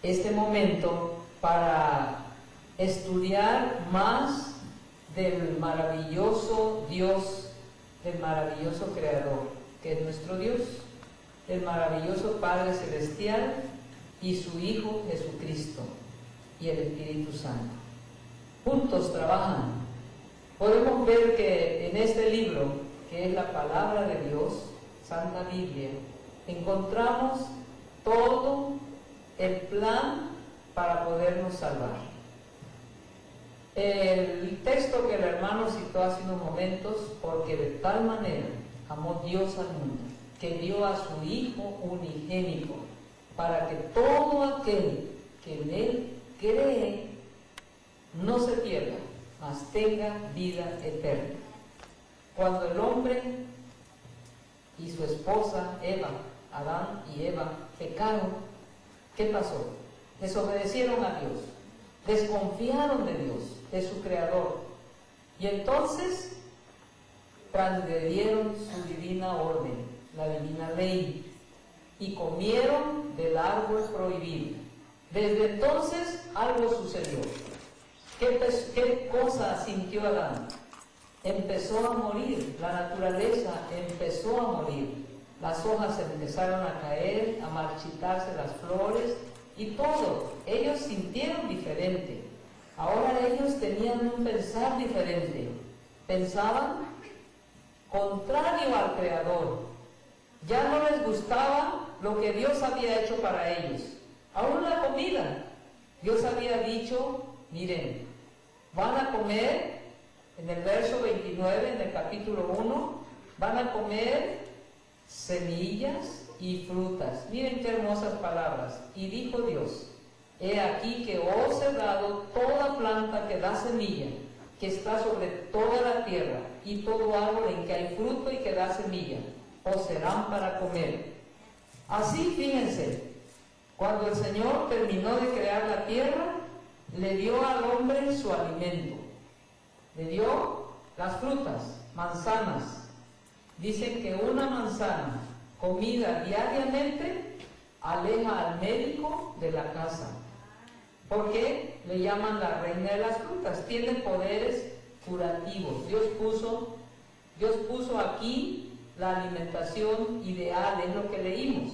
este momento para estudiar más del maravilloso Dios, del maravilloso Creador, que es nuestro Dios, el maravilloso Padre Celestial y su Hijo Jesucristo y el Espíritu Santo. Juntos trabajan. Podemos ver que en este libro, que es la palabra de Dios, Santa Biblia, encontramos todo el plan para podernos salvar. El texto que el hermano citó hace unos momentos, porque de tal manera amó Dios al mundo, que dio a su Hijo unigénito, para que todo aquel que en Él cree no se pierda, mas tenga vida eterna. Cuando el hombre y su esposa Eva, Adán y Eva, pecaron, ¿qué pasó? Desobedecieron a Dios, desconfiaron de Dios, de su Creador, y entonces transgredieron su divina orden, la divina ley, y comieron del árbol prohibido. Desde entonces algo sucedió. ¿Qué cosa sintió Adán? Empezó a morir, la naturaleza empezó a morir, las hojas empezaron a caer, a marchitarse las flores y todo. Ellos sintieron diferente. Ahora ellos tenían un pensar diferente. Pensaban contrario al Creador. Ya no les gustaba lo que Dios había hecho para ellos. Aún la comida. Dios había dicho, miren, van a comer, en el verso 29, en el capítulo 1, van a comer semillas y frutas. Miren qué hermosas palabras. Y dijo Dios, he aquí que os he dado toda planta que da semilla, que está sobre toda la tierra, y todo árbol en que hay fruto y que da semilla, os serán para comer. Así, fíjense, cuando el Señor terminó de crear la tierra, le dio al hombre su alimento. Le dio las frutas, manzanas. Dicen que una manzana comida diariamente aleja al médico de la casa. ¿Por qué? Le llaman la reina de las frutas. Tiene poderes curativos. Dios puso aquí la alimentación ideal, es lo que leímos.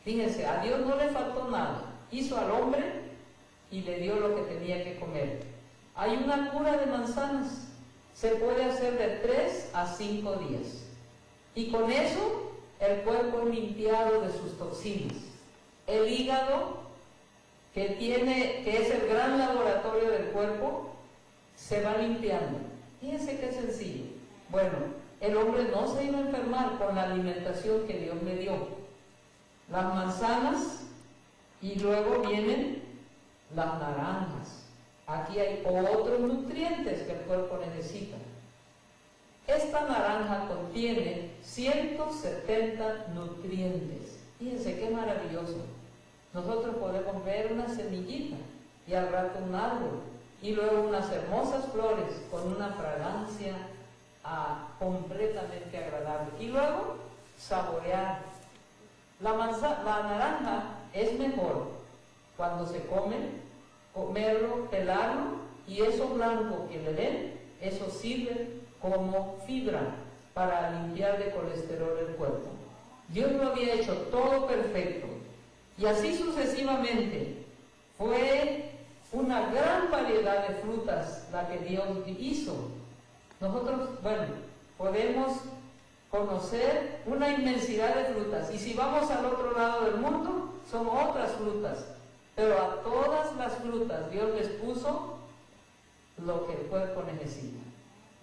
Fíjense, a Dios no le faltó nada. Hizo al hombre y le dio lo que tenía que comer. Hay una cura de manzanas. Se puede hacer de 3 a 5 días. Y con eso el cuerpo es limpiado de sus toxinas. El hígado, que es el gran laboratorio del cuerpo, se va limpiando. Fíjense qué sencillo. Bueno, el hombre no se iba a enfermar con la alimentación que Dios le dio. Las manzanas, y luego vienen las naranjas. Aquí hay otros nutrientes que el cuerpo necesita. Esta naranja contiene 170 nutrientes. Fíjense qué maravilloso. Nosotros podemos ver una semillita y al rato un árbol y luego unas hermosas flores con una fragancia completamente agradable. Y luego saborear. La naranja es mejor cuando se come, comerlo, pelarlo, y eso blanco que le den, eso sirve como fibra para limpiar de colesterol el cuerpo. Dios lo había hecho todo perfecto. Y así sucesivamente. Fue una gran variedad de frutas la que Dios hizo. Nosotros, podemos conocer una inmensidad de frutas. Y si vamos al otro lado del mundo, son otras frutas. Pero a todas las frutas Dios les puso lo que el cuerpo necesita.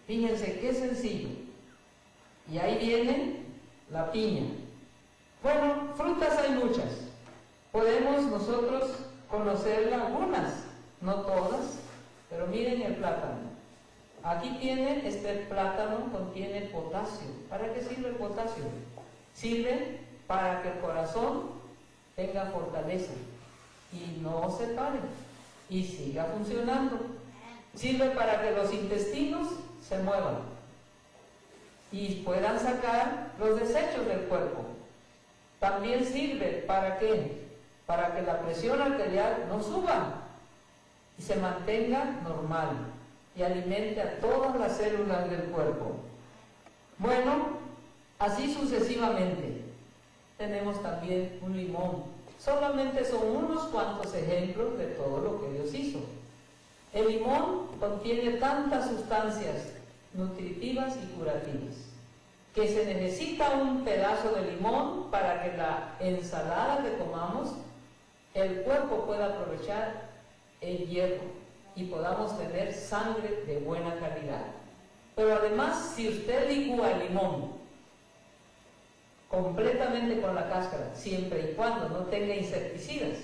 Fíjense qué sencillo. Y ahí viene la piña. Bueno, frutas hay muchas. Podemos nosotros conocerlas algunas, no todas, pero miren el plátano. Aquí este plátano contiene potasio. ¿Para qué sirve el potasio? Sirve para que el corazón tenga fortaleza y no se pare y siga funcionando. Sirve para que los intestinos se muevan y puedan sacar los desechos del cuerpo. También sirve para ¿qué? para que la presión arterial no suba y se mantenga normal y alimente a todas las células del cuerpo. Bueno, así sucesivamente. Tenemos también un limón. Solamente son unos cuantos ejemplos de todo lo que Dios hizo. El limón contiene tantas sustancias nutritivas y curativas que se necesita un pedazo de limón para que la ensalada que comamos, el cuerpo pueda aprovechar el hierro y podamos tener sangre de buena calidad. Pero además, si usted licúa el limón completamente con la cáscara, siempre y cuando no tenga insecticidas,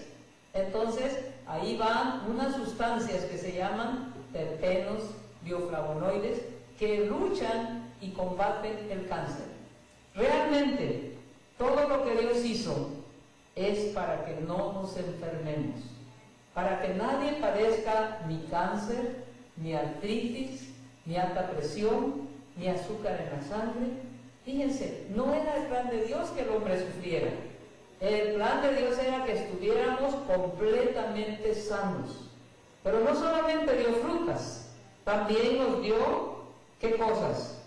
entonces ahí van unas sustancias que se llaman terpenos, bioflavonoides, que luchan y combaten el cáncer. Realmente, todo lo que Dios hizo es para que no nos enfermemos, para que nadie padezca ni cáncer, ni artritis, ni alta presión, ni azúcar en la sangre. Fíjense, no era el plan de Dios que el hombre sufriera. El plan de Dios era que estuviéramos completamente sanos. Pero no solamente dio frutas, también nos dio, ¿qué cosas?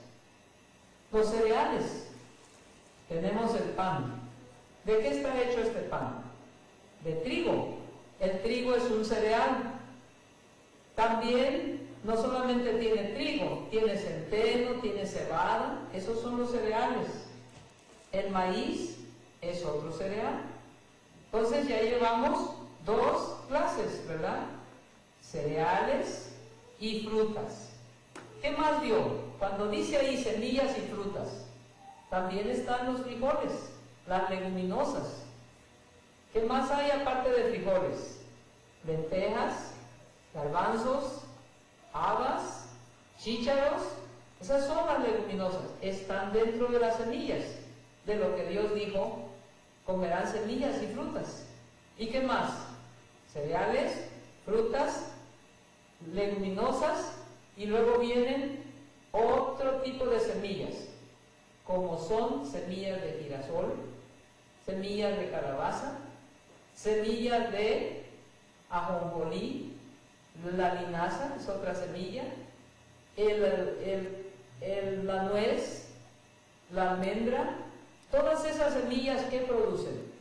Los cereales. Tenemos el pan. ¿De qué está hecho este pan? De trigo. El trigo es un cereal. También no solamente tiene trigo, tiene centeno, tiene cebada, esos son los cereales. El maíz es otro cereal. Entonces ya llevamos dos clases, ¿verdad? Cereales y frutas. ¿Qué más dio? Cuando dice ahí semillas y frutas, también están los frijoles, las leguminosas. ¿Qué más hay aparte de frijoles? Lentejas, garbanzos, habas, chícharos. Esas son las leguminosas, están dentro de las semillas, de lo que Dios dijo, comerán semillas y frutas. ¿Y qué más? Cereales, frutas, leguminosas, y luego vienen otro tipo de semillas, como son semillas de girasol, semillas de calabaza, semillas de ajonjolí, la linaza es otra semilla, la nuez, la almendra. Todas esas semillas, ¿qué producen?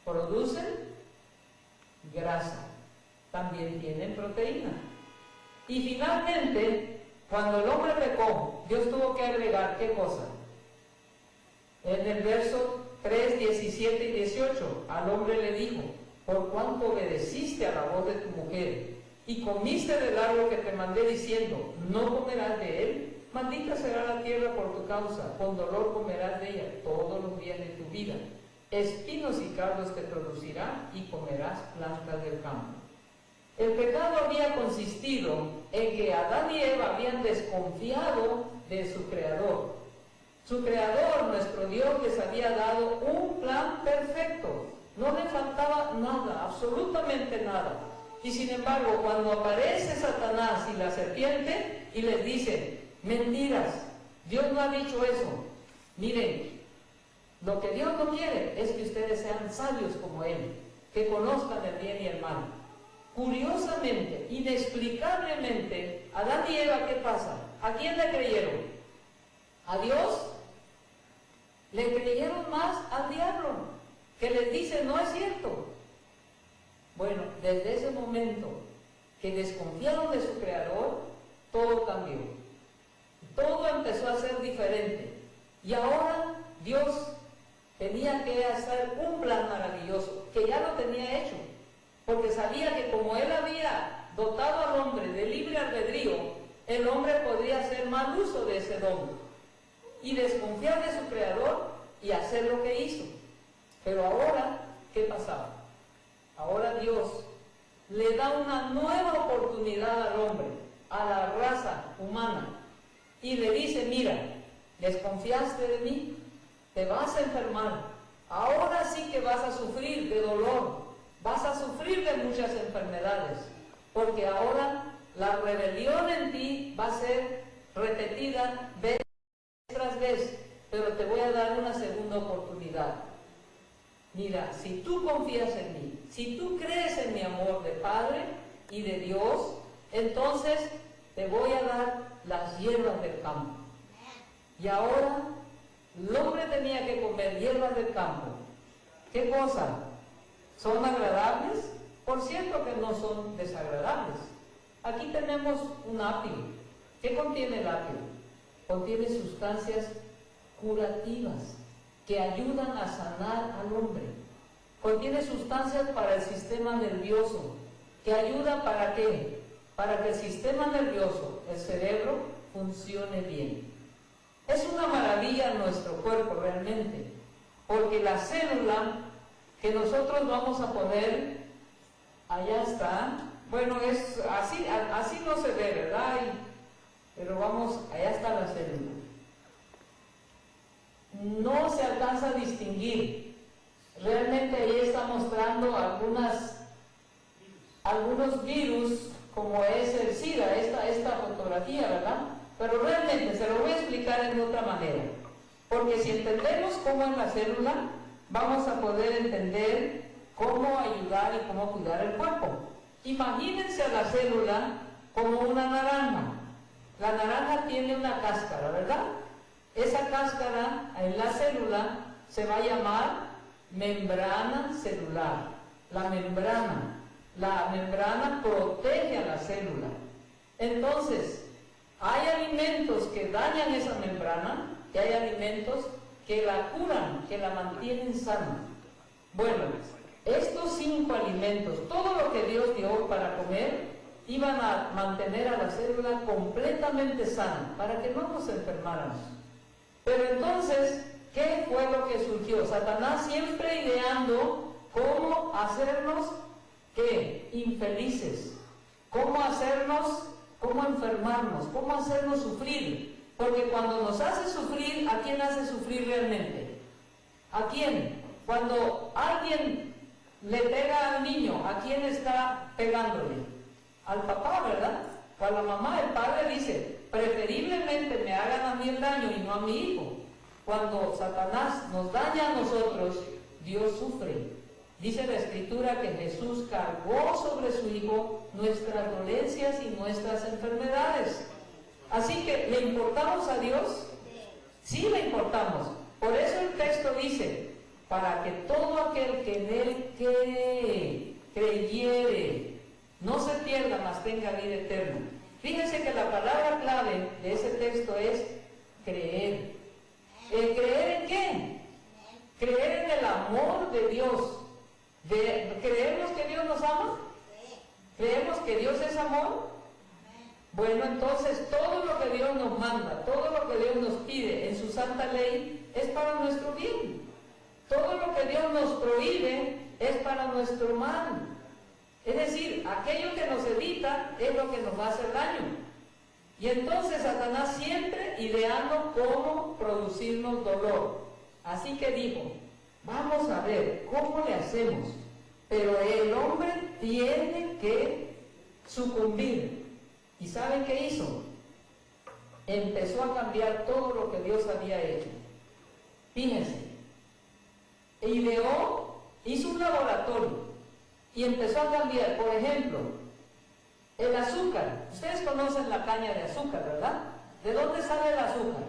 Producen grasa, también tienen proteína. Y finalmente, cuando el hombre pecó, Dios tuvo que agregar, ¿qué cosa? En el verso 3, 17 y 18, al hombre le dijo: por cuanto obedeciste a la voz de tu mujer y comiste del árbol que te mandé diciendo, no comerás de él, maldita será la tierra por tu causa, con dolor comerás de ella todos los días de tu vida. Espinos y cardos te producirá y comerás plantas del campo. El pecado había consistido en que Adán y Eva habían desconfiado de su Creador. Su Creador, nuestro Dios, les había dado un plan perfecto. No le faltaba nada, absolutamente nada. Y sin embargo, cuando aparece Satanás y la serpiente y les dice, mentiras, Dios no ha dicho eso. Miren, lo que Dios no quiere es que ustedes sean sabios como Él, que conozcan el bien y el mal. Curiosamente, inexplicablemente, Adán y Eva, ¿qué pasa? ¿A quién le creyeron? ¿A Dios? Le creyeron más al diablo, que les dice, no es cierto. Bueno, desde ese momento que desconfiaron de su Creador, todo cambió. Todo empezó a ser diferente. Y ahora Dios tenía que hacer un plan maravilloso, que ya lo tenía hecho, porque sabía que como Él había dotado al hombre de libre albedrío, el hombre podría hacer mal uso de ese don y desconfiar de su Creador y hacer lo que hizo. Pero ahora, ¿qué pasaba? Ahora Dios le da una nueva oportunidad al hombre, a la raza humana, y le dice, mira, desconfiaste de mí, te vas a enfermar, ahora sí que vas a sufrir de dolor, vas a sufrir de muchas enfermedades, porque ahora la rebelión en ti va a ser repetida vez tras vez, pero te voy a dar una segunda oportunidad. mira, si tú confías en mí, si tú crees en mi amor de Padre y de Dios, entonces te voy a dar las hierbas del campo. Y ahora el hombre tenía que comer hierbas del campo. ¿Qué cosa? ¿Son agradables? Por cierto que no son desagradables. Aquí tenemos un apio. ¿Qué contiene el apio? Contiene sustancias curativas que ayudan a sanar al hombre. Contiene sustancias para el sistema nervioso, que ayuda ¿para qué? Para que el sistema nervioso, el cerebro, funcione bien. Es una maravilla nuestro cuerpo realmente, porque la célula que nosotros vamos a poner, allá está, bueno, es así no se ve, ¿verdad? Pero vamos, allá está la célula. No se alcanza a distinguir. Realmente ahí está mostrando algunos virus, como es el SIDA, esta fotografía, ¿verdad? Pero realmente se lo voy a explicar en otra manera. Porque si entendemos cómo es la célula, vamos a poder entender cómo ayudar y cómo cuidar el cuerpo. Imagínense a la célula como una naranja. La naranja tiene una cáscara, ¿verdad? Esa cáscara en la célula se va a llamar membrana celular. La membrana protege a la célula. Entonces, hay alimentos que dañan esa membrana y hay alimentos que la curan, que la mantienen sana. Bueno, estos 5 alimentos, todo lo que Dios dio para comer, iban a mantener a la célula completamente sana, para que no nos enfermáramos. Pero entonces, ¿qué fue lo que surgió? Satanás siempre ideando cómo hacernos, ¿qué? Infelices. Cómo enfermarnos, cómo hacernos sufrir. Porque cuando nos hace sufrir, ¿a quién hace sufrir realmente? ¿A quién? Cuando alguien le pega al niño, ¿a quién está pegándole? Al papá, ¿verdad? O a la mamá. El padre dice, preferiblemente me hagan a mí el daño y no a mi hijo. Cuando Satanás nos daña a nosotros, Dios sufre. Dice la Escritura que Jesús cargó sobre su Hijo nuestras dolencias y nuestras enfermedades. Así que, ¿le importamos a Dios? Sí le importamos. Por eso el texto dice, para que todo aquel que en Él creyere, no se pierda, mas tenga vida eterna. Fíjense que la palabra clave de ese texto es creer. ¿Creer en qué? Creer en el amor de Dios. ¿Creemos que Dios nos ama? ¿Creemos que Dios es amor? Bueno, entonces todo lo que Dios nos manda, todo lo que Dios nos pide en su santa ley es para nuestro bien. Todo lo que Dios nos prohíbe es para nuestro mal. Es decir, aquello que nos evita es lo que nos va a hacer daño. Y entonces Satanás siempre ideando cómo producirnos dolor. Así que dijo, vamos a ver cómo le hacemos. Pero el hombre tiene que sucumbir. ¿Y saben qué hizo? Empezó a cambiar todo lo que Dios había hecho. Fíjense. Hizo un laboratorio y empezó a cambiar. Por ejemplo, el azúcar. Ustedes conocen la caña de azúcar, ¿verdad? ¿De dónde sale el azúcar?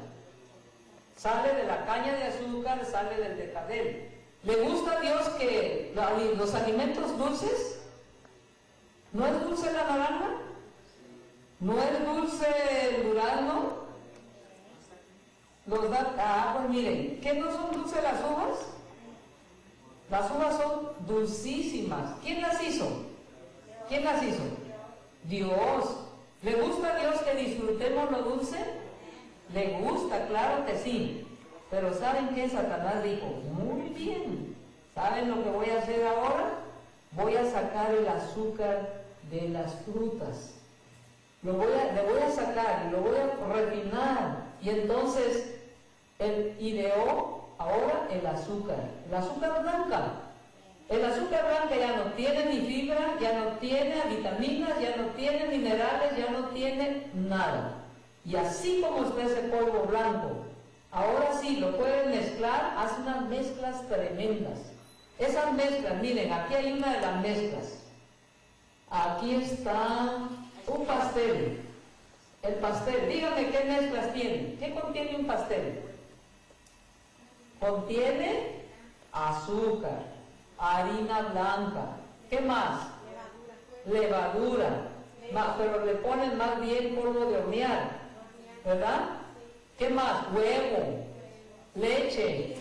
Sale de la caña de azúcar, sale del betabel. ¿Le gusta a Dios que los alimentos dulces? ¿No es dulce la naranja? ¿No es dulce el durazno? Pues miren, ¿qué no son dulces las uvas? Las uvas son dulcísimas. ¿Quién las hizo? ¿Quién las hizo? Dios. ¿Le gusta a Dios que disfrutemos lo dulce? Le gusta, claro que sí. Pero ¿saben qué? Satanás dijo, muy bien. ¿Saben lo que voy a hacer ahora? Voy a sacar el azúcar de las frutas. Le voy a sacar y lo voy a refinar. Y entonces él ideó ahora el azúcar blanca. El azúcar blanca ya no tiene ni fibra, ya no tiene vitaminas, ya no tiene minerales, ya no tiene nada. Y así como está ese polvo blanco, ahora sí lo pueden mezclar, hace unas mezclas tremendas. Esas mezclas, miren, aquí hay una de las mezclas. Aquí está un pastel. El pastel, díganme qué mezclas tiene. ¿Qué contiene un pastel? Contiene azúcar, harina blanca. ¿Qué más? Levadura. Pero le ponen más bien polvo de hornear, ¿verdad? ¿Qué más? Huevo, leche.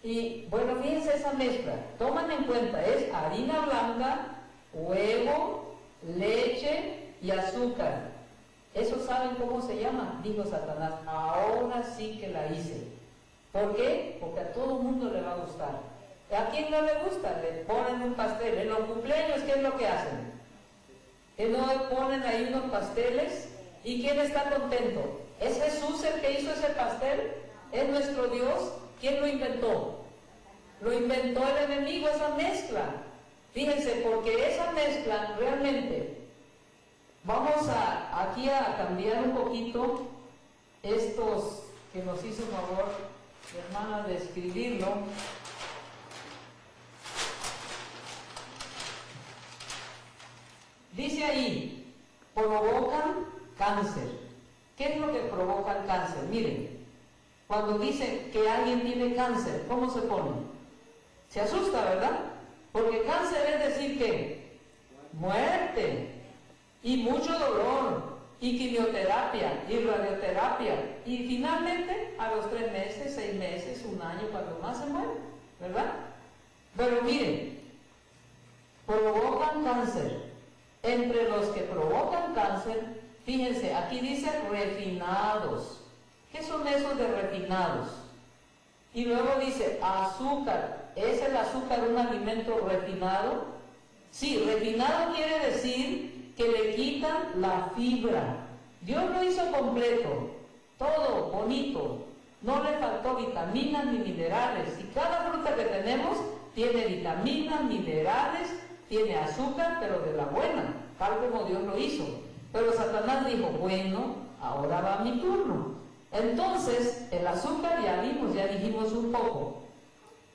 Y bueno, fíjense esa mezcla. Toman en cuenta, es harina blanca, huevo, leche y azúcar. ¿Eso saben cómo se llama? Dijo Satanás, ahora sí que la hice. ¿Por qué? Porque a todo el mundo le va a gustar. ¿A quién no le gusta? Le ponen un pastel. En los cumpleaños, ¿qué es lo que hacen? Que no ponen ahí unos pasteles. ¿Y quién está contento? ¿Es Jesús el que hizo ese pastel? ¿Es nuestro Dios? ¿Quién lo inventó? Lo inventó el enemigo, esa mezcla. Fíjense, porque esa mezcla realmente... Vamos aquí a cambiar un poquito estos que nos hizo favor, hermana, de escribirlo. Dice ahí, provocan cáncer. ¿Qué es lo que provoca el cáncer? Miren, cuando dice que alguien tiene cáncer, ¿cómo se pone? Se asusta, ¿verdad? Porque cáncer es decir que muerte. Y mucho dolor, y quimioterapia, y radioterapia, y finalmente a los 3 meses, 6 meses, 1 año, cuando más se muere, ¿verdad? Pero miren, provocan cáncer. Entre los que provocan cáncer, fíjense, aquí dice refinados. ¿Qué son esos de refinados? Y luego dice azúcar. ¿Es el azúcar un alimento refinado? Sí, refinado quiere decir que le quitan la fibra. Dios lo hizo completo, todo bonito, no le faltó vitaminas ni minerales, y cada fruta que tenemos tiene vitaminas, minerales, tiene azúcar, pero de la buena, tal como Dios lo hizo. Pero Satanás dijo, bueno, ahora va mi turno. Entonces, el azúcar ya dijimos un poco.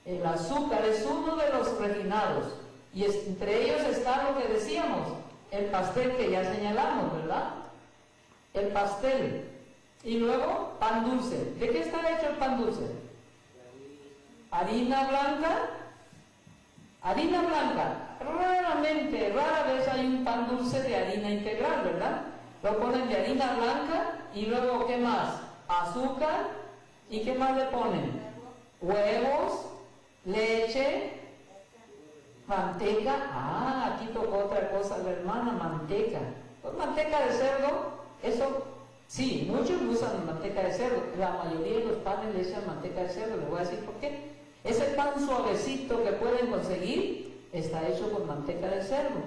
El azúcar es uno de los refinados, y entre ellos está lo que decíamos, el pastel que ya señalamos, ¿verdad? El pastel. Y luego, pan dulce. ¿De qué está hecho el pan dulce? Harina blanca. Harina blanca. Rara vez hay un pan dulce de harina integral, ¿verdad? Lo ponen de harina blanca y luego, ¿qué más? Azúcar. ¿Y qué más le ponen? Huevos, leche, manteca. Aquí tocó otra cosa la hermana, manteca. Pues manteca de cerdo, eso sí, muchos usan manteca de cerdo. La mayoría de los panes le echan manteca de cerdo. Les voy a decir por qué. Ese pan suavecito que pueden conseguir está hecho con manteca de cerdo.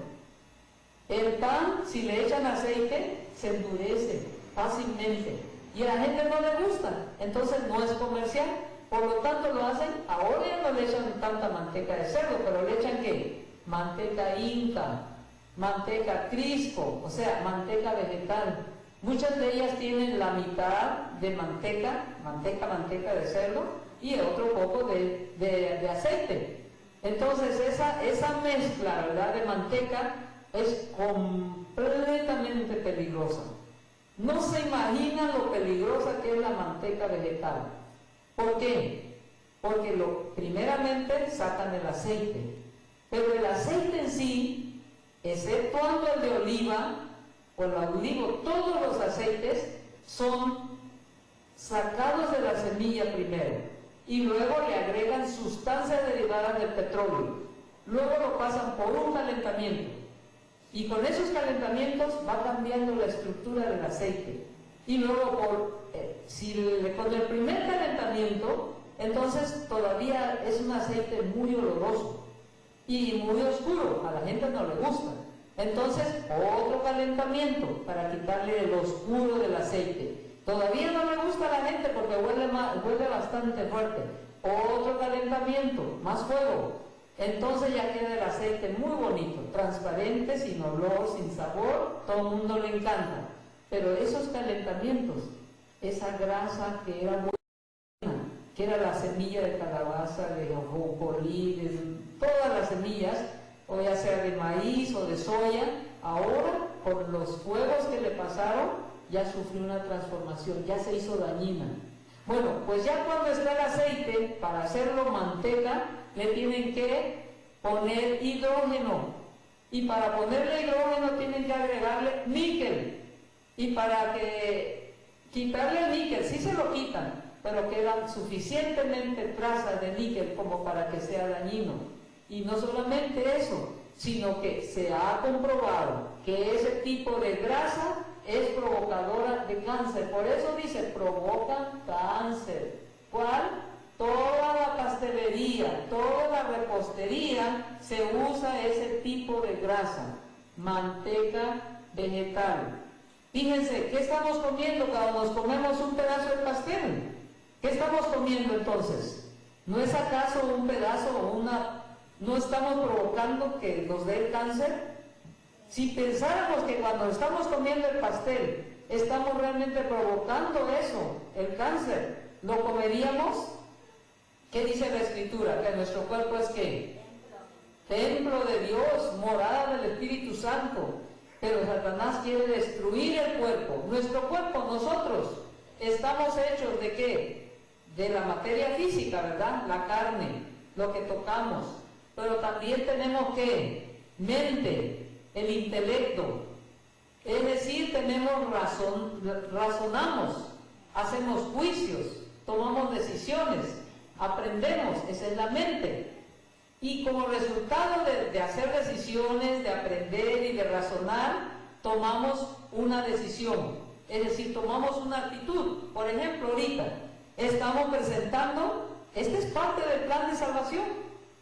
El pan, si le echan aceite, se endurece fácilmente y a la gente no le gusta, entonces no es comercial. Por lo tanto lo hacen, ahora ya no le echan tanta manteca de cerdo, pero le echan ¿qué? Manteca inca, manteca crispo, o sea, manteca vegetal. Muchas de ellas tienen la mitad de manteca de cerdo y otro poco de aceite. Entonces esa mezcla, ¿verdad?, de manteca es completamente peligrosa. No se imaginan lo peligrosa que es la manteca vegetal. ¿Por qué? Porque primeramente sacan el aceite, pero el aceite en sí, exceptuando el de oliva o el olivo, todos los aceites son sacados de la semilla primero y luego le agregan sustancias derivadas del petróleo. Luego lo pasan por un calentamiento y con esos calentamientos va cambiando la estructura del aceite. Y luego con el primer calentamiento, entonces todavía es un aceite muy oloroso y muy oscuro, a la gente no le gusta. Entonces otro calentamiento para quitarle el oscuro del aceite. Todavía no le gusta a la gente porque huele bastante fuerte. Otro calentamiento, más fuego. Entonces ya queda el aceite muy bonito, transparente, sin olor, sin sabor, todo el mundo le encanta. Pero esos calentamientos, esa grasa que era buena, que era la semilla de calabaza, de ajonjolí, de todas las semillas, o ya sea de maíz o de soya, ahora por los fuegos que le pasaron, ya sufrió una transformación, ya se hizo dañina. Bueno, pues ya cuando está el aceite, para hacerlo manteca, le tienen que poner hidrógeno. Y para ponerle hidrógeno tienen que agregarle níquel. Y para que quitarle el níquel, sí se lo quitan, pero quedan suficientemente trazas de níquel como para que sea dañino. Y no solamente eso, sino que se ha comprobado que ese tipo de grasa es provocadora de cáncer. Por eso dice, provocan cáncer. ¿Cuál? Toda la pastelería, toda la repostería se usa ese tipo de grasa, manteca vegetal. Fíjense, ¿qué estamos comiendo cuando nos comemos un pedazo de pastel? ¿Qué estamos comiendo entonces? ¿No es acaso un pedazo o una... no estamos provocando que nos dé el cáncer? Si pensáramos que cuando estamos comiendo el pastel estamos realmente provocando eso, el cáncer, ¿lo comeríamos? ¿Qué dice la Escritura? Que nuestro cuerpo es ¿qué? Templo de Dios, morada del Espíritu Santo. Pero Satanás quiere destruir el cuerpo. Nuestro cuerpo, nosotros, estamos hechos ¿de qué? De la materia física, ¿verdad? La carne, lo que tocamos. Pero también tenemos ¿qué? Mente, el intelecto. Es decir, tenemos razón, razonamos, hacemos juicios, tomamos decisiones, aprendemos, esa es la mente. Y como resultado de hacer decisiones, de aprender y de razonar, tomamos una decisión, es decir, tomamos una actitud. Por ejemplo, ahorita estamos presentando, este es parte del plan de salvación,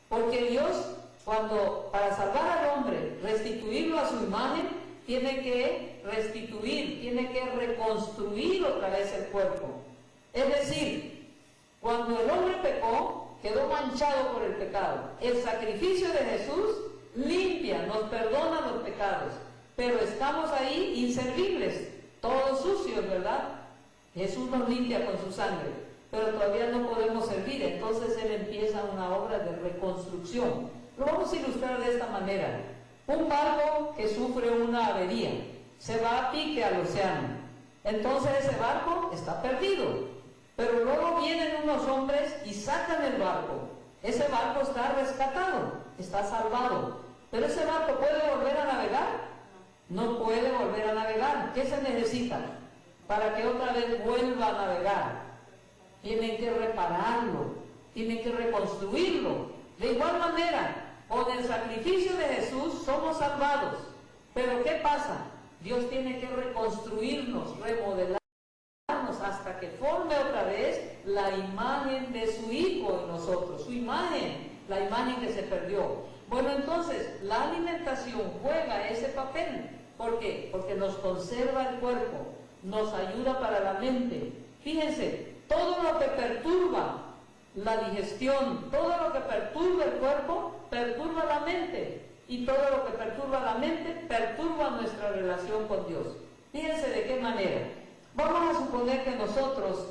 porque Dios, cuando para salvar al hombre, restituirlo a su imagen, tiene que restituir, tiene que reconstruir otra vez el cuerpo. Es decir, cuando el hombre pecó, quedó manchado por el pecado. El sacrificio de Jesús limpia, nos perdona los pecados, pero estamos ahí inservibles, todos sucios, ¿verdad? Jesús nos limpia con su sangre, pero todavía no podemos servir. Entonces Él empieza una obra de reconstrucción. Lo vamos a ilustrar de esta manera. Un barco que sufre una avería, se va a pique al océano. Entonces ese barco está perdido. Pero luego vienen unos hombres y sacan el barco. Ese barco está rescatado, está salvado. Pero ese barco ¿puede volver a navegar? No puede volver a navegar. ¿Qué se necesita para que otra vez vuelva a navegar? Tienen que repararlo, tienen que reconstruirlo. De igual manera, con el sacrificio de Jesús somos salvados. Pero ¿qué pasa? Dios tiene que reconstruirnos, remodelar hasta que forme otra vez la imagen de su Hijo en nosotros, su imagen, la imagen que se perdió. Bueno, entonces, la alimentación juega ese papel. ¿Por qué? Porque nos conserva el cuerpo, nos ayuda para la mente. Fíjense, todo lo que perturba la digestión, todo lo que perturba el cuerpo, perturba la mente. Y todo lo que perturba la mente, perturba nuestra relación con Dios. Fíjense de qué manera. Vamos a suponer que nosotros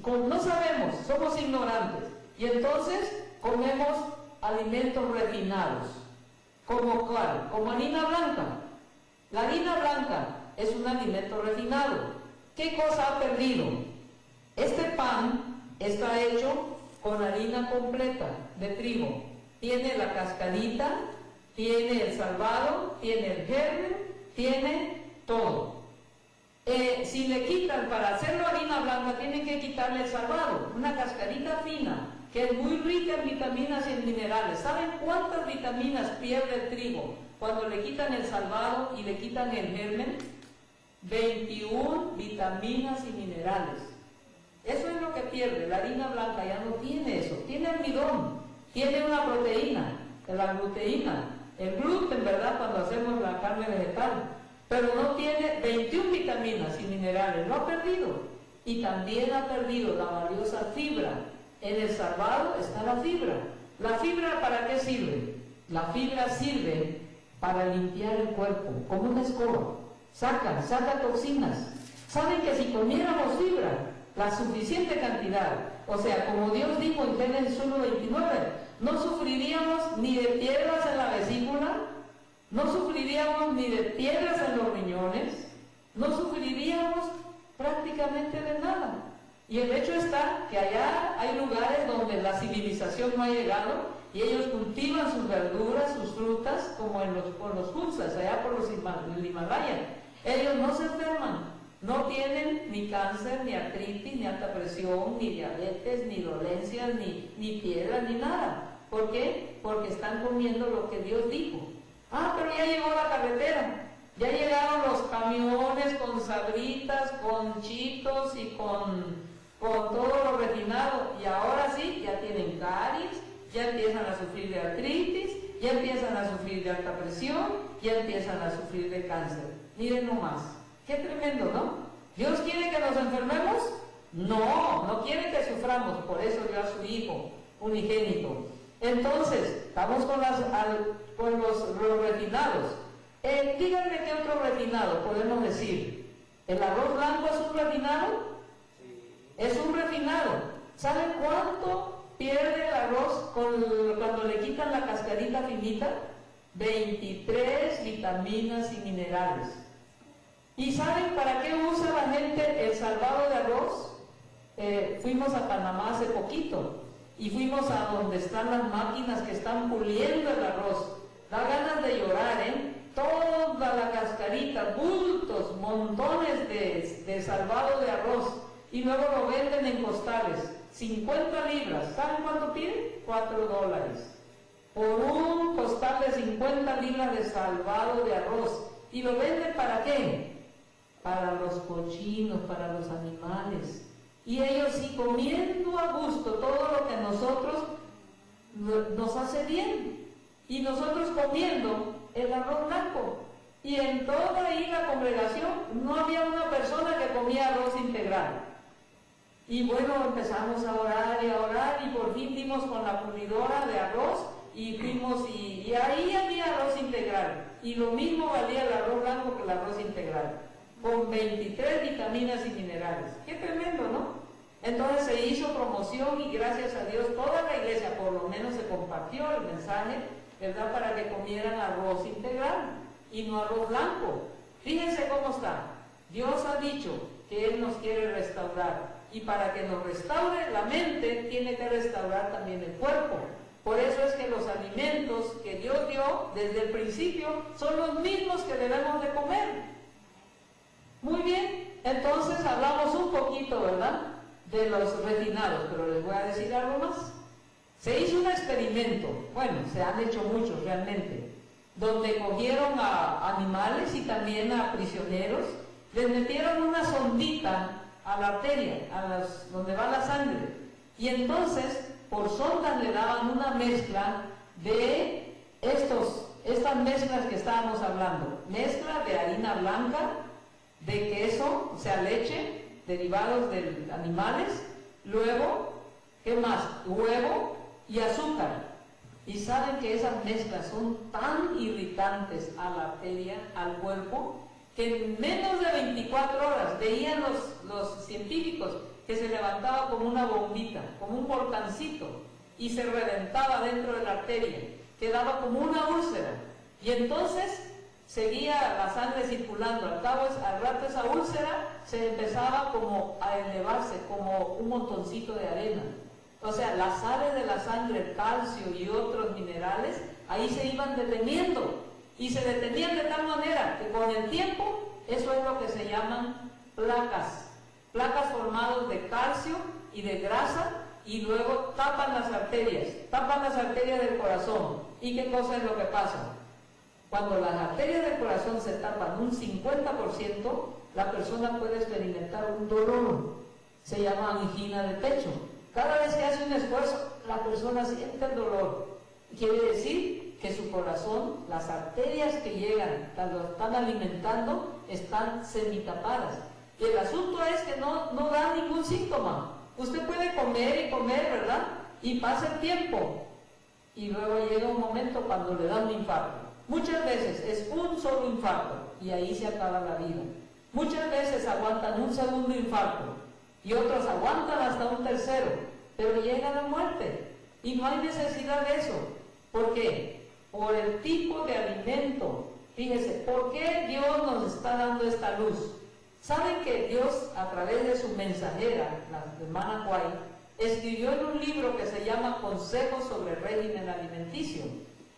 no sabemos, somos ignorantes, y entonces comemos alimentos refinados. ¿Como cuál? Como harina blanca. La harina blanca es un alimento refinado. ¿Qué cosa ha perdido? Este pan está hecho con harina completa de trigo. Tiene la cascarita, tiene el salvado, tiene el germen, tiene todo. Si le quitan, para hacerlo harina blanca, tienen que quitarle el salvado, una cascarita fina, que es muy rica en vitaminas y en minerales. ¿Saben cuántas vitaminas pierde el trigo cuando le quitan el salvado y le quitan el germen? 21 vitaminas y minerales. Eso es lo que pierde. La harina blanca ya no tiene eso. Tiene almidón, tiene una proteína, la gluteína, el gluten, ¿verdad? Cuando hacemos la carne vegetal. Pero no tiene 21 vitaminas y minerales, lo ha perdido. Y también ha perdido la valiosa fibra. En el salvado está la fibra. ¿La fibra para qué sirve? La fibra sirve para limpiar el cuerpo, como una escoba. Saca toxinas. ¿Saben que si comiéramos fibra, la suficiente cantidad. O sea, como Dios dijo en Génesis 1:29, no sufriríamos ni de piedras en la vesícula, no sufriríamos ni de piedras en los riñones, no sufriríamos prácticamente de nada. Y el hecho está que allá hay lugares donde la civilización no ha llegado y ellos cultivan sus verduras, sus frutas, como por los Hutsas, allá por el Himalaya. Ellos no se enferman, no tienen ni cáncer, ni artritis, ni alta presión, ni diabetes, ni dolencias, ni piedras, ni nada. ¿Por qué? Porque están comiendo lo que Dios dijo. Ah, pero ya llegó la carretera. Ya llegaron los camiones con sabritas, con chitos y con todo lo refinado. Y ahora sí, ya tienen caries, ya empiezan a sufrir de artritis, ya empiezan a sufrir de alta presión, ya empiezan a sufrir de cáncer. Miren nomás, qué tremendo, ¿no? ¿Dios quiere que nos enfermemos? No, no quiere que suframos, por eso dio a su Hijo unigénito. Entonces, estamos con los refinados. Díganme qué otro refinado podemos decir. ¿El arroz blanco es un refinado? Sí. Es un refinado. ¿Saben cuánto pierde el arroz cuando le quitan la cascarita finita? 23 vitaminas y minerales. ¿Y saben para qué usa la gente el salvado de arroz? Fuimos a Panamá hace poquito y fuimos a donde están las máquinas que están puliendo el arroz. Da ganas de llorar, ¿eh? Toda la cascarita, bultos, montones de salvado de arroz, y luego lo venden en costales, 50 libras. ¿Saben cuánto piden? $4 por un costal de 50 libras de salvado de arroz. ¿Y lo venden para qué? Para los cochinos, para los animales. Y ellos sí, comiendo a gusto todo lo que a nosotros nos hace bien, y nosotros comiendo el arroz blanco. Y en toda ahí la congregación no había una persona que comía arroz integral. Y bueno, empezamos a orar y por fin dimos con la pulidora de arroz y fuimos y ahí había arroz integral. Y lo mismo valía el arroz blanco que el arroz integral, con 23 vitaminas y minerales. ¡Qué tremendo!, ¿no? Entonces se hizo promoción y gracias a Dios toda la iglesia por lo menos se compartió el mensaje, ¿verdad?, para que comieran arroz integral y no arroz blanco. Fíjense cómo está. Dios ha dicho que Él nos quiere restaurar, y para que nos restaure la mente tiene que restaurar también el cuerpo. Por eso es que los alimentos que Dios dio desde el principio son los mismos que debemos de comer. Muy bien, entonces hablamos un poquito, ¿verdad?, de los refinados, pero les voy a decir algo más. Se hizo un experimento, bueno, se han hecho muchos realmente, donde cogieron a animales y también a prisioneros, les metieron una sondita a la arteria, donde va la sangre, y entonces por sondas le daban una mezcla de estas mezclas que estábamos hablando, mezcla de harina blanca, de queso, o sea leche, derivados de animales, luego, ¿qué más?, huevo y azúcar. Y saben que esas mezclas son tan irritantes a la arteria, al cuerpo, que en menos de 24 horas veían los científicos que se levantaba como una bombita, como un volcancito, y se reventaba dentro de la arteria, quedaba como una úlcera. Y entonces seguía la sangre circulando, al rato esa úlcera se empezaba como a elevarse, como un montoncito de arena. O sea, las sales de la sangre, el calcio y otros minerales, ahí se iban deteniendo, y se detenían de tal manera que con el tiempo, eso es lo que se llaman placas formadas de calcio y de grasa, y luego tapan las arterias del corazón. ¿Y qué cosa es lo que pasa? Cuando las arterias del corazón se tapan un 50%, la persona puede experimentar un dolor, se llama angina de pecho. Cada vez que hace un esfuerzo, la persona siente el dolor. Quiere decir que su corazón, las arterias que llegan, cuando están alimentando, están semitapadas. Y el asunto es que no da ningún síntoma. Usted puede comer y comer, ¿verdad?, y pasa el tiempo, y luego llega un momento cuando le da un infarto. Muchas veces es un solo infarto y ahí se acaba la vida. Muchas veces aguantan un segundo infarto y otros aguantan hasta un tercero, pero llega la muerte. Y no hay necesidad de eso. ¿Por qué? Por el tipo de alimento. Fíjese, ¿por qué Dios nos está dando esta luz? ¿Saben que Dios, a través de su mensajera, la hermana Guay, escribió en un libro que se llama Consejos sobre régimen alimenticio?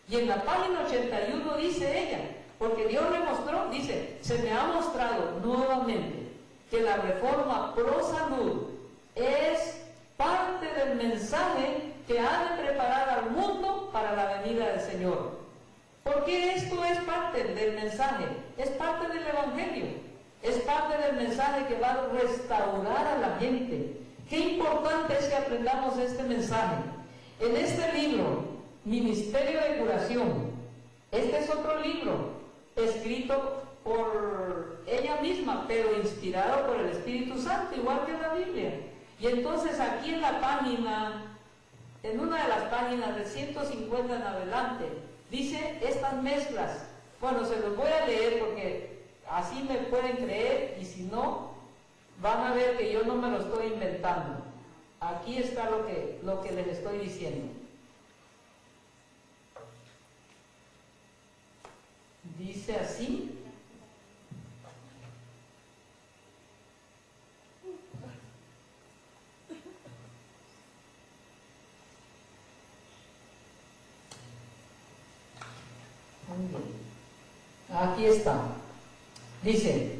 Y en la página 81 dice ella, porque Dios le mostró, dice, se me ha mostrado nuevamente que la reforma pro salud es parte del mensaje que ha de preparar al mundo para la venida del Señor. ¿Por qué esto es parte del mensaje? Es parte del Evangelio, es parte del mensaje que va a restaurar a la gente. Qué importante es que aprendamos este mensaje. En este libro, Ministerio de Curación, este es otro libro escrito por ella misma, pero inspirado por el Espíritu Santo, igual que la Biblia. Y entonces aquí en la página, en una de las páginas de 150 en adelante, dice estas mezclas. Bueno, se los voy a leer porque así me pueden creer, y si no, van a ver que yo no me lo estoy inventando. Aquí está lo que les estoy diciendo. Dice así. Muy bien. Aquí está. Dice,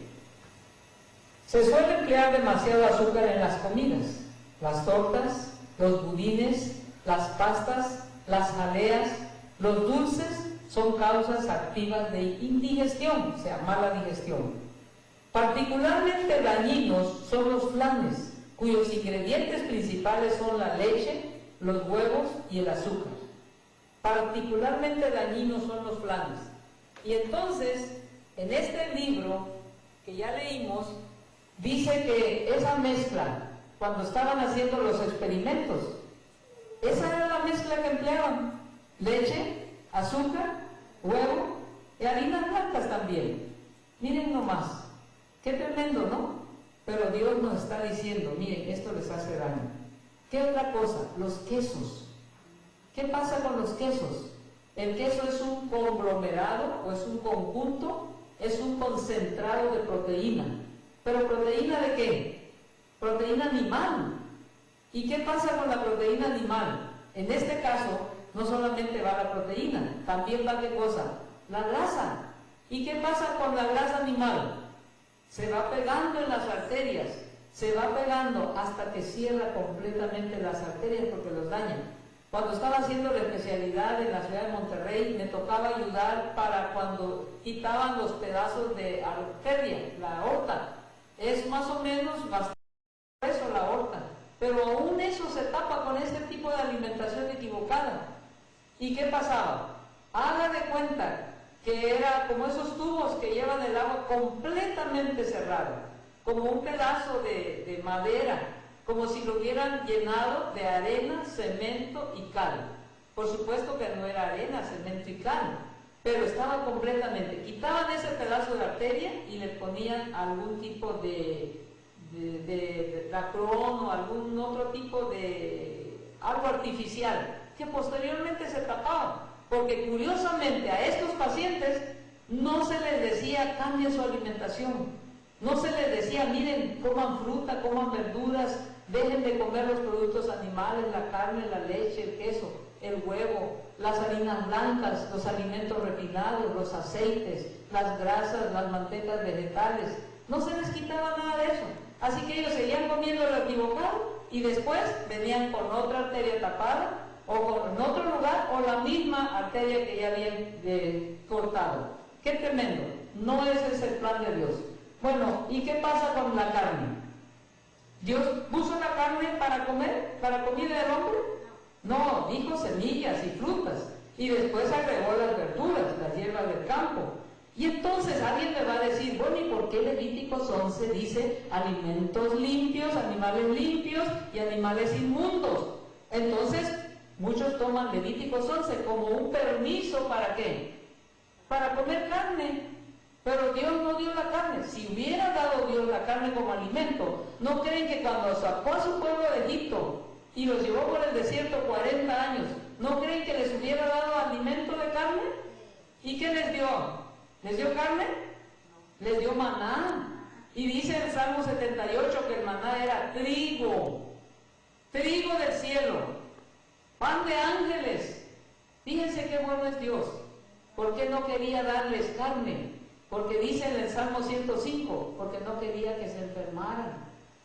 se suele emplear demasiado azúcar en las comidas, las tortas, los budines, las pastas, las jaleas, los dulces son causas activas de indigestión, o sea, mala digestión. Particularmente dañinos son los flanes, cuyos ingredientes principales son la leche, los huevos y el azúcar. Particularmente dañinos son los flanes. Y entonces, en este libro que ya leímos, dice que esa mezcla, cuando estaban haciendo los experimentos, esa era la mezcla que empleaban: leche, azúcar, huevo y harinas blancas también. Miren nomás, qué tremendo, ¿no? Pero Dios nos está diciendo, miren, esto les hace daño. ¿Qué otra cosa? Los quesos. ¿Qué pasa con los quesos? El queso es un conglomerado o es un conjunto, es un concentrado de proteína. ¿Pero proteína de qué? Proteína animal. ¿Y qué pasa con la proteína animal? En este caso, no solamente va la proteína, también va ¿qué cosa? La grasa. ¿Y qué pasa con la grasa animal? Se va pegando en las arterias, se va pegando hasta que cierra completamente las arterias porque los daña. Cuando estaba haciendo la especialidad en la ciudad de Monterrey, me tocaba ayudar para cuando quitaban los pedazos de arteria, la aorta. Es más o menos bastante grueso la aorta, pero aún eso se tapa con este tipo de alimentación equivocada. ¿Y qué pasaba? Haga de cuenta que era como esos tubos que llevan el agua completamente cerrado, como un pedazo de madera, como si lo hubieran llenado de arena, cemento y cal. Por supuesto que no era arena, cemento y cal, pero estaba completamente. Quitaban ese pedazo de arteria y le ponían algún tipo de dacrón o algún otro tipo de algo artificial, que posteriormente se tapaba, porque curiosamente a estos pacientes no se les decía cambien su alimentación, no se les decía miren, coman fruta, coman verduras, dejen de comer los productos animales, la carne, la leche, el queso, el huevo, las harinas blancas, los alimentos refinados, los aceites, las grasas, las mantecas vegetales. No se les quitaba nada de eso. Así que ellos seguían comiendo lo equivocado y después venían con otra arteria tapada o en otro lugar o la misma arteria que ya habían cortado. ¡Qué tremendo! No ese es el plan de Dios. Bueno, ¿y qué pasa con la carne? ¿Dios puso la carne para comer, para comida del hombre? No, dijo semillas y frutas y después agregó las verduras, las hierbas del campo. Y entonces alguien me va a decir, bueno, ¿y por qué Levíticos 11 dice alimentos limpios, animales limpios y animales inmundos? Entonces, muchos toman Levíticos 11 como un permiso, ¿para qué? Para comer carne. Pero Dios no dio la carne. Si hubiera dado Dios la carne como alimento, ¿no creen que cuando sacó a su pueblo de Egipto y los llevó por el desierto 40 años, ¿no creen que les hubiera dado alimento de carne? ¿Y qué les dio? ¿Les dio carne? Les dio maná. Y dice en Salmo 78 que el maná era trigo del cielo, pan de ángeles. Fíjense qué bueno es Dios. ¿Por qué no quería darles carne? Porque dice en el Salmo 105, porque no quería que se enfermaran.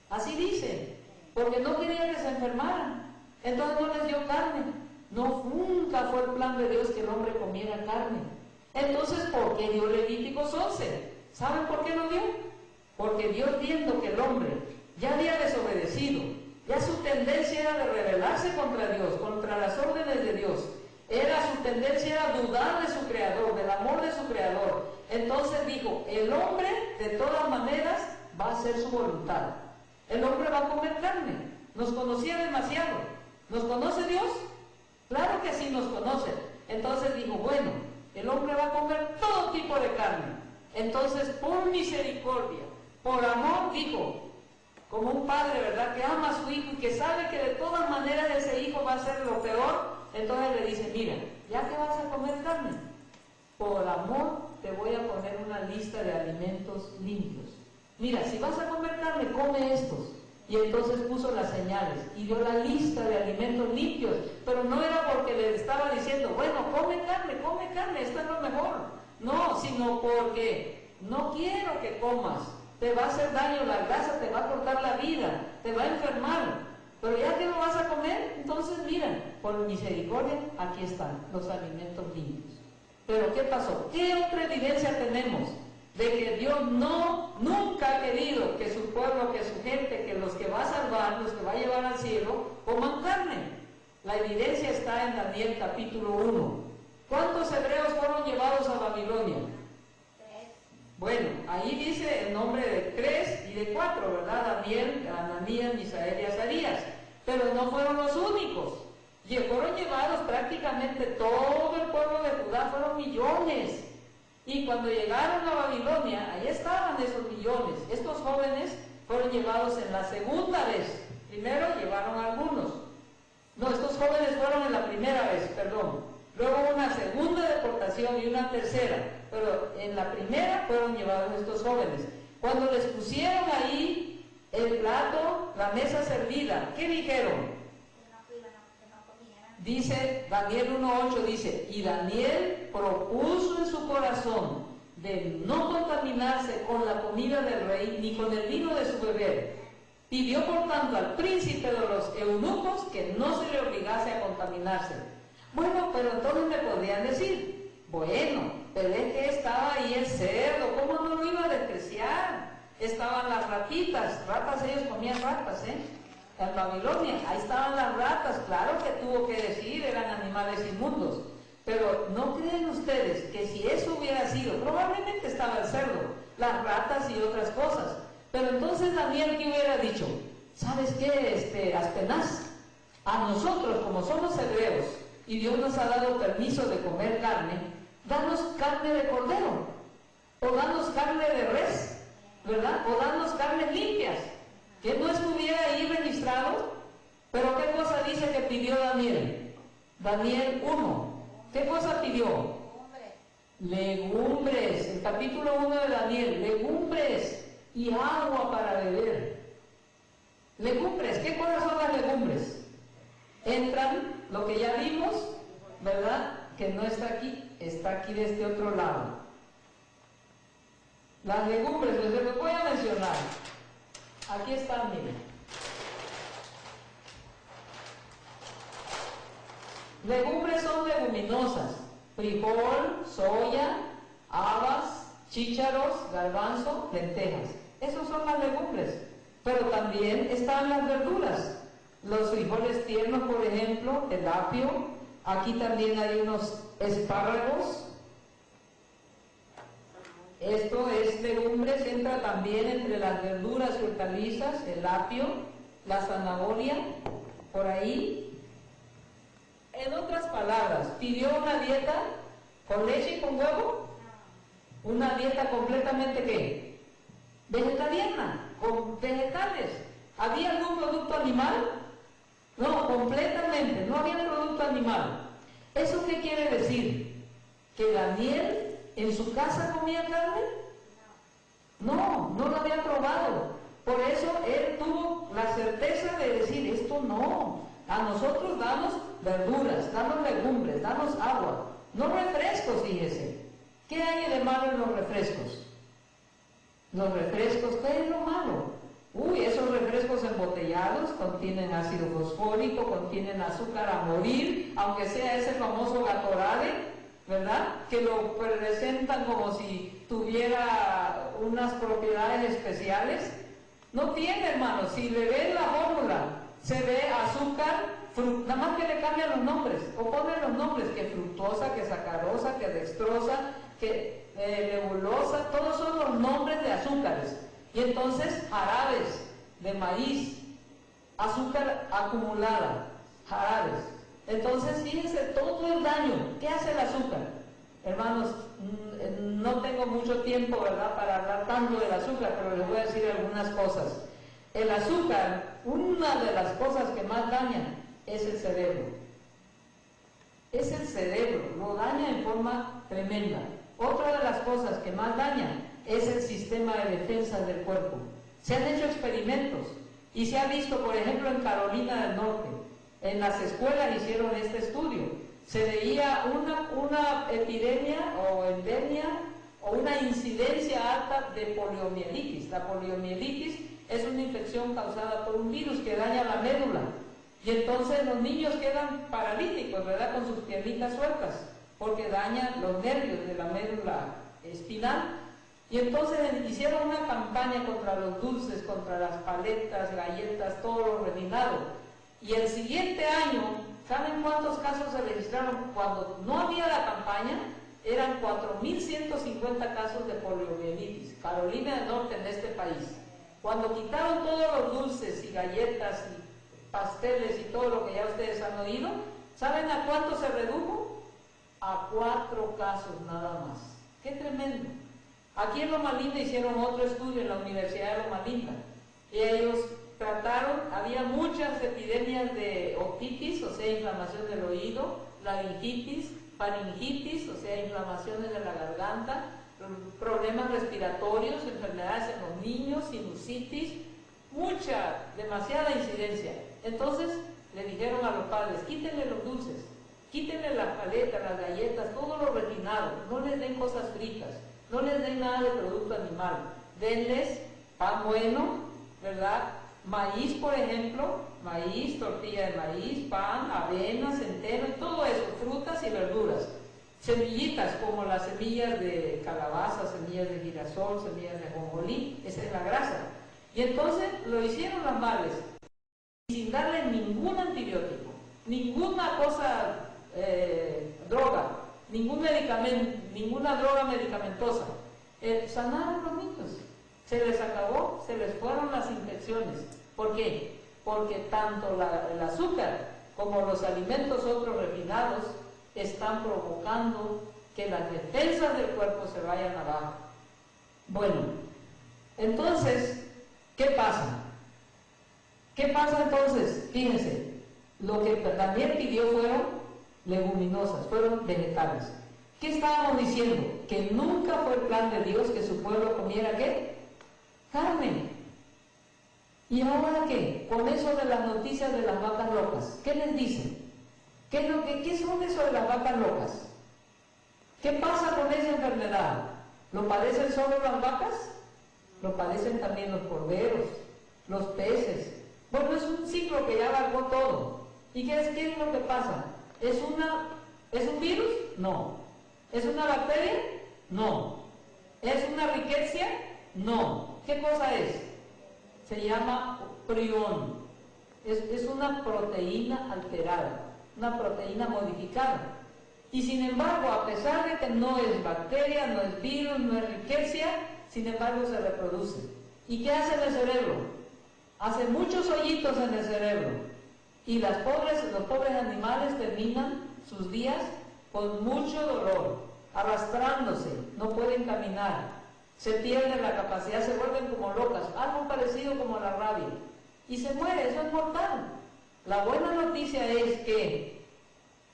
Así dice, porque no quería que se enfermaran. Entonces no les dio carne. No, nunca fue el plan de Dios que el hombre comiera carne. Entonces, ¿por qué dio Levíticos 11? ¿Saben por qué lo dio? Porque Dios, viendo que el hombre ya había desobedecido, ya su tendencia era de rebelarse contra Dios, contra las órdenes de Dios, su tendencia era dudar de su creador, del amor de su creador. Entonces dijo, el hombre de todas maneras va a hacer su voluntad. El hombre va a comer carne. Nos conocía demasiado. ¿Nos conoce Dios? Claro que sí nos conoce. Entonces dijo, bueno, el hombre va a comer todo tipo de carne. Entonces, por misericordia, por amor, dijo, como un padre, ¿verdad?, que ama a su hijo y que sabe que de todas maneras ese hijo va a ser lo peor, entonces le dice, mira, ya que vas a comer carne, por amor te voy a poner una lista de alimentos limpios. Mira, si vas a comer carne, come estos. Y entonces puso las señales y dio la lista de alimentos limpios, pero no era porque le estaba diciendo, bueno, come carne, esto es lo mejor. No, sino porque no quiero que comas, te va a hacer daño la grasa, te va a cortar la vida, te va a enfermar. Pero ya que lo vas a comer, entonces mira, por misericordia, aquí están los alimentos limpios. Pero ¿qué pasó? ¿Qué otra evidencia tenemos de que Dios nunca ha querido que su pueblo, que su gente, que los que va a salvar, los que va a llevar al cielo, coman carne? La evidencia está en Daniel capítulo 1. ¿Cuántos hebreos fueron llevados a Babilonia? 3. Bueno, ahí dice el nombre de 3 y de 4, ¿verdad? Daniel, Ananías, Misael y Azarías. Pero no fueron los únicos. Fueron llevados prácticamente todo el pueblo de Judá, fueron millones. Y cuando llegaron a Babilonia, ahí estaban esos millones. Estos jóvenes fueron llevados en la segunda vez. Primero llevaron algunos. No, estos jóvenes fueron en la primera vez, perdón. Luego una segunda deportación y una tercera. Pero en la primera fueron llevados estos jóvenes. Cuando les pusieron ahí el plato, la mesa servida, ¿qué dijeron? Dice Daniel 1:8, dice, y Daniel propuso en su corazón de no contaminarse con la comida del rey ni con el vino de su beber. Pidió por tanto al príncipe de los eunucos que no se le obligase a contaminarse. Bueno, pero entonces me podrían decir, bueno, pero es que estaba ahí el cerdo, ¿cómo no lo iba a despreciar? Estaban las ratitas, ellos comían ratas, en Babilonia, ahí estaban las ratas, claro que tuvo que decir, eran animales inmundos. Pero ¿no creen ustedes que si eso hubiera sido, probablemente estaba el cerdo, las ratas y otras cosas? Pero entonces Daniel, ¿qué hubiera dicho? ¿Sabes qué, Aspenaz? A nosotros, como somos hebreos, y Dios nos ha dado permiso de comer carne, danos carne de cordero, o danos carne de res, ¿verdad? O danos carnes limpias, que no estuviera ahí registrado. Pero ¿qué cosa dice que pidió Daniel? Daniel 1. ¿Qué cosa pidió? Legumbres. El capítulo 1 de Daniel. Legumbres y agua para beber. Legumbres. ¿Qué cosas son las legumbres? Entran lo que ya vimos, ¿verdad? Que no está aquí de este otro lado. Las legumbres, les voy a mencionar. Aquí están, miren. Legumbres son leguminosas: frijol, soya, habas, chícharos, garbanzo, lentejas. Esas son las legumbres. Pero también están las verduras. Los frijoles tiernos, por ejemplo, el apio. Aquí también hay unos espárragos. Esto es legumbres, entra también entre las verduras y hortalizas, el apio, la zanahoria, por ahí. En otras palabras, ¿pidió una dieta con leche y con huevo? una dieta completamente ¿qué? Vegetariana, con vegetales. ¿Había algún producto animal? No, completamente, no había producto animal. ¿Eso qué quiere decir? ¿Que Daniel en su casa comía carne? No, no lo había probado. Por eso él tuvo la certeza de decir, esto no, a nosotros danos verduras, danos legumbres, danos agua, no refrescos, fíjese. ¿Qué hay de malo en los refrescos? Los refrescos, ¿qué es lo malo? Uy, esos refrescos embotellados contienen ácido fosfórico, contienen azúcar a morir, aunque sea ese famoso Gatorade, ¿verdad? Que lo presentan como si tuviera unas propiedades especiales. No tiene, hermano. Si le ven la fórmula, se ve azúcar, nada más que le cambian los nombres, o ponen los nombres, que fructosa, que sacarosa, que dextrosa, que nebulosa, todos son los nombres de azúcares. Y entonces jarabes de maíz, azúcar acumulada, jarabes. Entonces fíjense todo el daño. ¿Qué hace el azúcar? Hermanos, no tengo mucho tiempo, ¿verdad?, para hablar tanto del azúcar, pero les voy a decir algunas cosas. El azúcar, una de las cosas que más daña es el cerebro. Es el cerebro, lo daña en forma tremenda. Otra de las cosas que más daña es el sistema de defensa del cuerpo. Se han hecho experimentos y se ha visto, por ejemplo, en Carolina del Norte, en las escuelas hicieron este estudio. Se veía una epidemia o endemia o una incidencia alta de poliomielitis. La poliomielitis es una infección causada por un virus que daña la médula. Y entonces los niños quedan paralíticos, ¿verdad?, con sus piernitas sueltas, porque daña los nervios de la médula espinal. Y entonces hicieron una campaña contra los dulces, contra las paletas, galletas, todo lo refinado. Y el siguiente año, ¿saben cuántos casos se registraron? Cuando no había la campaña, eran 4.150 casos de poliomielitis. Carolina del Norte, en este país. Cuando quitaron todos los dulces y galletas y pasteles y todo lo que ya ustedes han oído, ¿saben a cuánto se redujo? A 4 casos nada más. ¡Qué tremendo! Aquí en Loma Linda hicieron otro estudio en la Universidad de Loma Linda. Y ellos trataron, había muchas epidemias de otitis, o sea, inflamación del oído, laringitis, faringitis, o sea, inflamaciones de la garganta, problemas respiratorios, enfermedades en los niños, sinusitis, demasiada incidencia. Entonces le dijeron a los padres, quítenle los dulces, quítenle las paletas, las galletas, todo lo refinado, no les den cosas fritas, no les den nada de producto animal, denles pan bueno, ¿verdad? Maíz, por ejemplo, maíz, tortilla de maíz, pan, avena, centeno, todo eso, frutas y verduras. Semillitas como las semillas de calabaza, semillas de girasol, semillas de ajonjolí, esa es la grasa. Y entonces lo hicieron las madres, sin darle ningún antibiótico, ninguna cosa, droga, ningún medicamento, ninguna droga medicamentosa. Sanaron los niños. Se les acabó, se les fueron las infecciones. ¿Por qué? Porque tanto el azúcar como los alimentos otros refinados están provocando que las defensas del cuerpo se vayan abajo. Bueno, entonces, ¿qué pasa? ¿Qué pasa entonces? Fíjense, lo que Daniel pidió fueron leguminosas, fueron vegetales. ¿Qué estábamos diciendo? Que nunca fue el plan de Dios que su pueblo comiera ¿qué? Carne. ¿Y ahora qué? Con eso de las noticias de las vacas locas, ¿qué les dicen? ¿Qué son eso de las vacas locas? ¿Qué pasa con esa enfermedad? ¿Lo padecen solo las vacas? Lo padecen también los corderos, los peces. Bueno, es un ciclo que ya abarcó todo. ¿Y qué es lo que pasa? ¿Es un virus? No. ¿Es una bacteria? No. ¿Es una riqueza? No. ¿Qué cosa es? Se llama prión. Es una proteína alterada, una proteína modificada. Y sin embargo, a pesar de que no es bacteria, no es virus, no es riqueza, sin embargo se reproduce. ¿Y qué hace en el cerebro? Hace muchos hoyitos en el cerebro. Y los pobres animales terminan sus días con mucho dolor. arrastrándose, no pueden caminar, se pierden la capacidad, se vuelven como locas, algo parecido como la rabia, y se muere, eso es mortal. La buena noticia es que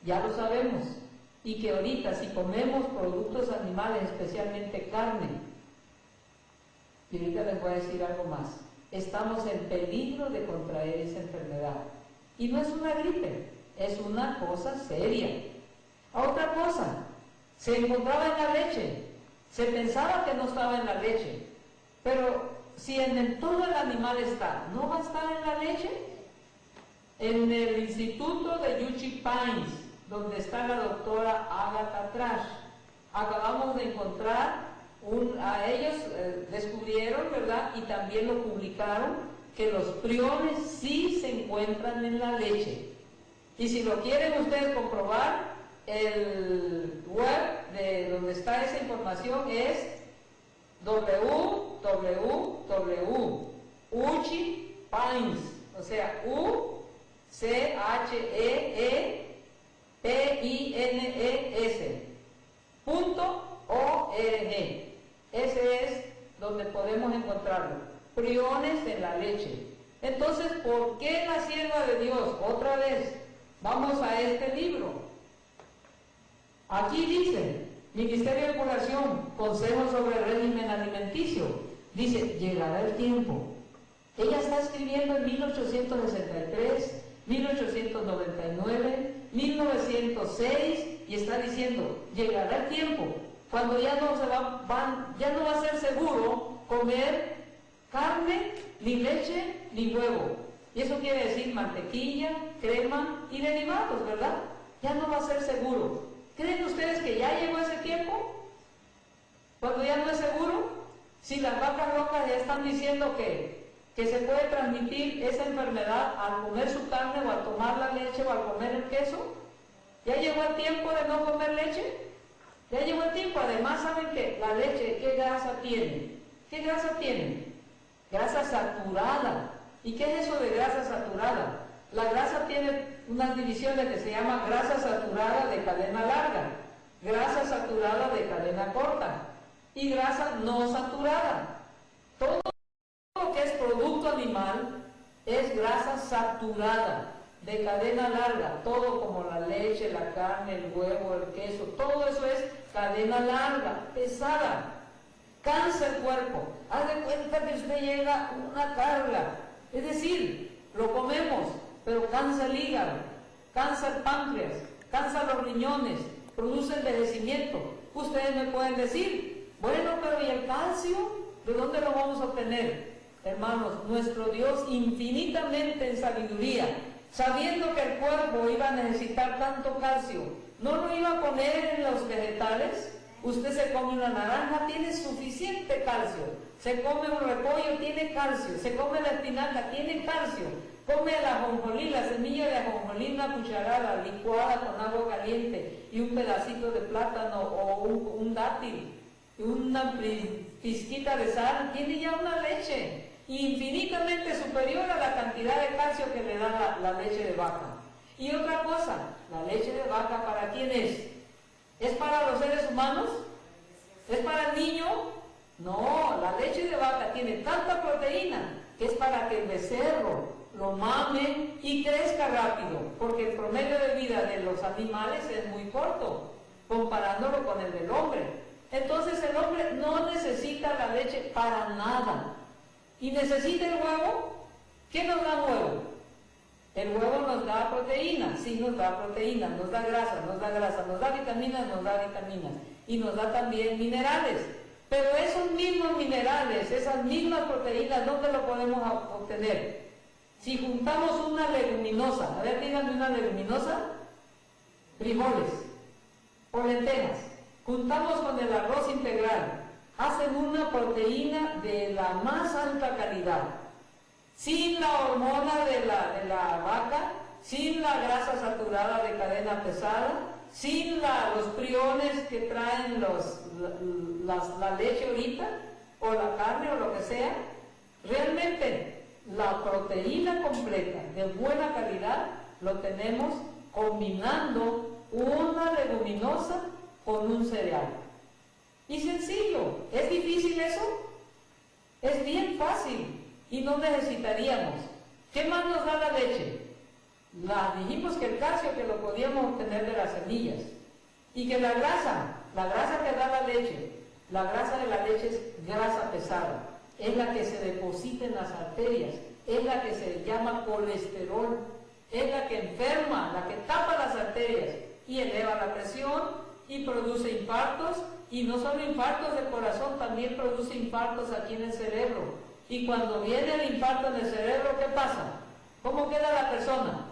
ya lo sabemos, y que ahorita si comemos productos animales, especialmente carne, y ahorita les voy a decir algo más, estamos en peligro de contraer esa enfermedad. Y no es una gripe, es una cosa seria. Otra cosa, se encontraba en la leche, se pensaba que no estaba en la leche, pero si en todo el animal está, ¿no va a estar en la leche? En el Instituto de Yuchi Pines, donde está la doctora Agatha Trash, acabamos de encontrar, a ellos descubrieron, ¿verdad? Y también lo publicaron, que los priones sí se encuentran en la leche. Y si lo quieren ustedes comprobar, el web de donde está esa información es www.uchipines, o sea, UCHEEPINES.org. Ese es donde podemos encontrarlo. Priones en la leche. Entonces, ¿por qué la sierva de Dios? Otra vez, vamos a este libro. Aquí dice, Ministerio de Curación, Consejos sobre el régimen alimenticio. Dice, llegará el tiempo. Ella está escribiendo en 1863, 1899, 1906 y está diciendo, llegará el tiempo cuando ya no va a ser seguro comer carne, ni leche, ni huevo. Y eso quiere decir mantequilla, crema y derivados, ¿verdad? Ya no va a ser seguro. ¿Creen ustedes que ya llegó ese tiempo? Cuando ya no es seguro, si las vacas locas ya están diciendo que se puede transmitir esa enfermedad al comer su carne o al tomar la leche o al comer el queso, ¿ya llegó el tiempo de no comer leche? Ya llegó el tiempo. Además, ¿saben que la leche qué grasa tiene? ¿Qué grasa tiene? Grasa saturada. ¿Y qué es eso de grasa saturada? La grasa tiene unas divisiones que se llama grasa saturada de cadena larga, grasa saturada de cadena corta y grasa no saturada. Todo lo que es producto animal es grasa saturada de cadena larga, todo como la leche, la carne, el huevo, el queso, todo eso es cadena larga, pesada. Cansa el cuerpo. Haz de cuenta que usted llega una carga, es decir, lo comemos, pero cansa el hígado, cansa el páncreas, cansa los riñones, produce envejecimiento. Ustedes me pueden decir, bueno, pero ¿y el calcio? ¿De dónde lo vamos a obtener? Hermanos, nuestro Dios infinitamente en sabiduría, sabiendo que el cuerpo iba a necesitar tanto calcio, ¿no lo iba a poner en los vegetales? Usted se come una naranja, tiene suficiente calcio. Se come un repollo, tiene calcio. Se come la espinaca, tiene calcio. Come el ajonjolí, la semilla de ajonjolí, una cucharada licuada con agua caliente y un pedacito de plátano o un dátil y una pizquita de sal, tiene ya una leche infinitamente superior a la cantidad de calcio que le da la leche de vaca. Y otra cosa, la leche de vaca, ¿para quién es? ¿Es para los seres humanos? ¿Es para el niño? No, la leche de vaca tiene tanta proteína que es para que el becerro lo mame y crezca rápido, porque el promedio de vida de los animales es muy corto, comparándolo con el del hombre. Entonces el hombre no necesita la leche para nada. ¿Y necesita el huevo? ¿Qué nos da huevo? El huevo nos da proteína, sí nos da proteína, nos da grasa, nos da vitaminas, y nos da también minerales. Pero esos mismos minerales, esas mismas proteínas, ¿dónde lo podemos obtener? Si juntamos una leguminosa, a ver, díganme una leguminosa, frijoles o lentejas, juntamos con el arroz integral, hacen una proteína de la más alta calidad. Sin la hormona de la vaca, sin la grasa saturada de cadena pesada, sin los priones que traen la leche ahorita, o la carne o lo que sea, realmente la proteína completa de buena calidad lo tenemos combinando una leguminosa con un cereal. Y sencillo, ¿es difícil eso? Es bien fácil y no necesitaríamos. ¿Qué más nos da la leche? Dijimos que el calcio que lo podíamos obtener de las semillas y que la grasa que da la grasa de la leche es grasa pesada, es la que se deposita en las arterias, es la que se llama colesterol, es la que enferma, la que tapa las arterias y eleva la presión y produce infartos, y no solo infartos del corazón, también produce infartos aquí en el cerebro. Y cuando viene el infarto en el cerebro, ¿qué pasa? ¿Cómo queda la persona?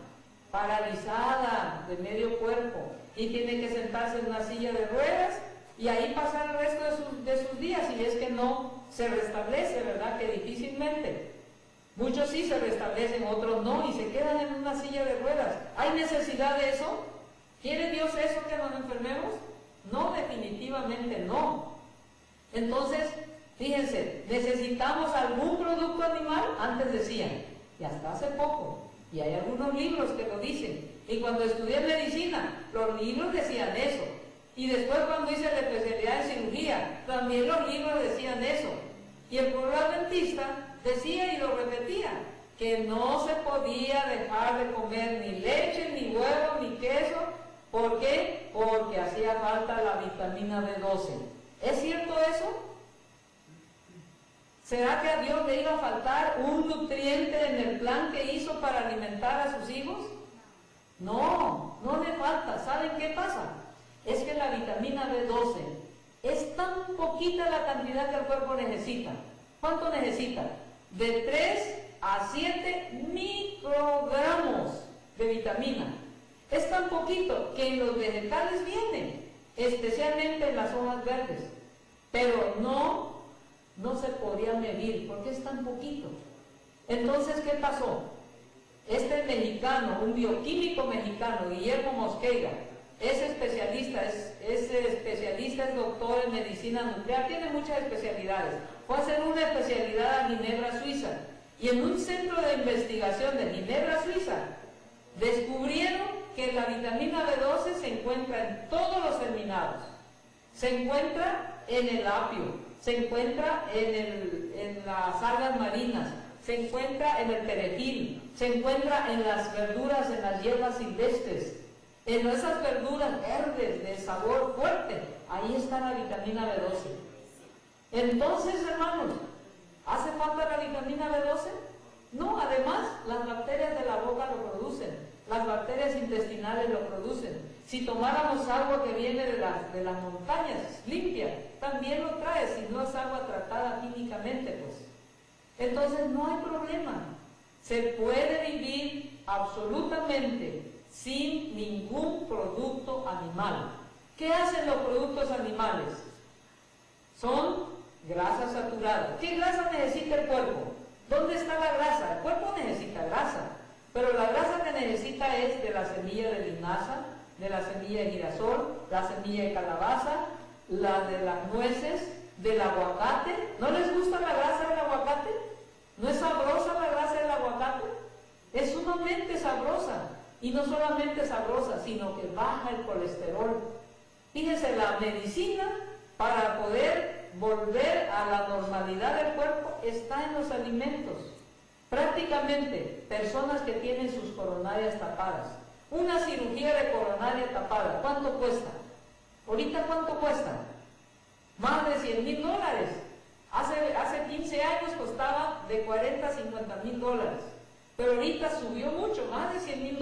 Paralizada de medio cuerpo y tiene que sentarse en una silla de ruedas y ahí pasar el resto de sus días, y es que no se restablece, ¿verdad? Que difícilmente. Muchos sí se restablecen, otros no, y se quedan en una silla de ruedas. ¿Hay necesidad de eso? ¿Quiere Dios eso, que nos enfermemos? No, definitivamente no. Entonces, fíjense, ¿necesitamos algún producto animal? Antes decían, y hasta hace poco, y hay algunos libros que lo dicen, y cuando estudié medicina, los libros decían eso, y después cuando hice la especialidad en cirugía, también los libros decían eso, y el pueblo adventista decía y lo repetía, que no se podía dejar de comer ni leche, ni huevo, ni queso. ¿Por qué? Porque hacía falta la vitamina B12. ¿Es cierto eso? ¿Será que a Dios le iba a faltar un nutriente en el plan que hizo para alimentar a sus hijos? No, no le falta. ¿Saben qué pasa? Es que la vitamina B12 es tan poquita la cantidad que el cuerpo necesita. ¿Cuánto necesita? De 3 a 7 microgramos de vitamina. Es tan poquito que en los vegetales viene, especialmente en las hojas verdes, pero no se podía medir porque es tan poquito. Entonces, ¿qué pasó? Este mexicano, un bioquímico mexicano, Guillermo Mosqueira, es especialista, es doctor en medicina nuclear, tiene muchas especialidades. Fue a hacer una especialidad a Ginebra, Suiza, y en un centro de investigación de Ginebra, Suiza, descubrieron que la vitamina B12 se encuentra en todos los terminados, se encuentra en el apio, se encuentra en las algas marinas, se encuentra en el perejil, se encuentra en las verduras, en las hierbas silvestres, en esas verduras verdes de sabor fuerte, ahí está la vitamina B12. Entonces, hermanos, ¿hace falta la vitamina B12? No, además, las bacterias de la boca lo producen. Las bacterias intestinales lo producen. Si tomáramos agua que viene de las montañas, limpia, también lo trae, si no es agua tratada químicamente, pues. Entonces no hay problema. Se puede vivir absolutamente sin ningún producto animal. ¿Qué hacen los productos animales? Son grasas saturadas. ¿Qué grasa necesita el cuerpo? ¿Dónde está la grasa? El cuerpo necesita grasa. Pero la grasa que necesita es de la semilla de linaza, de la semilla de girasol, la semilla de calabaza, la de las nueces, del aguacate. ¿No les gusta la grasa del aguacate? ¿No es sabrosa la grasa del aguacate? Es sumamente sabrosa. Y no solamente sabrosa, sino que baja el colesterol. Fíjense, la medicina para poder volver a la normalidad del cuerpo está en los alimentos. Prácticamente, personas que tienen sus coronarias tapadas. Una cirugía de coronaria tapada, ¿cuánto cuesta? ¿Ahorita cuánto cuesta? Más de $100,000. Hace 15 años costaba de $40 a $50,000. Pero ahorita subió mucho, más de $100,000.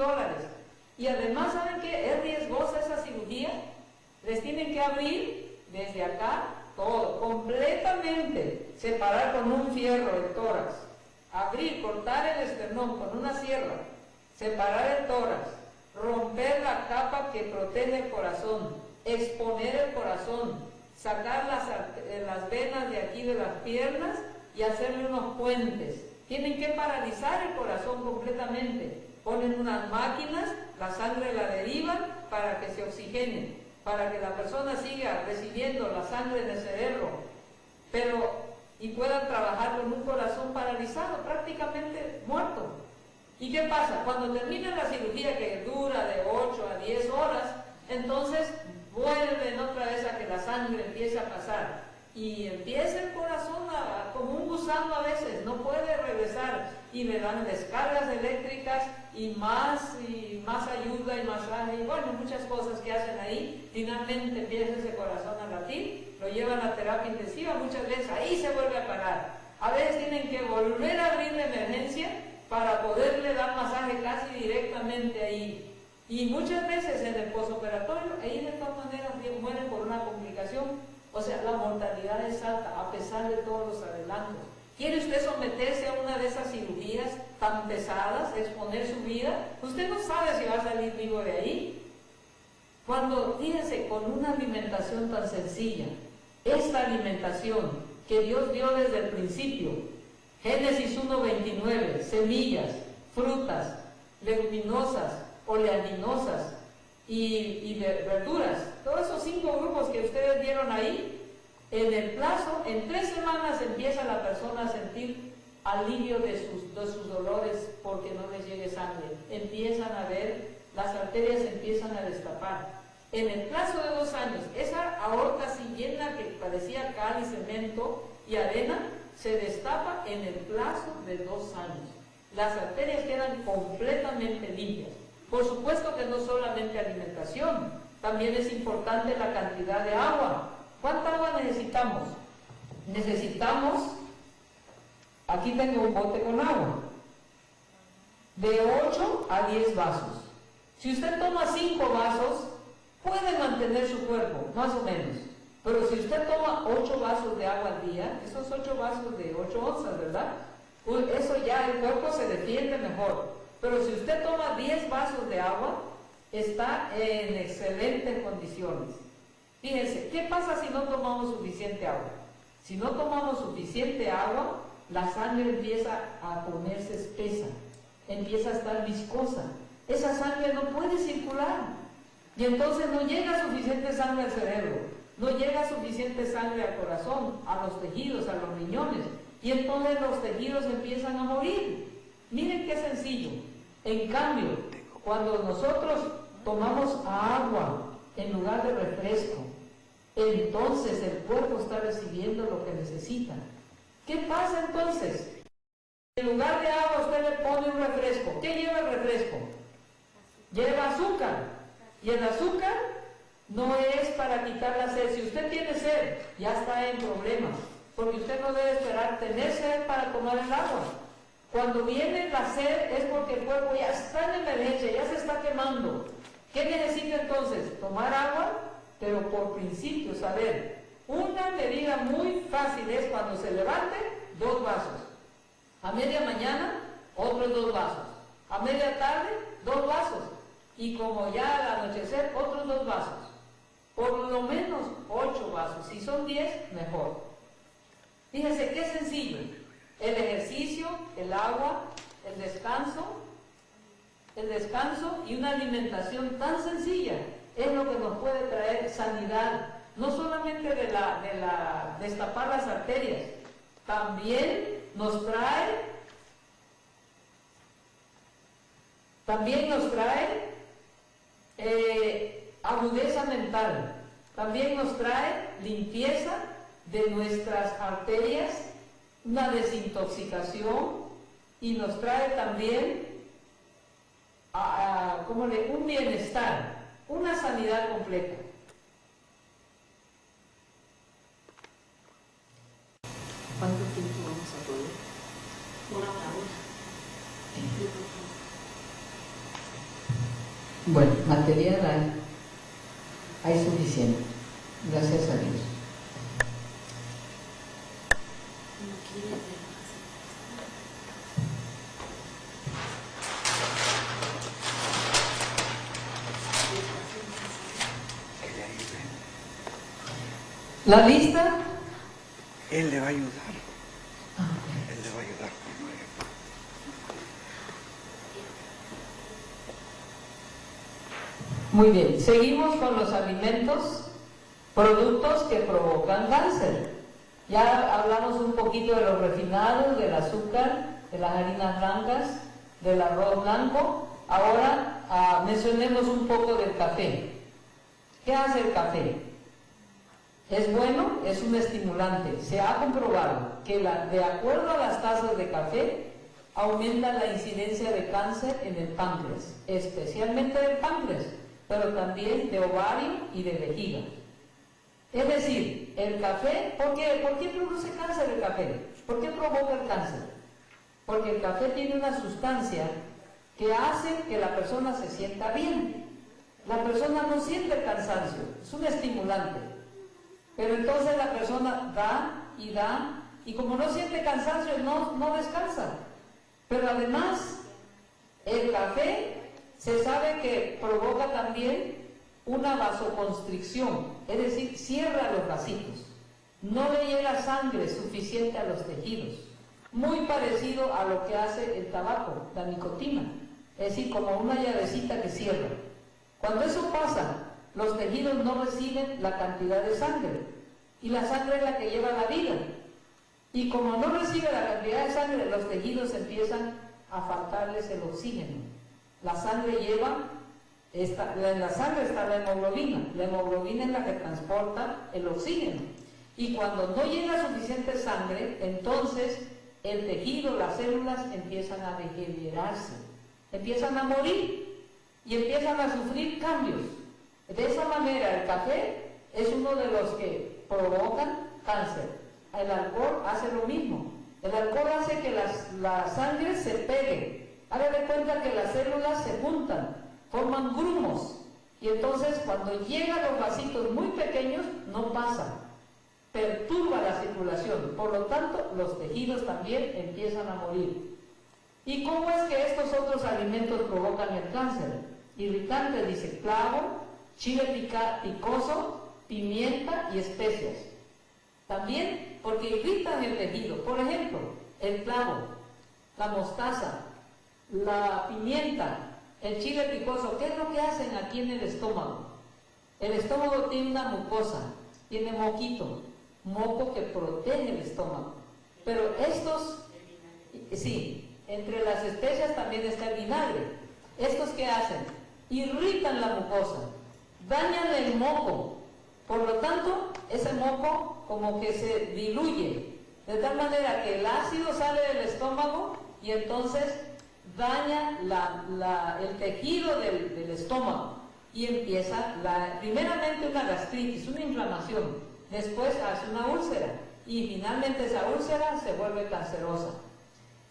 Y además, ¿saben qué? Es riesgosa esa cirugía. Les tienen que abrir desde acá todo, completamente. Separar con un fierro el tórax. Abrir, cortar el esternón con una sierra, separar el tórax, romper la capa que protege el corazón, exponer el corazón, sacar las venas de aquí de las piernas y hacerle unos puentes. Tienen que paralizar el corazón completamente. Ponen unas máquinas, la sangre la derivan para que se oxigene, para que la persona siga recibiendo la sangre en el cerebro, y puedan trabajar con un corazón paralizado, prácticamente muerto. ¿Y qué pasa? Cuando termina la cirugía, que dura de 8 a 10 horas, entonces vuelven otra vez a que la sangre empiece a pasar y empieza el corazón como un gusano a veces, no puede regresar y le dan descargas eléctricas y más ayuda y masaje y bueno, muchas cosas que hacen ahí. Finalmente empieza ese corazón a latir, lo llevan a terapia intensiva, muchas veces ahí se vuelve a parar. A veces tienen que volver a abrir la emergencia para poderle dar masaje casi directamente ahí. Y muchas veces en el posoperatorio, ahí de todas maneras mueren por una complicación. O sea, la mortalidad es alta a pesar de todos los adelantos. ¿Quiere usted someterse a una de esas cirugías tan pesadas, exponer su vida? Usted no sabe si va a salir vivo de ahí. Cuando, fíjense, con una alimentación tan sencilla, esta alimentación que Dios dio desde el principio, Génesis 1:29, semillas, frutas, leguminosas, oleaginosas y verduras, todos esos 5 grupos que ustedes vieron ahí, en el plazo, en 3 semanas empieza la persona a sentir alivio de sus dolores porque no les llegue sangre. Empiezan a ver, las arterias empiezan a destapar. En el plazo de 2 años, esa aorta así llena que parecía cal y cemento y arena, se destapa en el plazo de 2 años. Las arterias quedan completamente limpias. Por supuesto que no solamente alimentación, también es importante la cantidad de agua. ¿Cuánta agua necesitamos? Necesitamos, aquí tengo un bote con agua, de 8 a 10 vasos. Si usted toma 5 vasos, puede mantener su cuerpo, más o menos. Pero si usted toma 8 vasos de agua al día, esos 8 vasos de 8 onzas, ¿verdad? Eso ya el cuerpo se defiende mejor. Pero si usted toma 10 vasos de agua, está en excelentes condiciones. Fíjense, ¿qué pasa si no tomamos suficiente agua? Si no tomamos suficiente agua, la sangre empieza a ponerse espesa, empieza a estar viscosa. Esa sangre no puede circular. Y entonces no llega suficiente sangre al cerebro, no llega suficiente sangre al corazón, a los tejidos, a los riñones. Y entonces los tejidos empiezan a morir. Miren qué sencillo. En cambio, cuando nosotros tomamos agua en lugar de refresco, entonces el cuerpo está recibiendo lo que necesita. ¿Qué pasa entonces? En lugar de agua usted le pone un refresco. ¿Qué lleva el refresco? Lleva azúcar. Y el azúcar no es para quitar la sed. Si usted tiene sed, ya está en problemas, porque usted no debe esperar tener sed para tomar el agua. Cuando viene la sed es porque el cuerpo ya está en emergencia, ya se está quemando. ¿Qué necesita entonces? Tomar agua, pero por principio saber. Una medida muy fácil es cuando se levante, 2 vasos. A media mañana, otros 2 vasos. A media tarde, 2 vasos. Y como ya al anochecer, otros 2 vasos. Por lo menos 8 vasos. Si son 10, mejor. Fíjense qué sencillo. El ejercicio, el agua, el descanso y una alimentación tan sencilla es lo que nos puede traer sanidad, no solamente de destapar las arterias, también nos trae agudeza mental, también nos trae limpieza de nuestras arterias, una desintoxicación y nos trae también un bienestar, una sanidad completa. ¿Cuánto tiempo vamos a poner? 1 hora. Bueno, material hay suficiente, gracias a Dios. ¿La lista? Él le va a ayudar. Él le va a ayudar. Muy bien, seguimos con los alimentos, productos que provocan cáncer. Ya hablamos un poquito de los refinados, del azúcar, de las harinas blancas, del arroz blanco. Ahora mencionemos un poco del café. ¿Qué hace el café? Es bueno, es un estimulante. Se ha comprobado que de acuerdo a las tazas de café, aumenta la incidencia de cáncer en el páncreas, especialmente del páncreas, pero también de ovario y de vejiga. Es decir, el café, ¿por qué produce cáncer el café? ¿Por qué provoca el cáncer? Porque el café tiene una sustancia que hace que la persona se sienta bien. La persona no siente el cansancio, es un estimulante. Pero entonces la persona da, y como no siente cansancio, no descansa. Pero además, el café se sabe que provoca también una vasoconstricción, es decir, cierra los vasitos. No le llega sangre suficiente a los tejidos. Muy parecido a lo que hace el tabaco, la nicotina. Es decir, como una llavecita que cierra. Cuando eso pasa, los tejidos no reciben la cantidad de sangre. Y la sangre es la que lleva la vida. Y como no recibe la cantidad de sangre, los tejidos empiezan a faltarles el oxígeno. La sangre en la sangre está la hemoglobina. La hemoglobina es la que transporta el oxígeno. Y cuando no llega suficiente sangre, entonces el tejido, las células empiezan a degenerarse, empiezan a morir y empiezan a sufrir cambios. De esa manera el café es uno de los que provocan cáncer. El alcohol hace lo mismo. El alcohol hace que la sangre se pegue. Haga de cuenta que las células se juntan, forman grumos. Y entonces cuando llegan los vasitos muy pequeños, no pasa. Perturba la circulación. Por lo tanto, los tejidos también empiezan a morir. ¿Y cómo es que estos otros alimentos provocan el cáncer? Irritantes, dice, clavo, chile picoso, pimienta y especias. También porque irritan el tejido. Por ejemplo, el clavo, la mostaza, la pimienta, el chile picoso. ¿Qué es lo que hacen aquí en el estómago? El estómago tiene una mucosa, tiene moco que protege el estómago. Pero estos, sí, entre las especias también está el vinagre. ¿Estos qué hacen? Irritan la mucosa, dañan el moco. Por lo tanto, ese moco como que se diluye, de tal manera que el ácido sale del estómago y entonces daña el tejido del estómago y empieza primeramente una gastritis, una inflamación, después hace una úlcera y finalmente esa úlcera se vuelve cancerosa.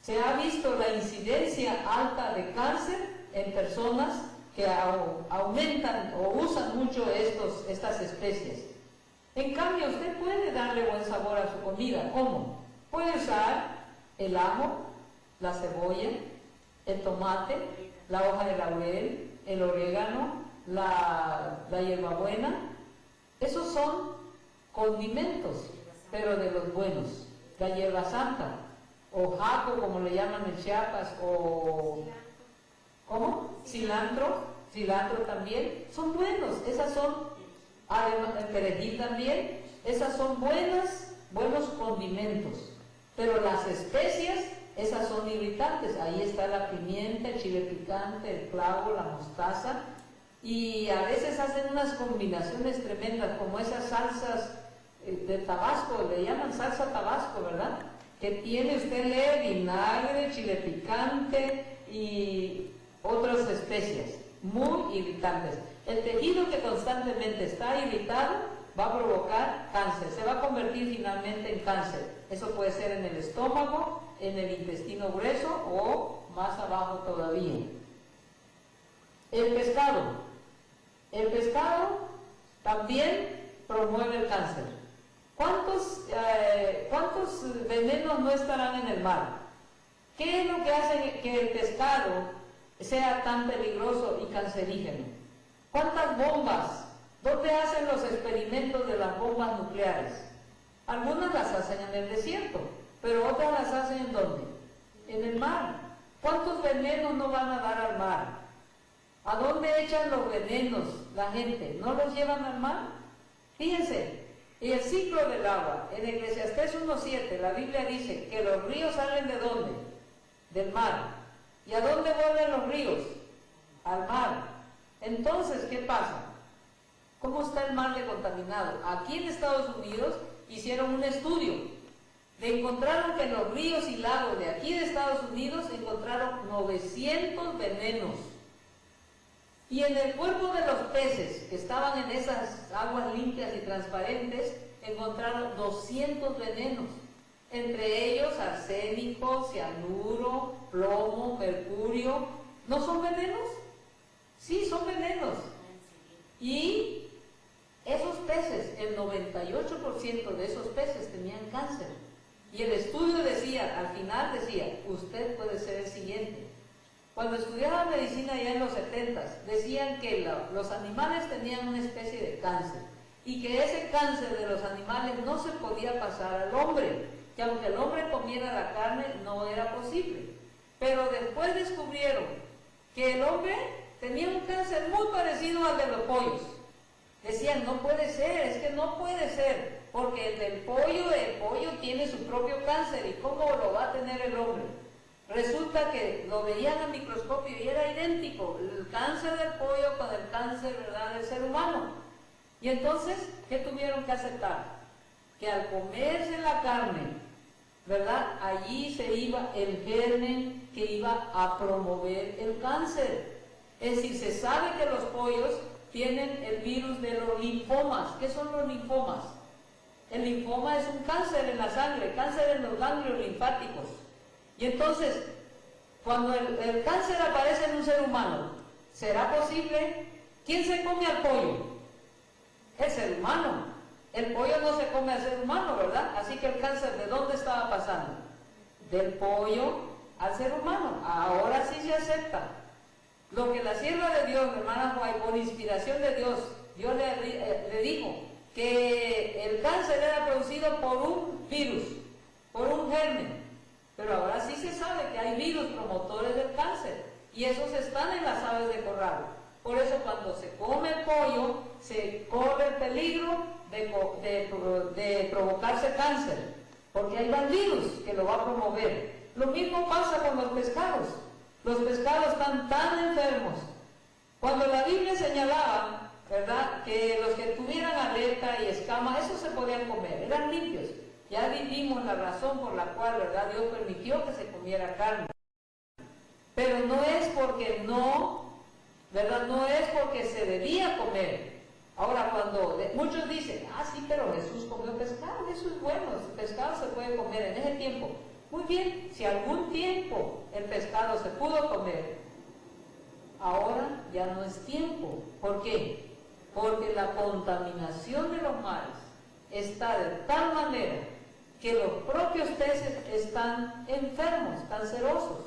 Se ha visto la incidencia alta de cáncer en personas que aumentan o usan mucho estas especies. En cambio, usted puede darle buen sabor a su comida. ¿Cómo? Puede usar el ajo, la cebolla, el tomate, la hoja de laurel, el orégano, la hierbabuena. Esos son condimentos, pero de los buenos. La hierba santa, o jaco, como le llaman en Chiapas, o ¿cómo? Cilantro también, son buenos. Esas son, además el perejil también, esas son buenos condimentos. Pero las especias, esas son irritantes. Ahí está la pimienta, el chile picante, el clavo, la mostaza. Y a veces hacen unas combinaciones tremendas, como esas salsas de Tabasco, le llaman salsa Tabasco, ¿verdad? Que tiene, usted lee, vinagre, chile picante y otras especias muy irritantes. El tejido que constantemente está irritado va a provocar cáncer, se va a convertir finalmente en cáncer. Eso puede ser en el estómago, en el intestino grueso o más abajo todavía. El pescado también promueve el cáncer. ¿Cuántos venenos no estarán en el mar? ¿Qué es lo que hace que el pescado sea tan peligroso y cancerígeno? ¿Cuántas bombas? ¿Dónde hacen los experimentos de las bombas nucleares? Algunas las hacen en el desierto, pero otras las hacen ¿en dónde? En el mar. ¿Cuántos venenos no van a dar al mar? ¿A dónde echan los venenos la gente? ¿No los llevan al mar? Fíjense, y el ciclo del agua, en Eclesiastés 1:7, la Biblia dice que los ríos salen ¿de dónde? Del mar. ¿Y a dónde vuelven los ríos? Al mar. Entonces, ¿qué pasa? ¿Cómo está el mar de contaminado? Aquí en Estados Unidos hicieron un estudio. Encontraron que en los ríos y lagos de aquí de Estados Unidos encontraron 900 venenos. Y en el cuerpo de los peces que estaban en esas aguas limpias y transparentes, encontraron 200 venenos. Entre ellos arsénico, cianuro, plomo, mercurio. ¿No son venenos? Sí, son venenos. Y esos peces, el 98% de esos peces tenían cáncer. Y el estudio decía, al final decía, usted puede ser el siguiente. Cuando estudiaba medicina ya en los 70s, decían que los animales tenían una especie de cáncer y que ese cáncer de los animales no se podía pasar al hombre, que aunque el hombre comiera la carne no era posible. Pero después descubrieron que el hombre tenía un cáncer muy parecido al de los pollos. Decían, no puede ser, es que no puede ser, porque el pollo tiene su propio cáncer, ¿y cómo lo va a tener el hombre? Resulta que lo veían al microscopio y era idéntico, el cáncer del pollo con el cáncer, ¿verdad?, del ser humano. Y entonces, ¿qué tuvieron que aceptar? Que al comerse la carne, ¿verdad?, allí se iba el germen que iba a promover el cáncer. Es decir, se sabe que los pollos tienen el virus de los linfomas. ¿Qué son los linfomas? El linfoma es un cáncer en la sangre, cáncer en los ganglios linfáticos. Y entonces, cuando el cáncer aparece en un ser humano, ¿será posible? ¿Quién se come al pollo? El ser humano. El pollo no se come al ser humano, ¿verdad? Así que el cáncer, ¿de dónde estaba pasando? Del pollo al ser humano. Ahora sí se acepta. Lo que la sierva de Dios, hermana Juay, por inspiración de Dios, Dios le dijo que el cáncer era producido por un virus, por un germen. Pero ahora sí se sabe que hay virus promotores del cáncer y esos están en las aves de corral. Por eso cuando se come el pollo se corre el peligro de provocarse cáncer, porque hay un virus que lo va a promover. Lo mismo pasa con los pescados. Los pescados están tan enfermos. Cuando la Biblia señalaba, ¿verdad?, que los que tuvieran aleta y escama, esos se podían comer, eran limpios. Ya vimos la razón por la cual, ¿verdad?, Dios permitió que se comiera carne. Pero no es porque no, ¿verdad?, no es porque se debía comer. Ahora, cuando muchos dicen, sí, pero Jesús comió pescado, eso es bueno, el pescado se puede comer en ese tiempo. Muy bien, si algún tiempo el pescado se pudo comer, ahora ya no es tiempo. ¿Por qué? Porque la contaminación de los mares está de tal manera que los propios peces están enfermos, cancerosos.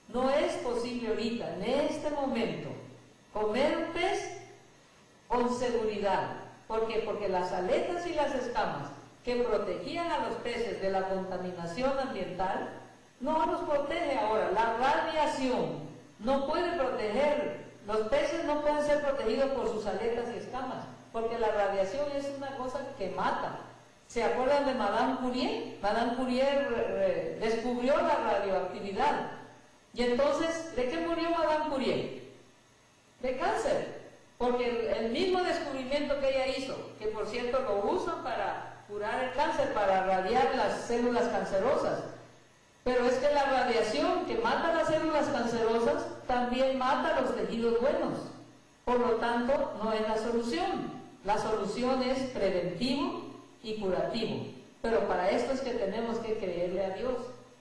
No es posible ahorita, en este momento, comer un pez con seguridad. ¿Por qué? Porque las aletas y las escamas que protegían a los peces de la contaminación ambiental no los protege ahora. La radiación no puede proteger. Los peces no pueden ser protegidos por sus aletas y escamas, porque la radiación es una cosa que mata. ¿Se acuerdan de Madame Curie? Madame Curie descubrió la radioactividad. Y entonces, ¿de qué murió Madame Curie? De cáncer. Porque el mismo descubrimiento que ella hizo, que por cierto lo usan para curar el cáncer, para radiar las células cancerosas. Pero es que la radiación que mata las células cancerosas también mata los tejidos buenos. Por lo tanto, no es la solución. La solución es preventivo y curativo. Pero para esto es que tenemos que creerle a Dios.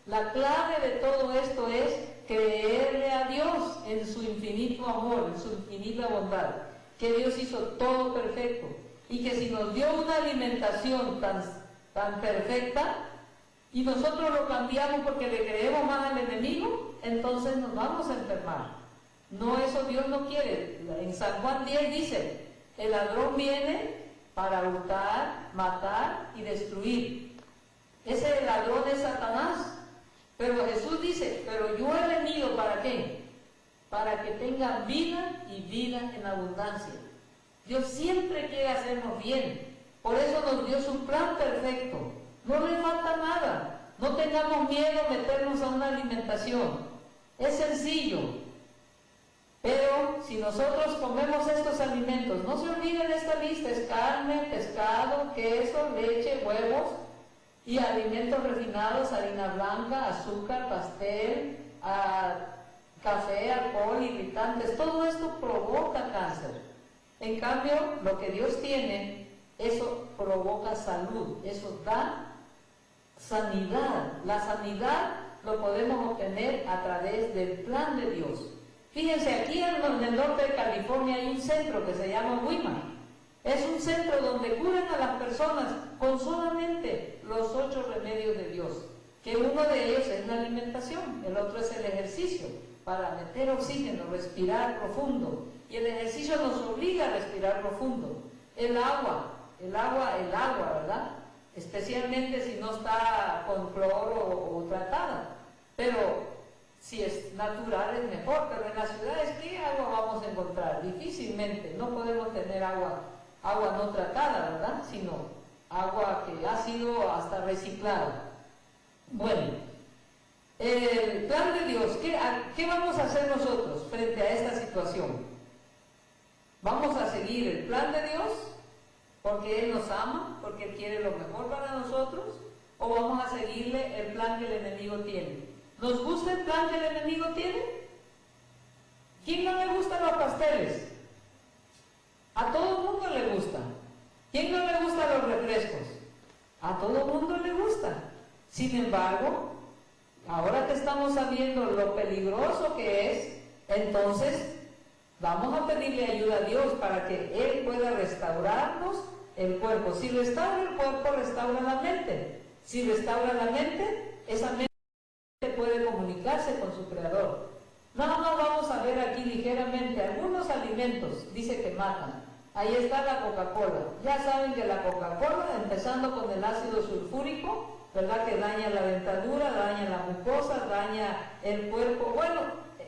La clave de todo esto es creerle a Dios en su infinito amor, en su infinita bondad. Que Dios hizo todo perfecto. Y que si nos dio una alimentación tan perfecta y nosotros lo cambiamos porque le creemos más al enemigo, entonces nos vamos a enfermar. No, eso Dios no quiere. En San Juan 10 dice, el ladrón viene para hurtar, matar y destruir. Ese ladrón es Satanás. Pero Jesús dice, pero yo he venido ¿para qué? Para que tengan vida y vida en abundancia. Dios siempre quiere hacernos bien. Por eso nos dio su plan perfecto. No le falta nada. No tengamos miedo a meternos a una alimentación. Es sencillo. Pero si nosotros comemos estos alimentos, no se olviden de esta lista, es carne, pescado, queso, leche, huevos y alimentos refinados, harina blanca, azúcar, pastel, café, alcohol, irritantes, todo esto provoca cáncer. En cambio, lo que Dios tiene, eso provoca salud, eso da sanidad. La sanidad lo podemos obtener a través del plan de Dios. Fíjense, aquí en el norte de California hay un centro que se llama Weimar. Es un centro donde curan a las personas con solamente los 8 remedios de Dios, que uno de ellos es la alimentación, el otro es el ejercicio, para meter oxígeno, respirar profundo. Y el ejercicio nos obliga a respirar profundo. El agua, ¿verdad? Especialmente si no está con cloro o tratada. Pero si es natural es mejor. Pero en las ciudades, ¿qué agua vamos a encontrar? Difícilmente. No podemos tener agua no tratada, ¿verdad? Sino agua que ha sido hasta reciclada. Bueno, el plan de Dios, ¿qué vamos a hacer nosotros frente a esta situación? ¿Vamos a seguir el plan de Dios porque Él nos ama, porque Él quiere lo mejor para nosotros? ¿O vamos a seguirle el plan que el enemigo tiene? ¿Nos gusta el plan que el enemigo tiene? ¿Quién no le gustan los pasteles? A todo el mundo le gusta. ¿Quién no le gustan los refrescos? A todo el mundo le gusta. Sin embargo, ahora que estamos sabiendo lo peligroso que es, entonces vamos a pedirle ayuda a Dios para que Él pueda restaurarnos el cuerpo. Si restaura el cuerpo, restaura la mente. Si restaura la mente, esa mente puede comunicarse con su Creador. Nada más vamos a ver aquí ligeramente algunos alimentos, dice que matan. Ahí está la Coca-Cola. Ya saben que la Coca-Cola, empezando con el ácido sulfúrico, ¿verdad? Que daña la dentadura, daña la mucosa, daña el cuerpo. Bueno,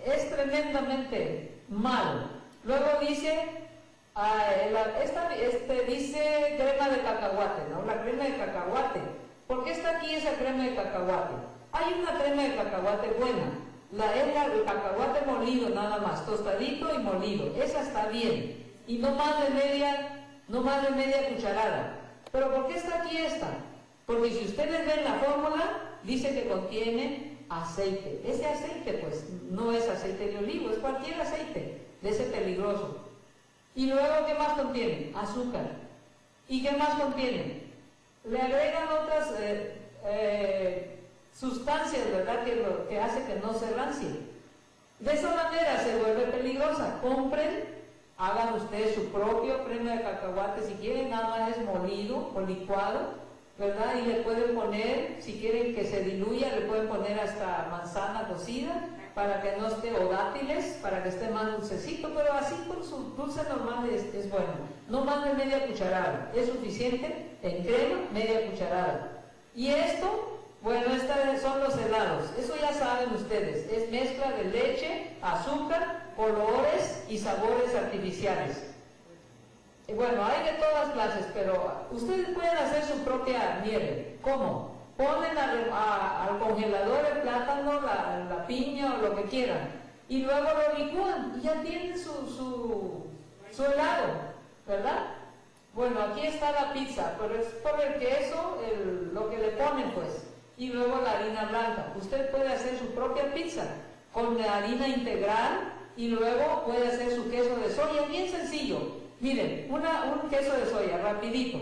es tremendamente malo. Luego dice, dice crema de cacahuate, ¿no? La crema de cacahuate. ¿Por qué está aquí esa crema de cacahuate? Hay una crema de cacahuate buena. El cacahuate molido nada más, tostadito y molido. Esa está bien. Y no más de media cucharada. ¿Pero por qué está aquí esta? Porque si ustedes ven la fórmula, dice que contiene aceite. Ese aceite, pues, no es aceite de olivo, es cualquier aceite de ese peligroso. Y luego, ¿qué más contiene? Azúcar. ¿Y qué más contiene? Le agregan otras sustancias, ¿verdad?, que hace que no se rancie. De esa manera se vuelve peligrosa. Compren, hagan ustedes su propio crema de cacahuate, si quieren, nada más es molido o licuado, ¿verdad? Y le pueden poner, si quieren que se diluya, le pueden poner hasta manzana cocida para que no esté, o dátiles, para que esté más dulcecito, pero así con su dulce normal es bueno. No más de media cucharada, es suficiente en crema, media cucharada. Y esto, bueno, estos son los helados, eso ya saben ustedes, es mezcla de leche, azúcar, colores y sabores artificiales. Bueno, hay de todas clases, pero ustedes pueden hacer su propia nieve. ¿Cómo? Ponen al congelador el plátano, la piña o lo que quieran, y luego lo licúan y ya tienen su helado, ¿verdad? Bueno, aquí está la pizza, pero es por el queso, lo que le ponen, pues, y luego la harina blanca. Usted puede hacer su propia pizza con la harina integral y luego puede hacer su queso de soya, bien sencillo. Miren, un queso de soya, rapidito.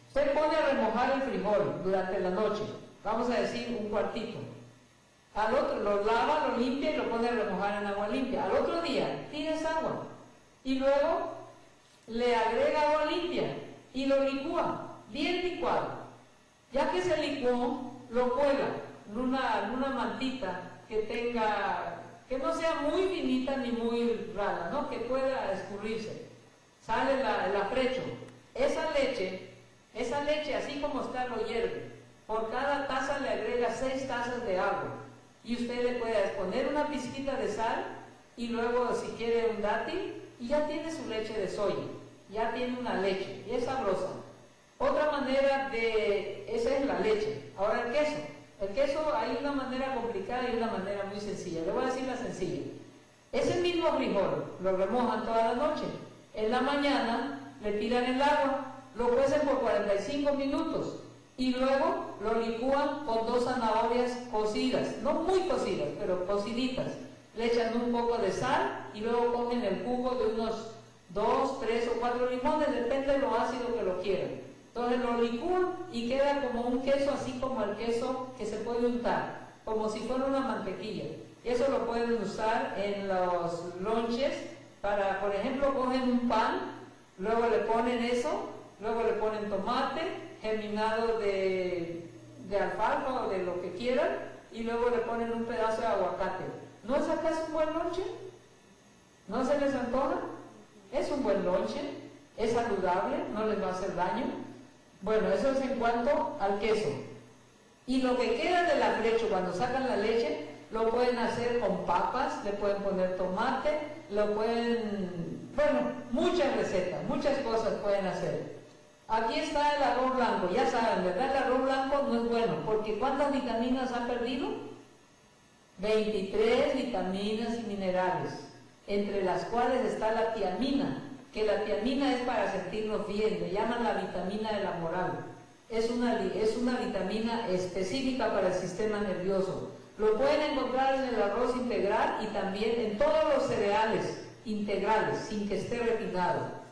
Usted pone a remojar el frijol durante la noche, vamos a decir un cuartito. Al otro, lo lava, lo limpia y lo pone a remojar en agua limpia. Al otro día, tira esa agua. Y luego le agrega agua limpia y lo licúa, bien licuado. Ya que se licuó, lo cuela en una mantita que no sea muy finita ni muy rala, ¿no? Que pueda escurrirse. Sale el afrecho. Esa leche, así como está, lo hierve. Por cada taza le agrega 6 tazas de agua. Y usted le puede poner una pizquita de sal y luego, si quiere, un dátil, y ya tiene su leche de soya. Ya tiene una leche, y es sabrosa. Otra manera esa es la leche. Ahora el queso. El queso hay una manera complicada y una manera muy sencilla. Le voy a decir la sencilla. Ese mismo frijol lo remojan toda la noche. En la mañana le tiran el agua, lo cuecen por 45 minutos y luego lo licúan con 2 zanahorias cocidas, no muy cocidas, pero cociditas. Le echan un poco de sal y luego cogen el jugo de unos 2, 3 o 4 limones, depende de lo ácido que lo quieran. Entonces lo licúan y queda como un queso, así como el queso que se puede untar, como si fuera una mantequilla. Eso lo pueden usar en los lonches para, por ejemplo, cogen un pan, luego le ponen eso, luego le ponen tomate, germinado de alfalfa o de lo que quieran, y luego le ponen un pedazo de aguacate. ¿No es acaso un buen lonche? ¿No se les antoja? Es un buen lonche, es saludable, no les va a hacer daño. Bueno, eso es en cuanto al queso. Y lo que queda del afrecho cuando sacan la leche, lo pueden hacer con papas, le pueden poner tomate, lo pueden... Bueno, muchas recetas, muchas cosas pueden hacer. Aquí está el arroz blanco, ya saben, ¿verdad? El arroz blanco no es bueno, porque ¿cuántas vitaminas ha perdido? 23 vitaminas y minerales, entre las cuales está la tiamina, que la tiamina es para sentirnos bien, le llaman la vitamina de la moral. Es una vitamina específica para el sistema nervioso. Lo pueden encontrar en el arroz integral y también en todos los cereales integrales, sin que esté refinado.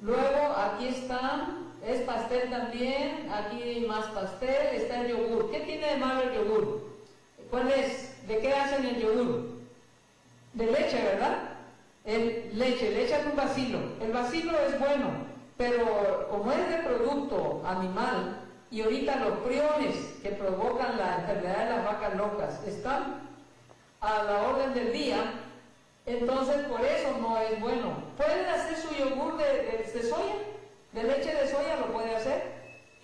Luego aquí está, es pastel también, aquí hay más pastel, está el yogur. ¿Qué tiene de malo el yogur? ¿Cuál es? ¿De qué hacen el yogur? De leche, ¿verdad? Leche, le echan un bacilo. El bacilo es bueno, pero como es de producto animal, y ahorita los priones que provocan la enfermedad de las vacas locas están a la orden del día, entonces por eso no es bueno. Pueden hacer su yogur de soya, de leche de soya lo puede hacer,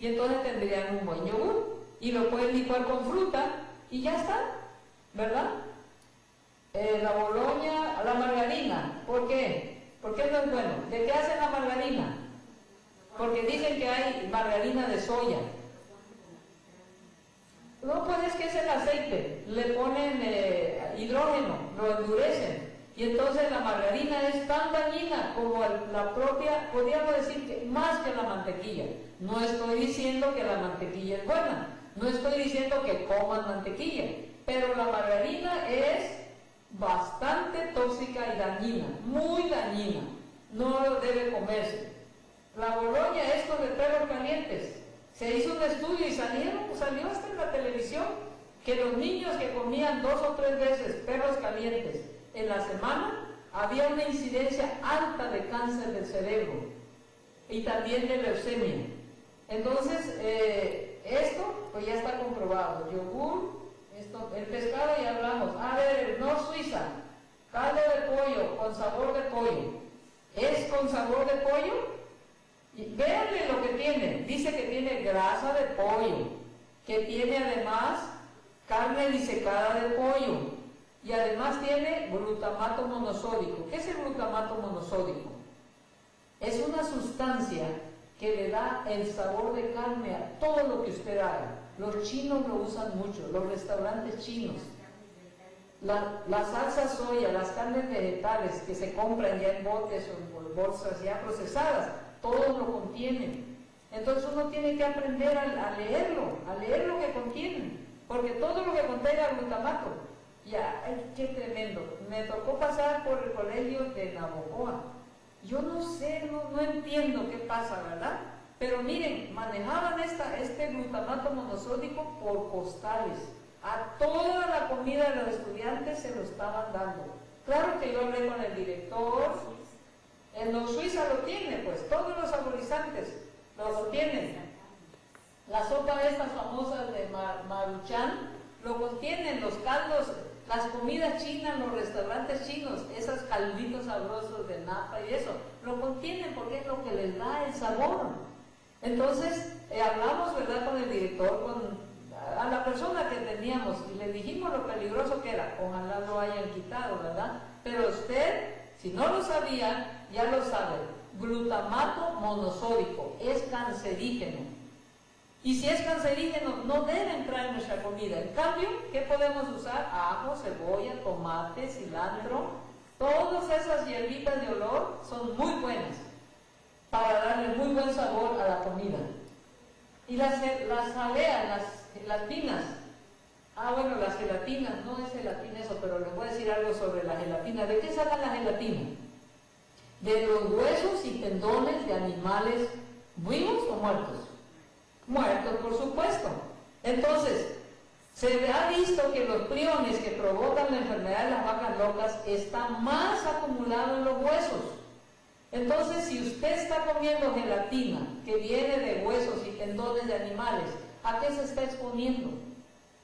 y entonces tendrían un buen yogur, y lo pueden licuar con fruta, y ya está, ¿verdad? La boloña, la margarina, ¿por qué? ¿Por qué no es bueno? ¿De qué hacen la margarina? Porque dicen que hay margarina de soya. No, pues es que es el aceite, le ponen hidrógeno, lo endurecen, y entonces la margarina es tan dañina como la propia, podríamos decir que más que la mantequilla. No estoy diciendo que la mantequilla es buena, no estoy diciendo que coman mantequilla, pero la margarina es bastante tóxica y dañina, muy dañina, no debe comerse. La boloña es con de perros calientes. Se hizo un estudio y salió hasta en la televisión que los niños que comían 2 o 3 veces perros calientes en la semana, había una incidencia alta de cáncer del cerebro y también de leucemia. Entonces, esto pues ya está comprobado. Yogur, el pescado ya hablamos. A ver, el North Suiza, caldo de pollo con sabor de pollo. ¿Es con sabor de pollo? Véanle lo que tiene. Dice que tiene grasa de pollo, que tiene además carne disecada de pollo y además tiene glutamato monosódico. ¿Qué es el glutamato monosódico? Es una sustancia que le da el sabor de carne a todo lo que usted haga. Los chinos lo usan mucho, los restaurantes chinos. La salsa soya, las carnes vegetales que se compran ya en botes o en bolsas ya procesadas, todos lo contienen. Entonces uno tiene que aprender a leerlo, a leer lo que contienen, porque todo lo que contenga glutamato, ya, ay, qué tremendo. Me tocó pasar por el colegio de Navojoa. Yo no sé, no entiendo qué pasa, ¿verdad? Pero miren, manejaban este glutamato monosódico por costales. A toda la comida de los estudiantes se lo estaban dando. Claro que yo hablé con el director. En Suiza lo tiene, pues, todos los saborizantes lo tienen. La sopa estas famosas de Maruchan lo contienen, los caldos, las comidas chinas, los restaurantes chinos, esos calditos sabrosos de napa y eso, lo contienen porque es lo que les da el sabor. Entonces, hablamos, ¿verdad?, con el director, a la persona que teníamos, y le dijimos lo peligroso que era. Ojalá lo hayan quitado, ¿verdad? Pero usted, si no lo sabía, ya lo sabe. Glutamato monosódico es cancerígeno. Y si es cancerígeno, no debe entrar en nuestra comida. En cambio, ¿qué podemos usar? Ajo, cebolla, tomate, cilantro, Todas esas hierbitas de olor son muy buenas para darle muy buen sabor a la comida. Y las jaleas, las pinas. Bueno, las gelatinas, no es gelatina eso, pero les voy a decir algo sobre la gelatina. ¿De qué sacan la gelatina? De los huesos y tendones de animales vivos o muertos. Muertos, por supuesto. Entonces, se ha visto que los priones que provocan la enfermedad de las vacas locas están más acumulados en los huesos. Entonces, si usted está comiendo gelatina que viene de huesos y tendones de animales, ¿a qué se está exponiendo?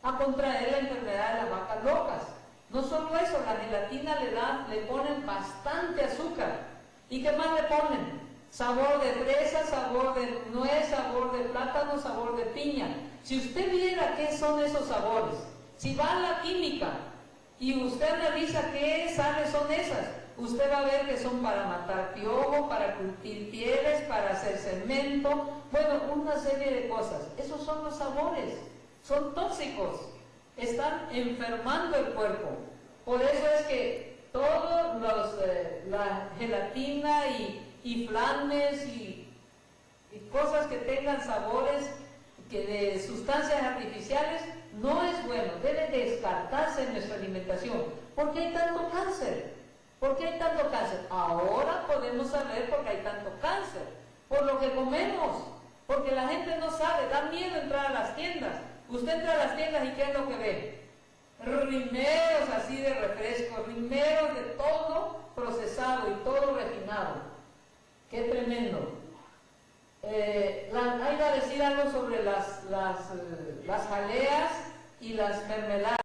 A contraer la enfermedad de las vacas locas. No solo eso, la gelatina le ponen bastante azúcar. ¿Y qué más le ponen? Sabor de fresa, sabor de nuez, sabor de plátano, sabor de piña. Si usted viera qué son esos sabores, si va a la química y usted analiza qué sales son esas, usted va a ver que son para matar piojo, para curtir pieles, para hacer cemento, bueno, una serie de cosas. Esos son los sabores, son tóxicos, están enfermando el cuerpo. Por eso es que todos la gelatina y flanes y cosas que tengan sabores de sustancias artificiales no es bueno, debe descartarse en nuestra alimentación. ¿Por qué hay tanto cáncer? ¿Por qué hay tanto cáncer? Ahora podemos saber por qué hay tanto cáncer, por lo que comemos, porque la gente no sabe, da miedo entrar a las tiendas. Usted entra a las tiendas y ¿qué es lo que ve? Rimeros así de refrescos, rimeros de todo procesado y todo refinado. ¡Qué tremendo! Hay que decir algo sobre las jaleas y las mermeladas.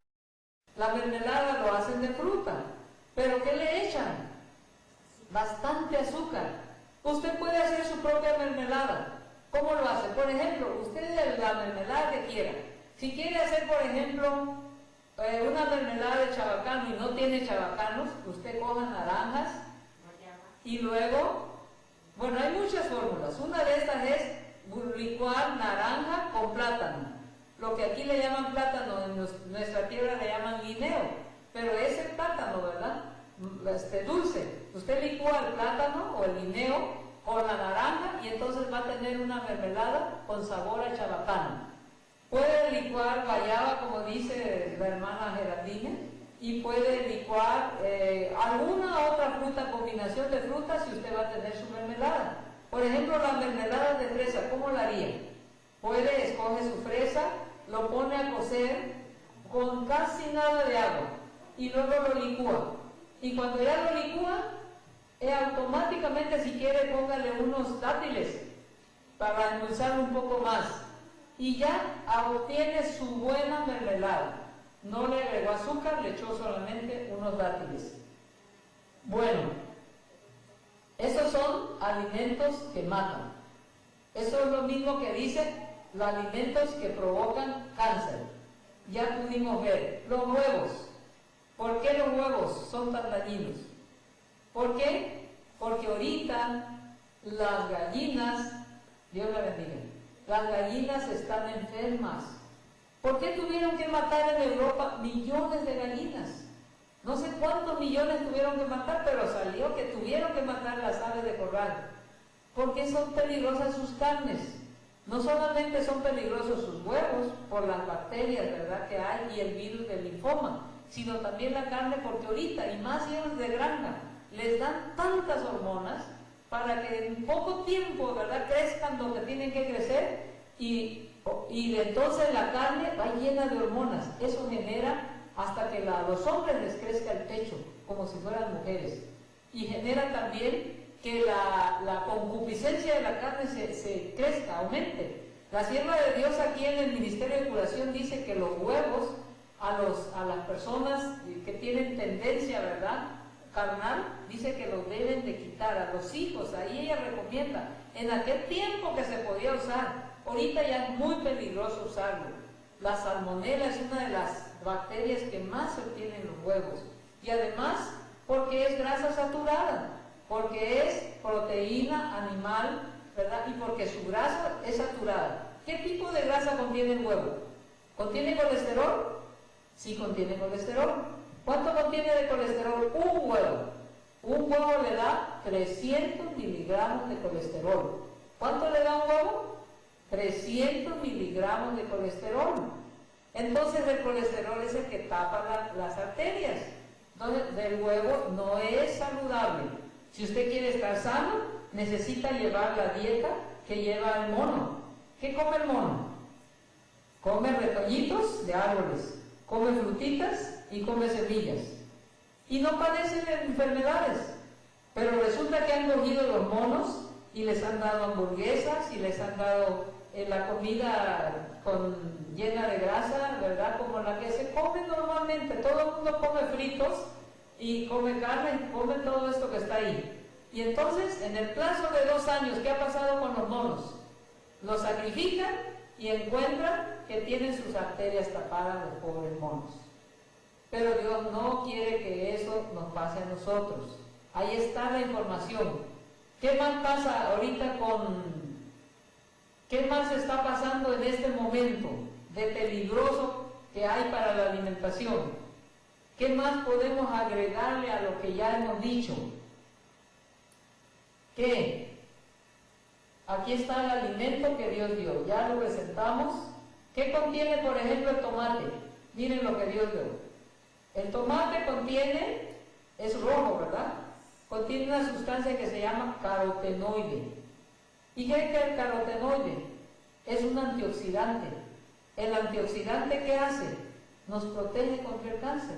La mermelada lo hacen de fruta, pero ¿qué le echan? Bastante azúcar. Usted puede hacer su propia mermelada. ¿Cómo lo hace? Por ejemplo, usted la mermelada que quiera. Si quiere hacer, por ejemplo, una mermelada de chabacano y no tiene chabacanos, usted coja naranjas y luego, bueno, hay muchas fórmulas. Una de estas es licuar naranja con plátano. Lo que aquí le llaman plátano, en nuestra tierra le llaman guineo, pero es el plátano, ¿verdad? Dulce. Usted licúa el plátano o el guineo con la naranja y entonces va a tener una mermelada con sabor a chabacano. Puede licuar guayaba, como dice la hermana Geraldine, y puede licuar alguna otra fruta, combinación de frutas, y usted va a tener su mermelada. Por ejemplo, la mermelada de fresa, ¿cómo la haría? Escoge su fresa, lo pone a cocer con casi nada de agua y luego lo licúa. Y cuando ya lo licúa, automáticamente, si quiere, póngale unos dátiles para endulzar un poco más. Y ya obtiene su buena mermelada. No le agregó azúcar, le echó solamente unos dátiles. Bueno, esos son alimentos que matan. Eso es lo mismo que dice los alimentos que provocan cáncer. Ya pudimos ver los huevos. ¿Por qué los huevos son tan dañinos? ¿Por qué? Porque ahorita las gallinas, Dios la bendiga, las gallinas están enfermas. ¿Por qué tuvieron que matar en Europa millones de gallinas? No sé cuántos millones tuvieron que matar, pero salió que tuvieron que matar las aves de corral. Porque son peligrosas sus carnes. No solamente son peligrosos sus huevos por las bacterias, ¿verdad?, que hay y el virus del linfoma, sino también la carne, porque ahorita, y más si es de granja, les dan tantas hormonas para que en poco tiempo, ¿verdad?, crezcan lo que tienen que crecer y entonces la carne va llena de hormonas. Eso genera hasta que los hombres les crezca el pecho, como si fueran mujeres. Y genera también que la concupiscencia de la carne se crezca, aumente. La sierva de Dios aquí en el Ministerio de Curación dice que los huevos a las personas que tienen tendencia, ¿verdad?, carnal, dice que los deben de quitar a los hijos. Ahí ella recomienda, en aquel tiempo que se podía usar, ahorita ya es muy peligroso usarlo. La salmonela es una de las bacterias que más se obtienen en los huevos, y además porque es grasa saturada, porque es proteína animal, ¿verdad?, y porque su grasa es saturada. ¿Qué tipo de grasa contiene el huevo? ¿Contiene colesterol? Sí, contiene colesterol. ¿Cuánto contiene de colesterol un huevo? Un huevo le da 300 miligramos de colesterol. ¿Cuánto le da un huevo? 300 miligramos de colesterol. Entonces el colesterol es el que tapa las arterias. Entonces el huevo no es saludable. Si usted quiere estar sano, necesita llevar la dieta que lleva el mono. ¿Qué come el mono? Come retoñitos de árboles, come frutitas y come semillas. Y no padecen enfermedades. Pero resulta que han cogido los monos y les han dado hamburguesas y les han dado la comida llena de grasa, ¿verdad? Como la que se come normalmente. Todo el mundo come fritos y come carne y come todo esto que está ahí. Y entonces, en el plazo de 2 años, ¿qué ha pasado con los monos? Los sacrifican y encuentran que tienen sus arterias tapadas los pobres monos. Pero Dios no quiere que eso nos pase a nosotros. Ahí está la información. ¿Qué más pasa ahorita ¿Qué más está pasando en este momento de peligroso que hay para la alimentación? ¿Qué más podemos agregarle a lo que ya hemos dicho? ¿Qué? Aquí está el alimento que Dios dio, ya lo presentamos. ¿Qué contiene, por ejemplo, el tomate? Miren lo que Dios dio. El tomate es rojo, ¿verdad? Contiene una sustancia que se llama carotenoide. ¿Y qué es el carotenoide? Es un antioxidante. ¿El antioxidante qué hace? Nos protege contra el cáncer.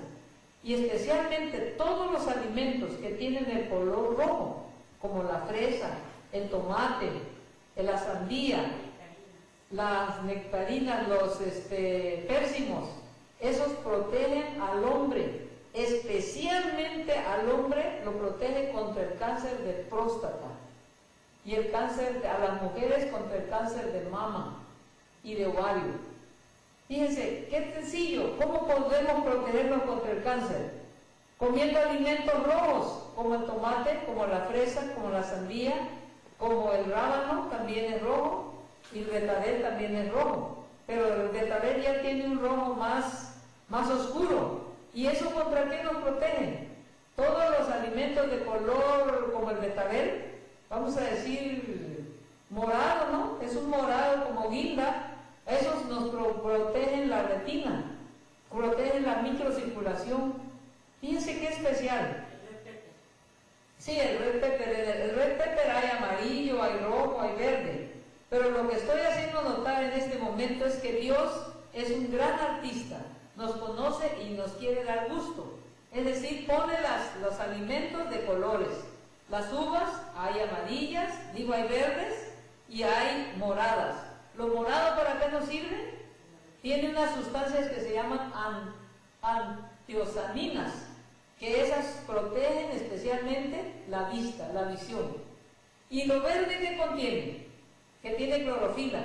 Y especialmente todos los alimentos que tienen el color rojo, como la fresa, el tomate, la sandía, las nectarinas, los pérsimos, esos protegen al hombre, especialmente al hombre lo protege contra el cáncer de próstata y el cáncer a las mujeres contra el cáncer de mama y de ovario. Fíjense, qué sencillo. ¿Cómo podemos protegernos contra el cáncer? Comiendo alimentos rojos, como el tomate, como la fresa, como la sandía, como el rábano también es rojo, y el betabel también es rojo. Pero el betabel ya tiene un rojo más oscuro. ¿Y eso contra qué nos protege? Todos los alimentos de color como el betabel, vamos a decir morado, ¿no? Es un morado como guinda. Esos nos protegen la retina, protegen la microcirculación. Fíjense qué especial. Sí, el red pepper hay amarillo, hay rojo, hay verde. Pero lo que estoy haciendo notar en este momento es que Dios es un gran artista. Nos conoce y nos quiere dar gusto. Es decir, pone los alimentos de colores. Las uvas hay amarillas, digo hay verdes y hay moradas. ¿Lo morado para qué nos sirve? Tiene unas sustancias que se llaman antiocianinas, que esas protegen especialmente la vista, la visión. ¿Y lo verde qué contiene? Que tiene clorofila.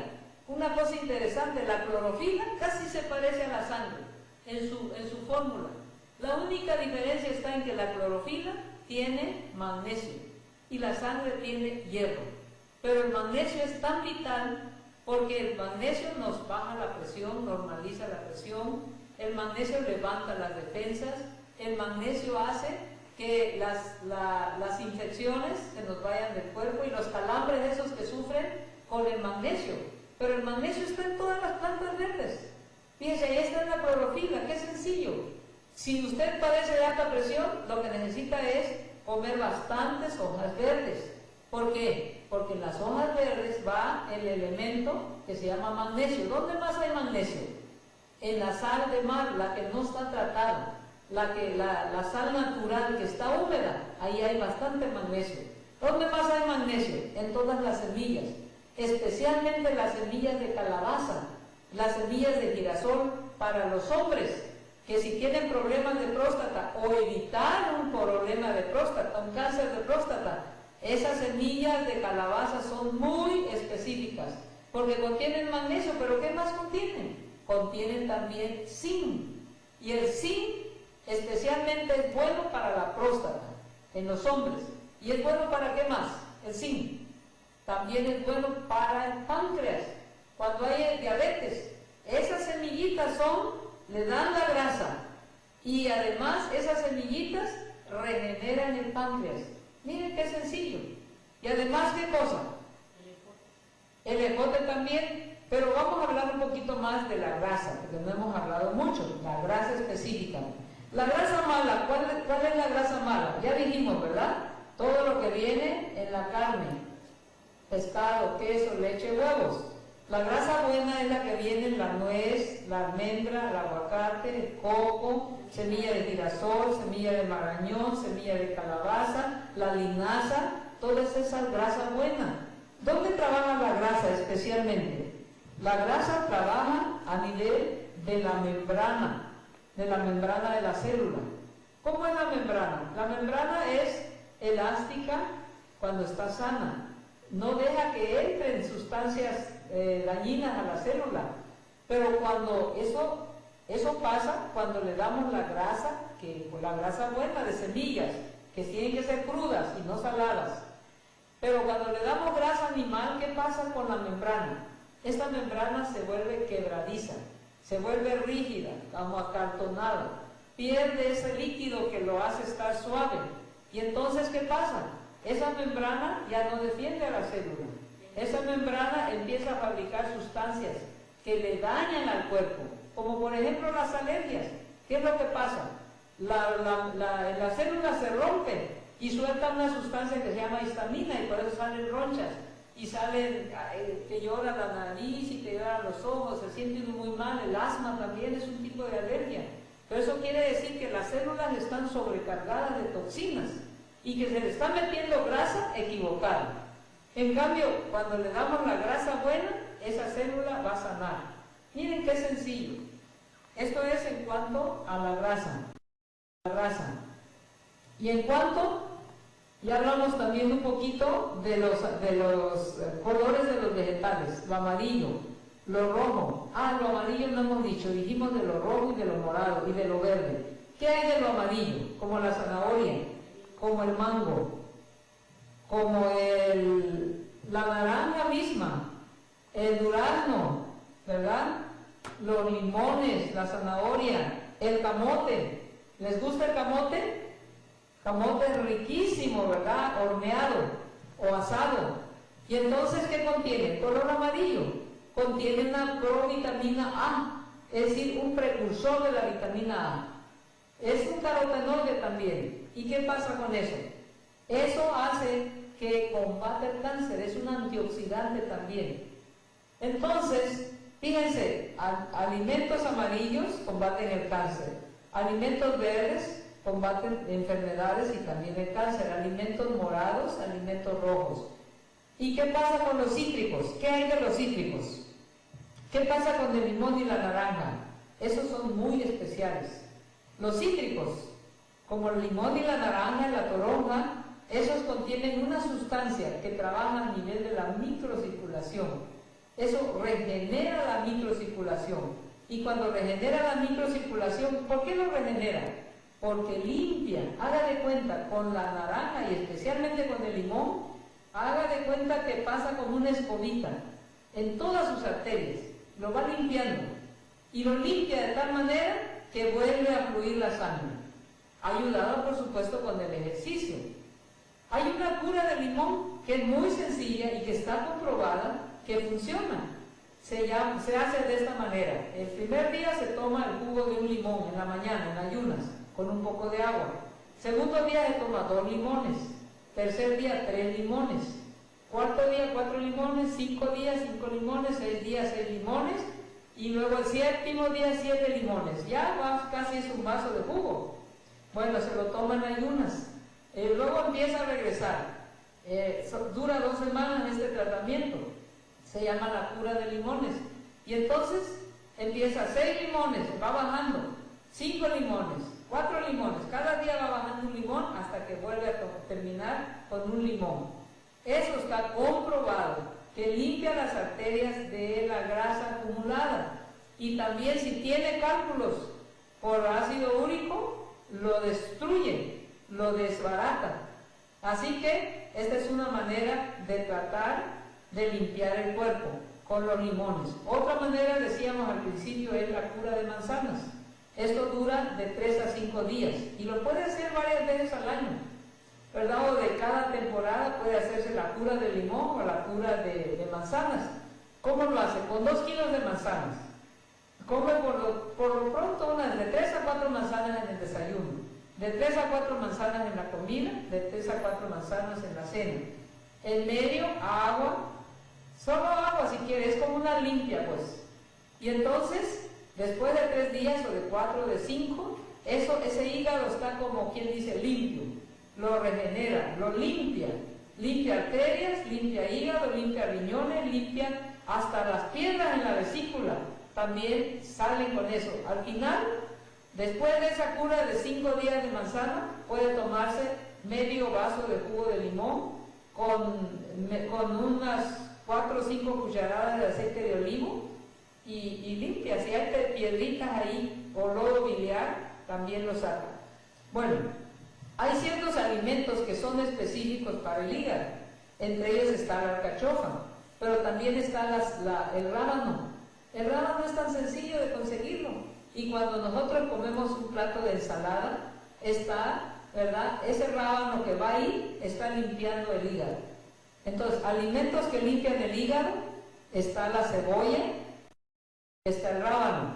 Una cosa interesante, la clorofila casi se parece a la sangre en su fórmula. La única diferencia está en que la clorofila tiene magnesio y la sangre tiene hierro. Pero el magnesio es tan vital porque el magnesio nos baja la presión, normaliza la presión, el magnesio levanta las defensas, el magnesio hace que las infecciones se nos vayan del cuerpo y los calambres esos que sufren con el magnesio. Pero el magnesio está en todas las plantas verdes. Fíjense, ahí está en la clorofila, qué sencillo. Si usted padece de alta presión, lo que necesita es comer bastantes hojas verdes. ¿Por qué? Porque en las hojas verdes va el elemento que se llama magnesio. ¿Dónde más hay magnesio? En la sal de mar, la que no está tratada, la sal natural que está húmeda, ahí hay bastante magnesio. ¿Dónde más hay magnesio? En todas las semillas, especialmente las semillas de calabaza, las semillas de girasol para los hombres que si tienen problemas de próstata o evitar un problema de próstata, un cáncer de próstata, esas semillas de calabaza son muy específicas porque contienen magnesio. ¿Pero qué más contienen? Contienen también zinc, y el zinc especialmente es bueno para la próstata en los hombres. ¿Y es bueno para qué más? El zinc también es bueno para el páncreas cuando hay diabetes. Esas semillitas le dan la grasa, y además esas semillitas regeneran el páncreas. Miren qué sencillo. Y además, ¿qué cosa? El ejote también, pero vamos a hablar un poquito más de la grasa, porque no hemos hablado mucho, la grasa específica. La grasa mala, ¿cuál es la grasa mala? Ya dijimos, ¿verdad? Todo lo que viene en la carne, pescado, queso, leche, huevos. La grasa buena es la que viene en la nuez, la almendra, el aguacate, el coco, semilla de girasol, semilla de marañón, semilla de calabaza, la linaza, todas esas grasas buenas. ¿Dónde trabaja la grasa especialmente? La grasa trabaja a nivel de la membrana de la célula. ¿Cómo es la membrana? La membrana es elástica cuando está sana. No deja que entren sustancias dañinas a la célula. Pero cuando eso pasa, cuando le damos la grasa, la grasa buena de semillas, que tienen que ser crudas y no saladas. Pero cuando le damos grasa animal, ¿qué pasa con la membrana? Esta membrana se vuelve quebradiza, se vuelve rígida, como acartonada, pierde ese líquido que lo hace estar suave. Y entonces, ¿qué pasa? Esa membrana ya no defiende a la célula. Esa membrana empieza a fabricar sustancias que le dañan al cuerpo, como por ejemplo las alergias. ¿Qué es lo que pasa? La célula se rompe y suelta una sustancia que se llama histamina y por eso salen ronchas y salen, te llora la nariz y te lloran los ojos, se siente uno muy mal. El asma también es un tipo de alergia. Pero eso quiere decir que las células están sobrecargadas de toxinas y que se le está metiendo grasa equivocada. En cambio, cuando le damos la grasa buena, esa célula va a sanar. Miren qué sencillo. Esto es en cuanto a la grasa. Y en cuanto, ya hablamos también un poquito de los colores de los vegetales, lo amarillo, lo rojo. Lo amarillo no hemos dicho, dijimos de lo rojo y de lo morado y de lo verde. ¿Qué hay de lo amarillo? Como la zanahoria, como el mango, como la naranja misma, el durazno, ¿verdad? Los limones, la zanahoria, el camote. ¿Les gusta el camote? Camote riquísimo, ¿verdad? Horneado o asado. Y entonces, ¿qué contiene? Color amarillo. Contiene una provitamina A, es decir, un precursor de la vitamina A. Es un carotenoide también. ¿Y qué pasa con eso? Eso hace que combate el cáncer, es un antioxidante también. Entonces, fíjense, alimentos amarillos combaten el cáncer, alimentos verdes combaten enfermedades y también el cáncer, alimentos morados, alimentos rojos. ¿Y qué pasa con los cítricos? ¿Qué hay de los cítricos? ¿Qué pasa con el limón y la naranja? Esos son muy especiales. Los cítricos, como el limón y la naranja y la toronja, esos contienen una sustancia que trabaja a nivel de la microcirculación. Eso regenera la microcirculación. Y cuando regenera la microcirculación, ¿por qué lo regenera? Porque limpia. Haga de cuenta, con la naranja y especialmente con el limón, haga de cuenta que pasa como una escobita en todas sus arterias. Lo va limpiando. Y lo limpia de tal manera que vuelve a fluir la sangre. Ayudado, por supuesto, con el ejercicio. Hay una cura de limón que es muy sencilla y que está comprobada que funciona. Se hace de esta manera. El primer día se toma el jugo de un limón en la mañana, en ayunas, con un poco de agua. Segundo día se toma 2 limones. Tercer día 3 limones. Cuarto día 4 limones. 5 días 5 limones. 6 días 6 limones. Y luego el séptimo día 7 limones. Ya casi es un vaso de jugo. Bueno, se lo toman en ayunas. Luego empieza a regresar. Dura 2 semanas este tratamiento. Se llama la cura de limones. Y entonces empieza 6 limones, va bajando. 5 limones, 4 limones. Cada día va bajando un limón hasta que vuelve a terminar con un limón. Eso está comprobado, que limpia las arterias de la grasa acumulada. Y también si tiene cálculos por ácido úrico, lo destruye, lo desbarata. Así que esta es una manera de tratar de limpiar el cuerpo con los limones. Otra manera, decíamos al principio, es la cura de manzanas. Esto dura de 3 a 5 días y lo puede hacer varias veces al año, ¿verdad? O de cada temporada puede hacerse la cura de limón o la cura de manzanas. ¿Cómo lo hace? Con 2 kilos de manzanas. Come por lo pronto unas de 3 a 4 manzanas en el desayuno, de 3 a 4 manzanas en la comida, de 3 a 4 manzanas en la cena. En medio, agua, solo agua si quiere, es como una limpia pues. Y entonces, después de 3 días o de 4 o de 5, ese hígado está como quien dice limpio, lo regenera, lo limpia, limpia arterias, limpia hígado, limpia riñones, limpia hasta las piedras en la vesícula, también salen con eso. Al final, después de esa cura de 5 días de manzana, puede tomarse medio vaso de jugo de limón con unas 4 o 5 cucharadas de aceite de olivo y limpia. Si hay piedritas ahí o lodo biliar, también lo saca. Bueno, hay ciertos alimentos que son específicos para el hígado. Entre ellos está la alcachofa, pero también está el rábano. El rábano es tan sencillo de conseguirlo. Y cuando nosotros comemos un plato de ensalada, está, ¿verdad? Ese rábano que va ahí está limpiando el hígado. Entonces, alimentos que limpian el hígado, está la cebolla, está el rábano.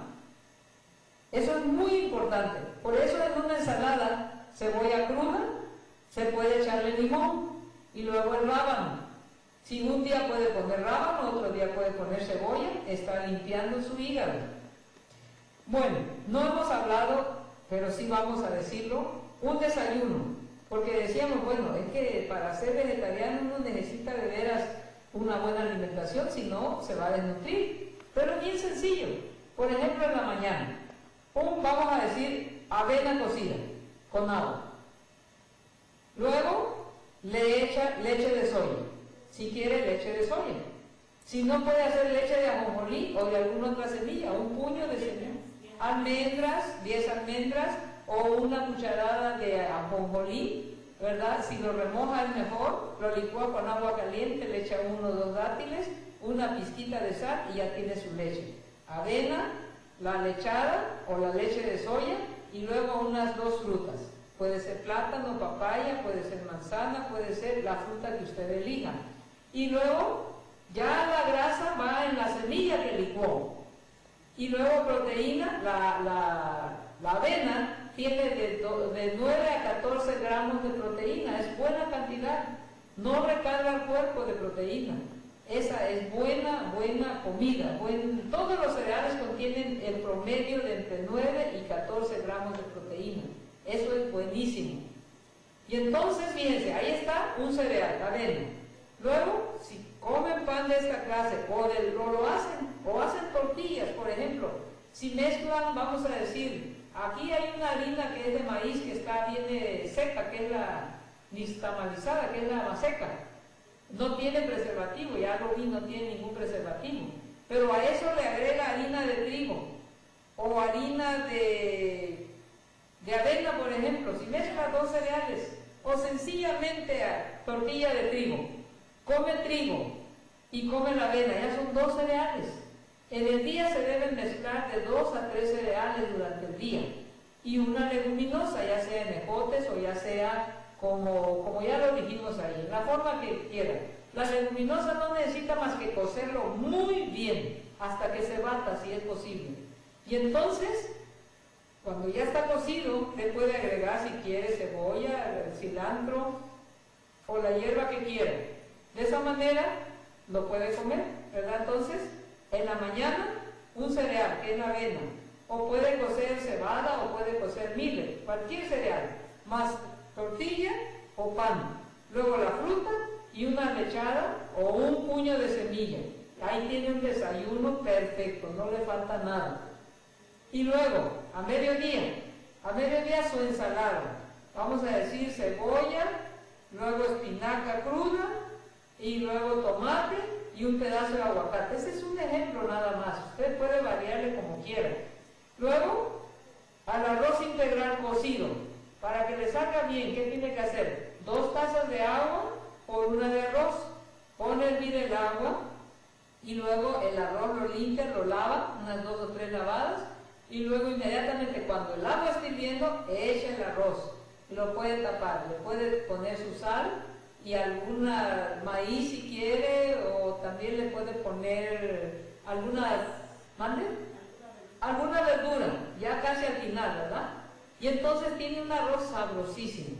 Eso es muy importante. Por eso en una ensalada, cebolla cruda, se puede echarle limón y luego el rábano. Si un día puede poner rábano, otro día puede poner cebolla, está limpiando su hígado. Bueno, no hemos hablado, pero sí vamos a decirlo, un desayuno, porque decíamos, bueno, es que para ser vegetariano uno necesita de veras una buena alimentación, si no se va a desnutrir. Pero es bien sencillo. Por ejemplo, en la mañana, vamos a decir avena cocida con agua. Luego le echa leche de soya, si quiere leche de soya. Si no, puede hacer leche de ajonjolí o de alguna otra semilla, un puño de semilla. Almendras, 10 almendras o una cucharada de ajonjolí, ¿verdad? Si lo remoja es mejor, lo licúa con agua caliente, le echa 1 o 2 dátiles, una pizquita de sal y ya tiene su leche. Avena, la lechada o la leche de soya y luego unas 2 frutas. Puede ser plátano, papaya, puede ser manzana, puede ser la fruta que usted elija. Y luego ya la grasa va en la semilla que licuó. Y luego proteína, la avena tiene de 9 a 14 gramos de proteína, es buena cantidad, no recarga el cuerpo de proteína. Esa es buena comida. Todos los cereales contienen el promedio de entre 9 y 14 gramos de proteína. Eso es buenísimo. Y entonces, fíjense, ahí está un cereal, la avena. Luego, si comen pan de esta clase o hacen tortillas, por ejemplo, si mezclan, vamos a decir, aquí hay una harina que es de maíz que viene seca, que es la nixtamalizada, que es la más seca. No tiene preservativo, ya lo vi, no tiene ningún preservativo. Pero a eso le agrega harina de trigo o harina de avena, por ejemplo. Si mezcla 2 cereales o sencillamente tortilla de trigo, come trigo y come la avena, ya son 2 cereales. En el día se deben mezclar de 2 a 3 cereales durante el día y una leguminosa, ya sea en ejotes o ya sea como ya lo dijimos ahí, en la forma que quieran. La leguminosa no necesita más que cocerlo muy bien hasta que se bata, si es posible. Y entonces, cuando ya está cocido, le puede agregar, si quiere, cebolla, cilantro o la hierba que quiera. De esa manera lo puede comer, ¿verdad? Entonces, en la mañana, un cereal, que es la avena, o puede cocer cebada o puede cocer millet, cualquier cereal, más tortilla o pan, luego la fruta y una lechada o un puño de semilla. Ahí tiene un desayuno perfecto, no le falta nada. Y luego, a mediodía su ensalada, vamos a decir cebolla, luego espinaca cruda y luego tomate y un pedazo de aguacate. Ese es un ejemplo nada más, usted puede variarle como quiera. Luego, al arroz integral cocido, para que le salga bien, ¿qué tiene que hacer? 2 tazas de agua por 1 de arroz. Pone a hervir el agua y luego el arroz lo limpia, lo lava, unas 2 o 3 lavadas, y luego inmediatamente cuando el agua esté hirviendo, echa el arroz. Lo puede tapar, le puede poner su sal y alguna maíz si quiere, o también le puede poner alguna verdura, ya casi al final, ¿verdad? Y entonces tiene un arroz sabrosísimo.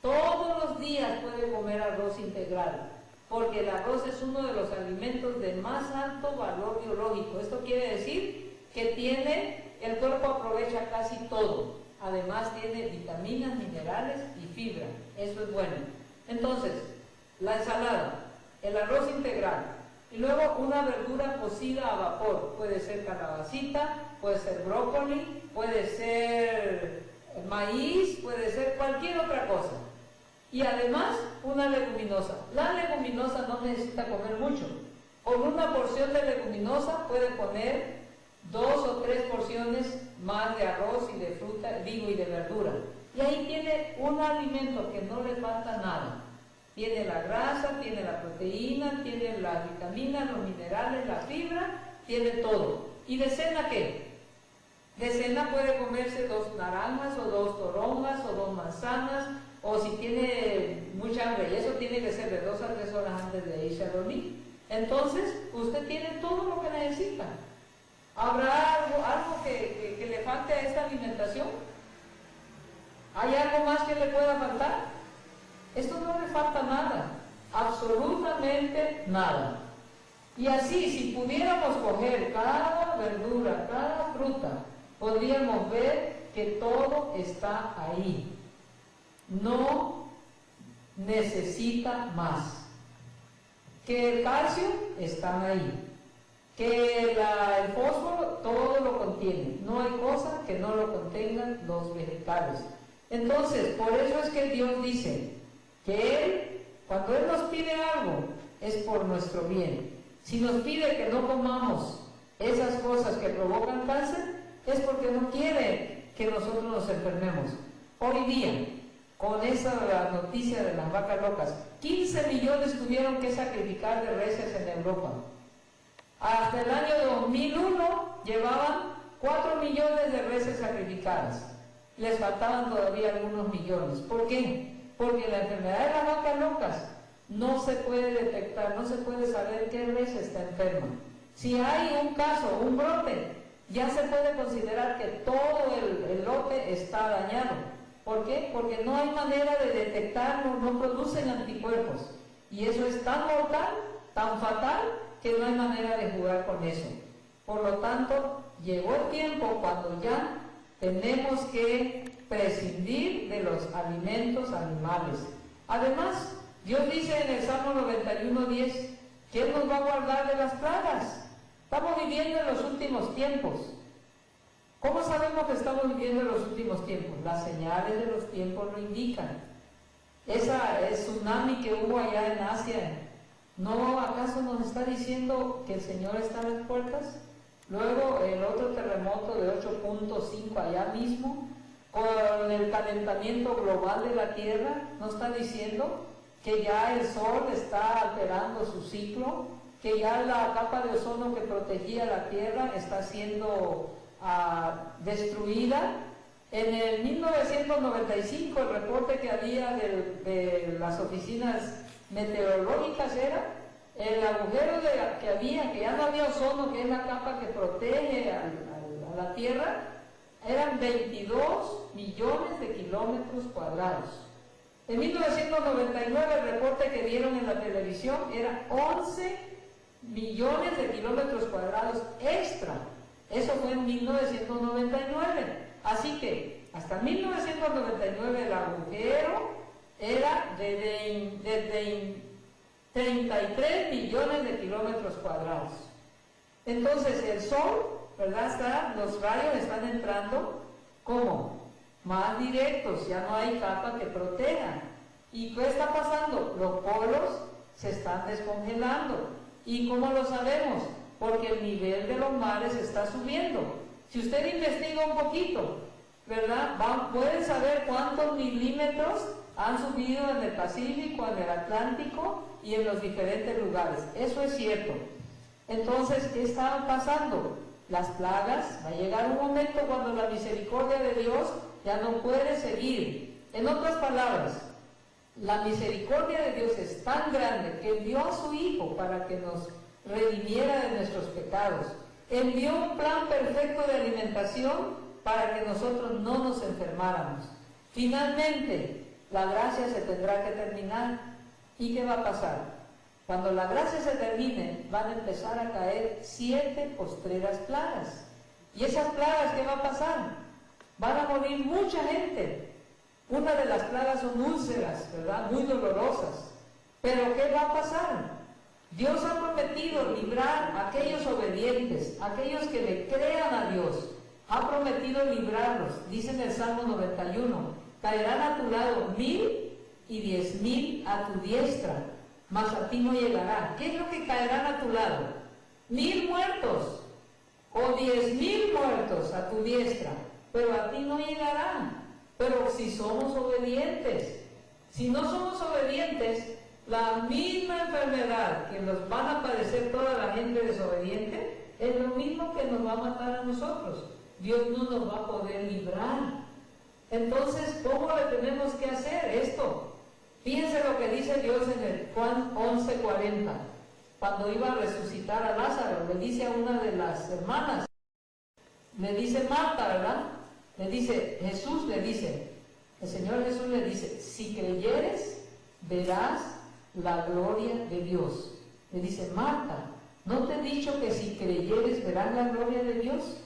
Todos los días puede comer arroz integral, porque el arroz es uno de los alimentos de más alto valor biológico. Esto quiere decir que el cuerpo aprovecha casi todo. Además tiene vitaminas, minerales y fibra. Eso es bueno. Entonces, la ensalada, el arroz integral, y luego una verdura cocida a vapor. Puede ser calabacita, puede ser brócoli, puede ser maíz, puede ser cualquier otra cosa. Y además una leguminosa. La leguminosa no necesita comer mucho. Con una porción de leguminosa puede poner 2 o 3 porciones más de arroz y de fruta, y de verdura. Y ahí tiene un alimento que no le falta nada. Tiene la grasa, tiene la proteína, tiene las vitaminas, los minerales, la fibra, tiene todo. ¿Y de cena qué? De cena puede comerse 2 naranjas, o 2 toronjas, o 2 manzanas, o si tiene mucha hambre, y eso tiene que ser de 2 a 3 horas antes de irse a dormir. Entonces, usted tiene todo lo que necesita. ¿Habrá algo que le falte a esta alimentación? ¿Hay algo más que le pueda faltar? Esto no le falta nada, absolutamente nada. Y así, si pudiéramos coger cada verdura, cada fruta, podríamos ver que todo está ahí. No necesita más. Que el calcio está ahí. Que el fósforo todo lo contiene. No hay cosa que no lo contengan los vegetales. Entonces, por eso es que Dios dice que cuando Él nos pide algo, es por nuestro bien. Si nos pide que no comamos esas cosas que provocan cáncer, es porque no quiere que nosotros nos enfermemos. Hoy día, con esa noticia de las vacas locas, 15 millones tuvieron que sacrificar de reses en Europa. Hasta el año 2001 llevaban 4 millones de reses sacrificadas. Les faltaban todavía algunos millones. ¿Por qué? Porque la enfermedad de las vacas locas no se puede detectar, no se puede saber qué res está enferma. Si hay un caso, un brote, ya se puede considerar que todo el lote está dañado. ¿Por qué? Porque no hay manera de detectarlo, no producen anticuerpos. Y eso es tan mortal, tan fatal, que no hay manera de jugar con eso. Por lo tanto, llegó el tiempo cuando ya tenemos que prescindir de los alimentos animales. Además, Dios dice en el Salmo 91:10 que Él nos va a guardar de las plagas. Estamos viviendo en los últimos tiempos. ¿Cómo sabemos que estamos viviendo en los últimos tiempos? Las señales de los tiempos lo indican. Esa tsunami que hubo allá en Asia, ¿no acaso nos está diciendo que el Señor está a las puertas? Luego el otro terremoto de 8.5 allá mismo, con el calentamiento global de la Tierra, ¿no está diciendo que ya el Sol está alterando su ciclo? Que ya la capa de ozono que protegía la Tierra está siendo destruida. En el 1995 el reporte que había de las oficinas meteorológicas era el agujero que había, que ya no había ozono, que es la capa que protege a la Tierra, eran 22 millones de kilómetros cuadrados. En 1999 el reporte que dieron en la televisión era 11 millones de kilómetros cuadrados extra. Eso fue en 1999. Así que hasta 1999 el agujero era de 33 millones de kilómetros cuadrados. Entonces el Sol, ¿verdad? Los rayos están entrando como más directos, ya no hay capa que proteja. ¿Y qué está pasando? Los polos se están descongelando. ¿Y cómo lo sabemos? Porque el nivel de los mares está subiendo. Si usted investiga un poquito, ¿verdad? Pueden saber cuántos milímetros han subido en el Pacífico, en el Atlántico y en los diferentes lugares. Eso es cierto. Entonces, ¿qué está pasando? las plagas, va a llegar un momento cuando la misericordia de Dios ya no puede seguir. En otras palabras, la misericordia de Dios es tan grande que envió a su Hijo para que nos redimiera de nuestros pecados. Envió un plan perfecto de alimentación para que nosotros no nos enfermáramos. Finalmente, la gracia se tendrá que terminar. ¿Y qué va a pasar? Cuando la gracia se termine, van a empezar a caer 7 postreras plagas. ¿Y esas plagas qué va a pasar? Van a morir mucha gente. Una de las plagas son úlceras, ¿verdad? Muy dolorosas. Pero ¿qué va a pasar? Dios ha prometido librar a aquellos obedientes, a aquellos que le crean a Dios. Ha prometido librarlos. Dice en el Salmo 91, caerán a tu lado 1000 y 10,000 a tu diestra, mas a ti no llegará. ¿Qué es lo que caerán a tu lado? 1000 muertos o 10,000 muertos a tu diestra, pero a ti no llegarán. Pero si somos obedientes, si no somos obedientes, la misma enfermedad que nos van a padecer toda la gente desobediente es lo mismo que nos va a matar a nosotros. Dios no nos va a poder librar. Entonces, ¿cómo le tenemos que hacer esto? Fíjense lo que dice Dios en el Juan 11:40. Cuando iba a resucitar a Lázaro, le dice a una de las hermanas, le dice Marta, ¿verdad? Le dice, Jesús le dice, el Señor Jesús le dice, si creyeres, verás la gloria de Dios. Le dice, Marta, ¿no te he dicho que si creyeres verás la gloria de Dios?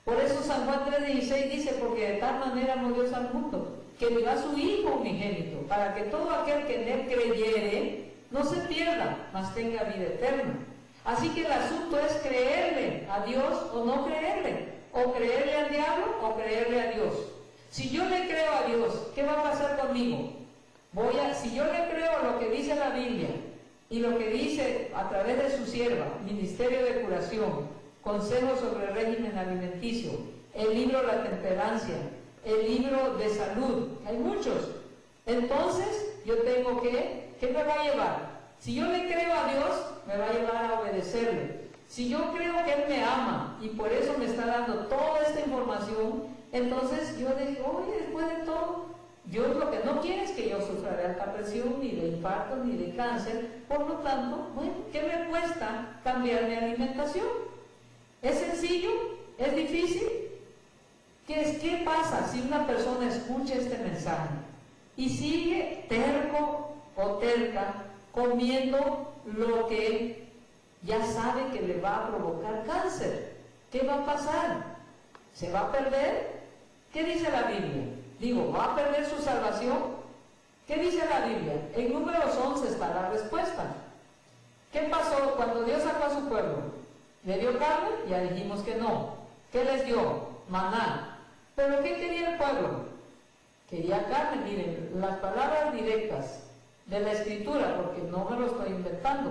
Por eso San Juan 3:16 dice, porque de tal manera amó Dios al mundo, que dio a su Hijo unigénito, para que todo aquel que en él creyere, no se pierda, mas tenga vida eterna. Así que el asunto es creerle a Dios o no creerle, o creerle al diablo o creerle a Dios. Si yo le creo a Dios, ¿qué va a pasar conmigo? Si yo le creo lo que dice la Biblia y lo que dice a través de su sierva, Ministerio de Curación, Consejo sobre el Régimen Alimenticio, el libro La Temperancia, el libro de Salud, hay muchos. Entonces, yo tengo que, ¿qué me va a llevar? Si yo le creo a Dios, me va a llevar a obedecerle. Si yo creo que Él me ama y por eso me está dando toda esta información, entonces yo le digo, oye, después de todo, Dios lo que no quiere es que yo sufra de alta presión, ni de infarto, ni de cáncer. Por lo tanto, bueno, ¿qué me cuesta cambiar mi alimentación? ¿Es sencillo? ¿Es difícil? ¿Qué pasa si una persona escucha este mensaje y sigue terco o terca comiendo lo que ya sabe que le va a provocar cáncer? ¿Qué va a pasar? ¿Se va a perder? ¿Qué dice la Biblia? Digo, ¿va a perder su salvación? ¿Qué dice la Biblia? En Números 11 está la respuesta. ¿Qué pasó cuando Dios sacó a su pueblo? ¿Le dio carne? Ya dijimos que no. ¿Qué les dio? Maná. ¿Pero qué quería el pueblo? Quería carne. Miren, las palabras directas de la Escritura, porque no me lo estoy inventando.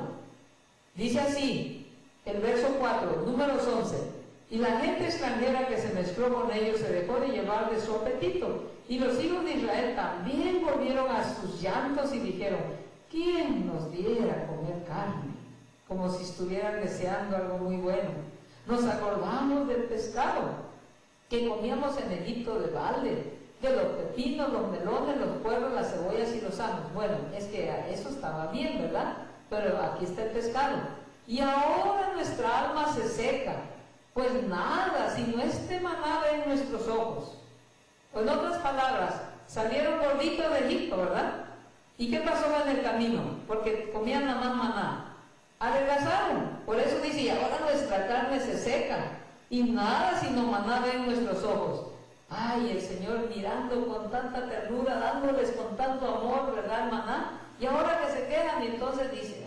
Dice así, el verso 4, Números 11. Y la gente extranjera que se mezcló con ellos se dejó de llevar de su apetito. Y los hijos de Israel también volvieron a sus llantos y dijeron, ¿quién nos diera a comer carne? Como si estuvieran deseando algo muy bueno. Nos acordamos del pescado que comíamos en Egipto de balde, de los pepinos, los melones, los puerros, las cebollas y los ajos. Bueno, es que eso estaba bien, ¿verdad? Pero aquí está el pescado. Y ahora nuestra alma se seca. Pues nada, sino este maná en nuestros ojos. O en otras palabras, salieron gorditos de Egipto, ¿verdad? ¿Y qué pasó en el camino? Porque comían nada más maná. Adelgazaron. Por eso dice, y ahora nuestra carne se seca. Y nada sino maná en nuestros ojos. Ay, el Señor mirando con tanta ternura, dándoles con tanto amor, ¿verdad, el maná? Y ahora que se quedan, y entonces dice,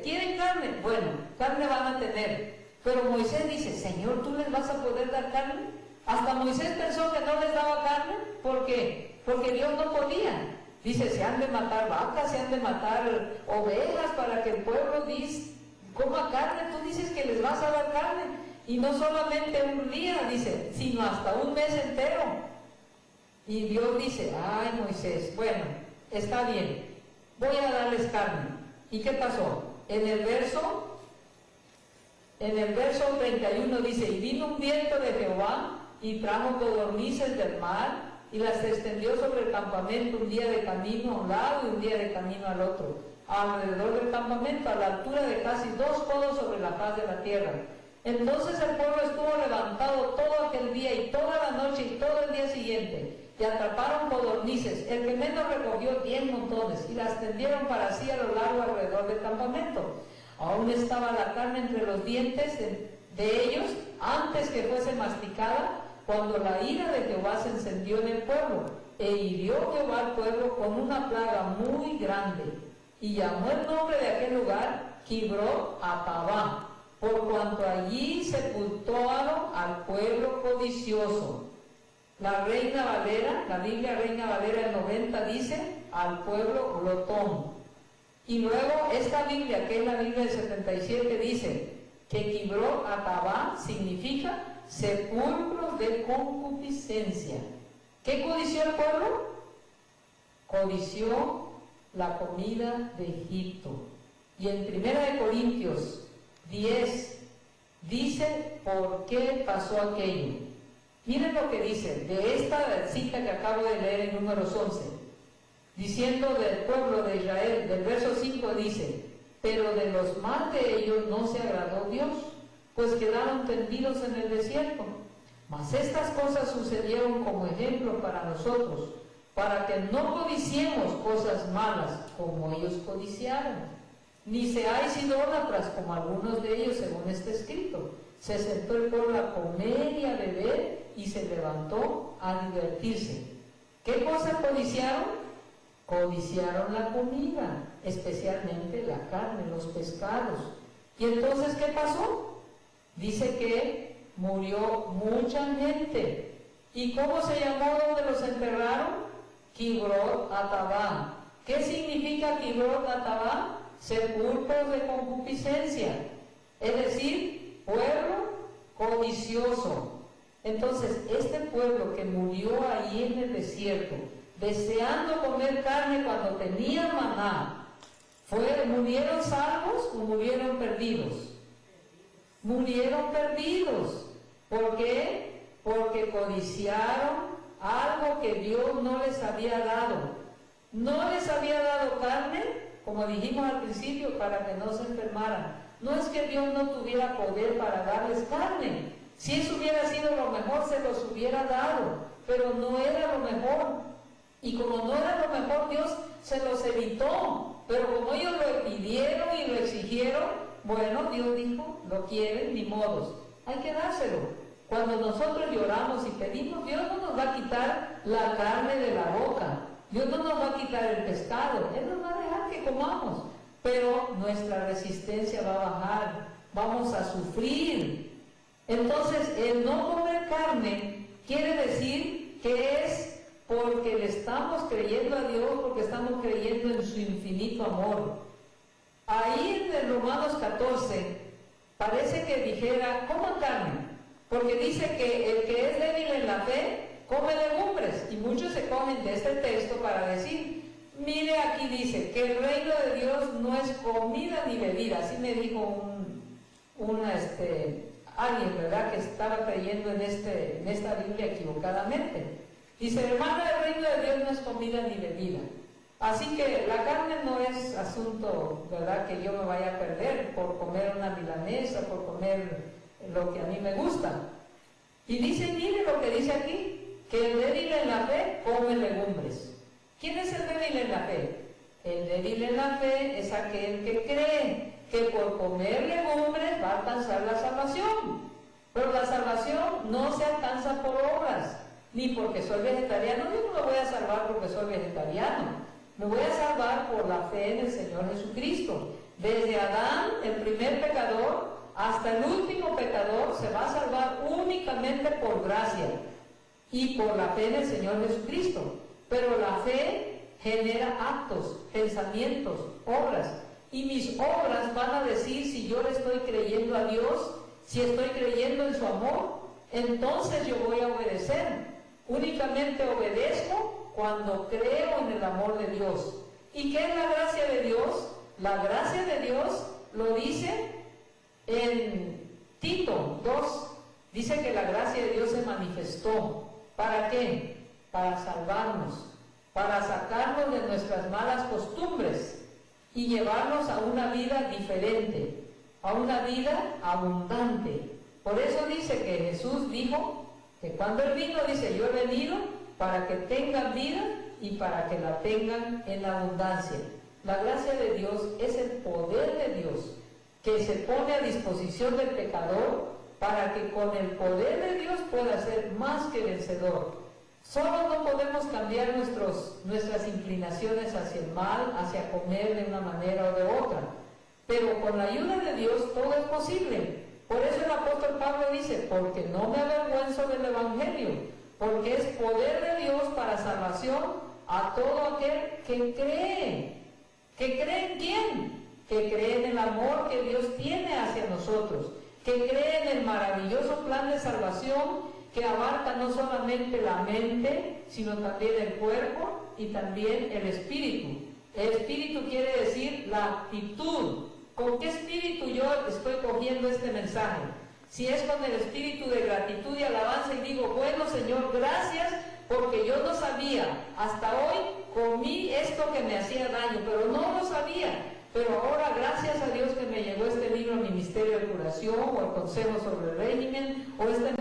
¿quieren carne? Bueno, carne van a tener. Pero Moisés dice, Señor, ¿tú les vas a poder dar carne? Hasta Moisés pensó que no les daba carne. ¿Por qué? Porque Dios no podía. Dice, se han de matar vacas, se han de matar ovejas para que el pueblo coma carne. Tú dices que les vas a dar carne. Y no solamente un día, dice, sino hasta un mes entero. Y Dios dice, ay, Moisés, bueno, está bien, voy a darles carne. ¿Y qué pasó? En el verso En el verso 31 dice, y vino un viento de Jehová y trajo codornices del mar y las extendió sobre el campamento un día de camino a un lado y un día de camino al otro, alrededor del campamento, a la altura de casi 2 codos sobre la faz de la tierra. Entonces el pueblo estuvo levantado todo aquel día y toda la noche y todo el día siguiente, y atraparon codornices, el que menos recogió 10 montones, y las tendieron para sí a lo largo alrededor del campamento. Aún estaba la carne entre los dientes de ellos, antes que fuese masticada, cuando la ira de Jehová se encendió en el pueblo, e hirió Jehová al pueblo con una plaga muy grande, y llamó el nombre de aquel lugar Kibrot Hatabá, por cuanto allí sepultaron al pueblo codicioso. La Reina Valera, la Biblia Reina Valera del 90 dice, al pueblo glotón. Y luego esta Biblia, que es la Biblia del 77, dice que Kibrot Hatabá significa sepulcro de concupiscencia. ¿Qué codició el pueblo? Codició la comida de Egipto. Y en 1 Corintios 10 dice por qué pasó aquello. Miren lo que dice de esta cita que acabo de leer en Números 11, diciendo del pueblo de Israel, del verso 5 dice, pero de los más de ellos no se agradó Dios, pues quedaron tendidos en el desierto. Mas estas cosas sucedieron como ejemplo para nosotros, para que no codiciemos cosas malas como ellos codiciaron, ni seáis idólatras como algunos de ellos, según está escrito. Se sentó el pueblo a comer y a beber y se levantó a divertirse. ¿Qué cosas codiciaron? Codiciaron la comida, especialmente la carne, los pescados. ¿Y entonces qué pasó? Dice que murió mucha gente. ¿Y cómo se llamó donde los enterraron? Kibrot Hatabá. ¿Qué significa Kibrot Hatabá? Sepulcros de concupiscencia, es decir, pueblo codicioso. Entonces, este pueblo que murió ahí en el desierto, deseando comer carne cuando tenían maná, ¿murieron salvos o murieron perdidos? Murieron perdidos. ¿Por qué? Porque codiciaron algo que Dios no les había dado. No les había dado carne, como dijimos al principio, para que no se enfermaran. No es que Dios no tuviera poder para darles carne. Si eso hubiera sido lo mejor, se los hubiera dado, pero no era lo mejor. Y como no era lo mejor, Dios se los evitó. Pero como ellos lo pidieron y lo exigieron, bueno, Dios dijo, lo quieren, ni modos. Hay que dárselo. Cuando nosotros lloramos y pedimos, Dios no nos va a quitar la carne de la boca. Dios no nos va a quitar el pescado, Él nos va a dejar que comamos, pero nuestra resistencia va a bajar, vamos a sufrir. Entonces, el no comer carne quiere decir que es porque le estamos creyendo a Dios, porque estamos creyendo en su infinito amor. Ahí en el Romanos 14, parece que dijera, coman carne, porque dice que el que es débil en la fe, come legumbres, y muchos se cogen de este texto para decir, mire, aquí dice que el reino de Dios no es comida ni bebida. Así me dijo alguien, ¿verdad?, que estaba creyendo en esta Biblia equivocadamente. Dice, hermana, el reino de Dios no es comida ni bebida. Así que la carne no es asunto, ¿verdad?, que yo me vaya a perder por comer una milanesa, por comer lo que a mí me gusta. Y dice, mire lo que dice aquí, que el débil en la fe come legumbres. ¿Quién es el débil en la fe? El débil en la fe es aquel que cree que por comer legumbres va a alcanzar la salvación. Pero la salvación no se alcanza por obras, ni porque soy vegetariano. Yo no me voy a salvar porque soy vegetariano. Me voy a salvar por la fe en el Señor Jesucristo. Desde Adán, el primer pecador, hasta el último pecador, se va a salvar únicamente por gracia y por la fe en el Señor Jesucristo. Pero la fe genera actos, pensamientos, obras. Y mis obras van a decir si yo le estoy creyendo a Dios, si estoy creyendo en su amor, entonces yo voy a obedecer. Únicamente obedezco cuando creo en el amor de Dios. ¿Y qué es la gracia de Dios? La gracia de Dios lo dice en Tito 2 dice que la gracia de Dios se manifestó. ¿Para qué? Para salvarnos, para sacarnos de nuestras malas costumbres y llevarnos a una vida diferente, a una vida abundante. Por eso dice que Jesús dijo que cuando Él vino, dice, yo he venido para que tengan vida y para que la tengan en abundancia. La gracia de Dios es el poder de Dios que se pone a disposición del pecador para que con el poder de Dios pueda ser más que vencedor. Solo no podemos cambiar nuestras inclinaciones hacia el mal, hacia comer de una manera o de otra, pero con la ayuda de Dios todo es posible. Por eso el apóstol Pablo dice, porque no me avergüenzo del Evangelio, porque es poder de Dios para salvación a todo aquel que cree. ¿Que cree en quién? Que cree en el amor que Dios tiene hacia nosotros, que cree en el maravilloso plan de salvación que abarca no solamente la mente, sino también el cuerpo y también el espíritu. El espíritu quiere decir la actitud. ¿Con qué espíritu yo estoy cogiendo este mensaje? Si es con el espíritu de gratitud y alabanza y digo, bueno Señor, gracias porque yo no sabía, hasta hoy comí esto que me hacía daño, pero no lo sabía. Pero ahora, gracias a Dios que me llegó este libro, Ministerio de Curación, o el Consejo sobre el Régimen, o este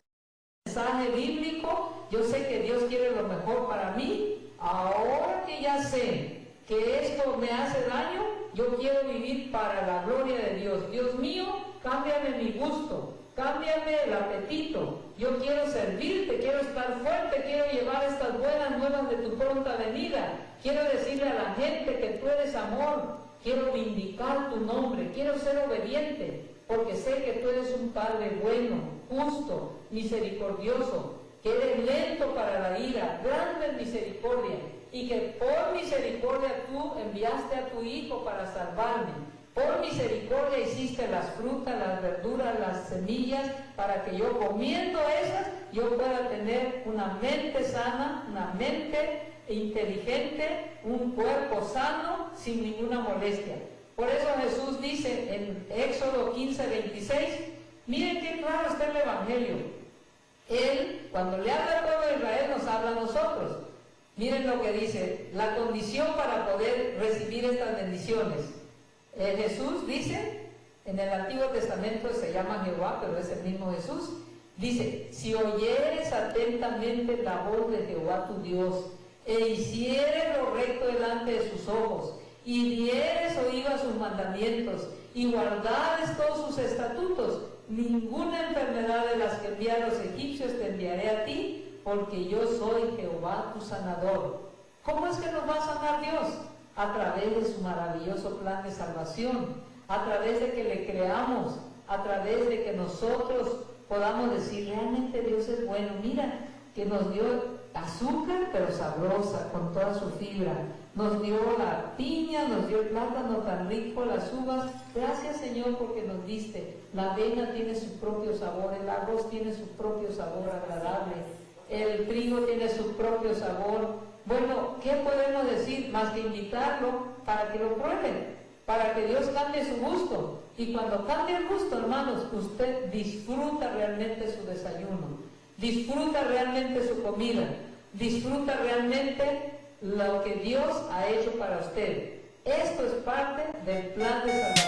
mensaje bíblico, yo sé que Dios quiere lo mejor para mí. Ahora que ya sé que esto me hace daño, yo quiero vivir para la gloria de Dios. Dios mío, cámbiame mi gusto, cámbiame el apetito. Yo quiero servirte, quiero estar fuerte, quiero llevar estas buenas nuevas de tu pronta venida. Quiero decirle a la gente que tú eres amor. Quiero vindicar tu nombre, quiero ser obediente, porque sé que tú eres un Padre bueno, justo, misericordioso, que eres lento para la ira, grande en misericordia, y que por misericordia tú enviaste a tu Hijo para salvarme. Por misericordia hiciste las frutas, las verduras, las semillas, para que yo comiendo esas, yo pueda tener una mente sana, una mente inteligente, un cuerpo sano, sin ninguna molestia. Por eso Jesús dice en Éxodo 15:26, miren qué claro está el Evangelio. Él, cuando le habla al pueblo de Israel, nos habla a nosotros. Miren lo que dice, la condición para poder recibir estas bendiciones. Jesús dice, en el Antiguo Testamento se llama Jehová, pero es el mismo Jesús, dice, si oyeres atentamente la voz de Jehová tu Dios, e hicieres lo recto delante de sus ojos, y dieres oído a sus mandamientos, y guardares todos sus estatutos, ninguna enfermedad de las que envié a los egipcios te enviaré a ti, porque yo soy Jehová tu sanador. ¿Cómo es que nos va a sanar Dios? A través de su maravilloso plan de salvación, a través de que le creamos, a través de que nosotros podamos decir, realmente Dios es bueno. Mira, que nos dio azúcar, pero sabrosa, con toda su fibra. Nos dio la piña, nos dio el plátano tan rico, las uvas. Gracias, Señor, porque nos diste. La avena tiene su propio sabor, el arroz tiene su propio sabor agradable, el trigo tiene su propio sabor. Bueno, ¿qué podemos decir más que invitarlo para que lo prueben? Para que Dios cambie su gusto. Y cuando cambie el gusto, hermanos, usted disfruta realmente su desayuno, disfruta realmente su comida, disfruta realmente lo que Dios ha hecho para usted. Esto es parte del plan de salvación.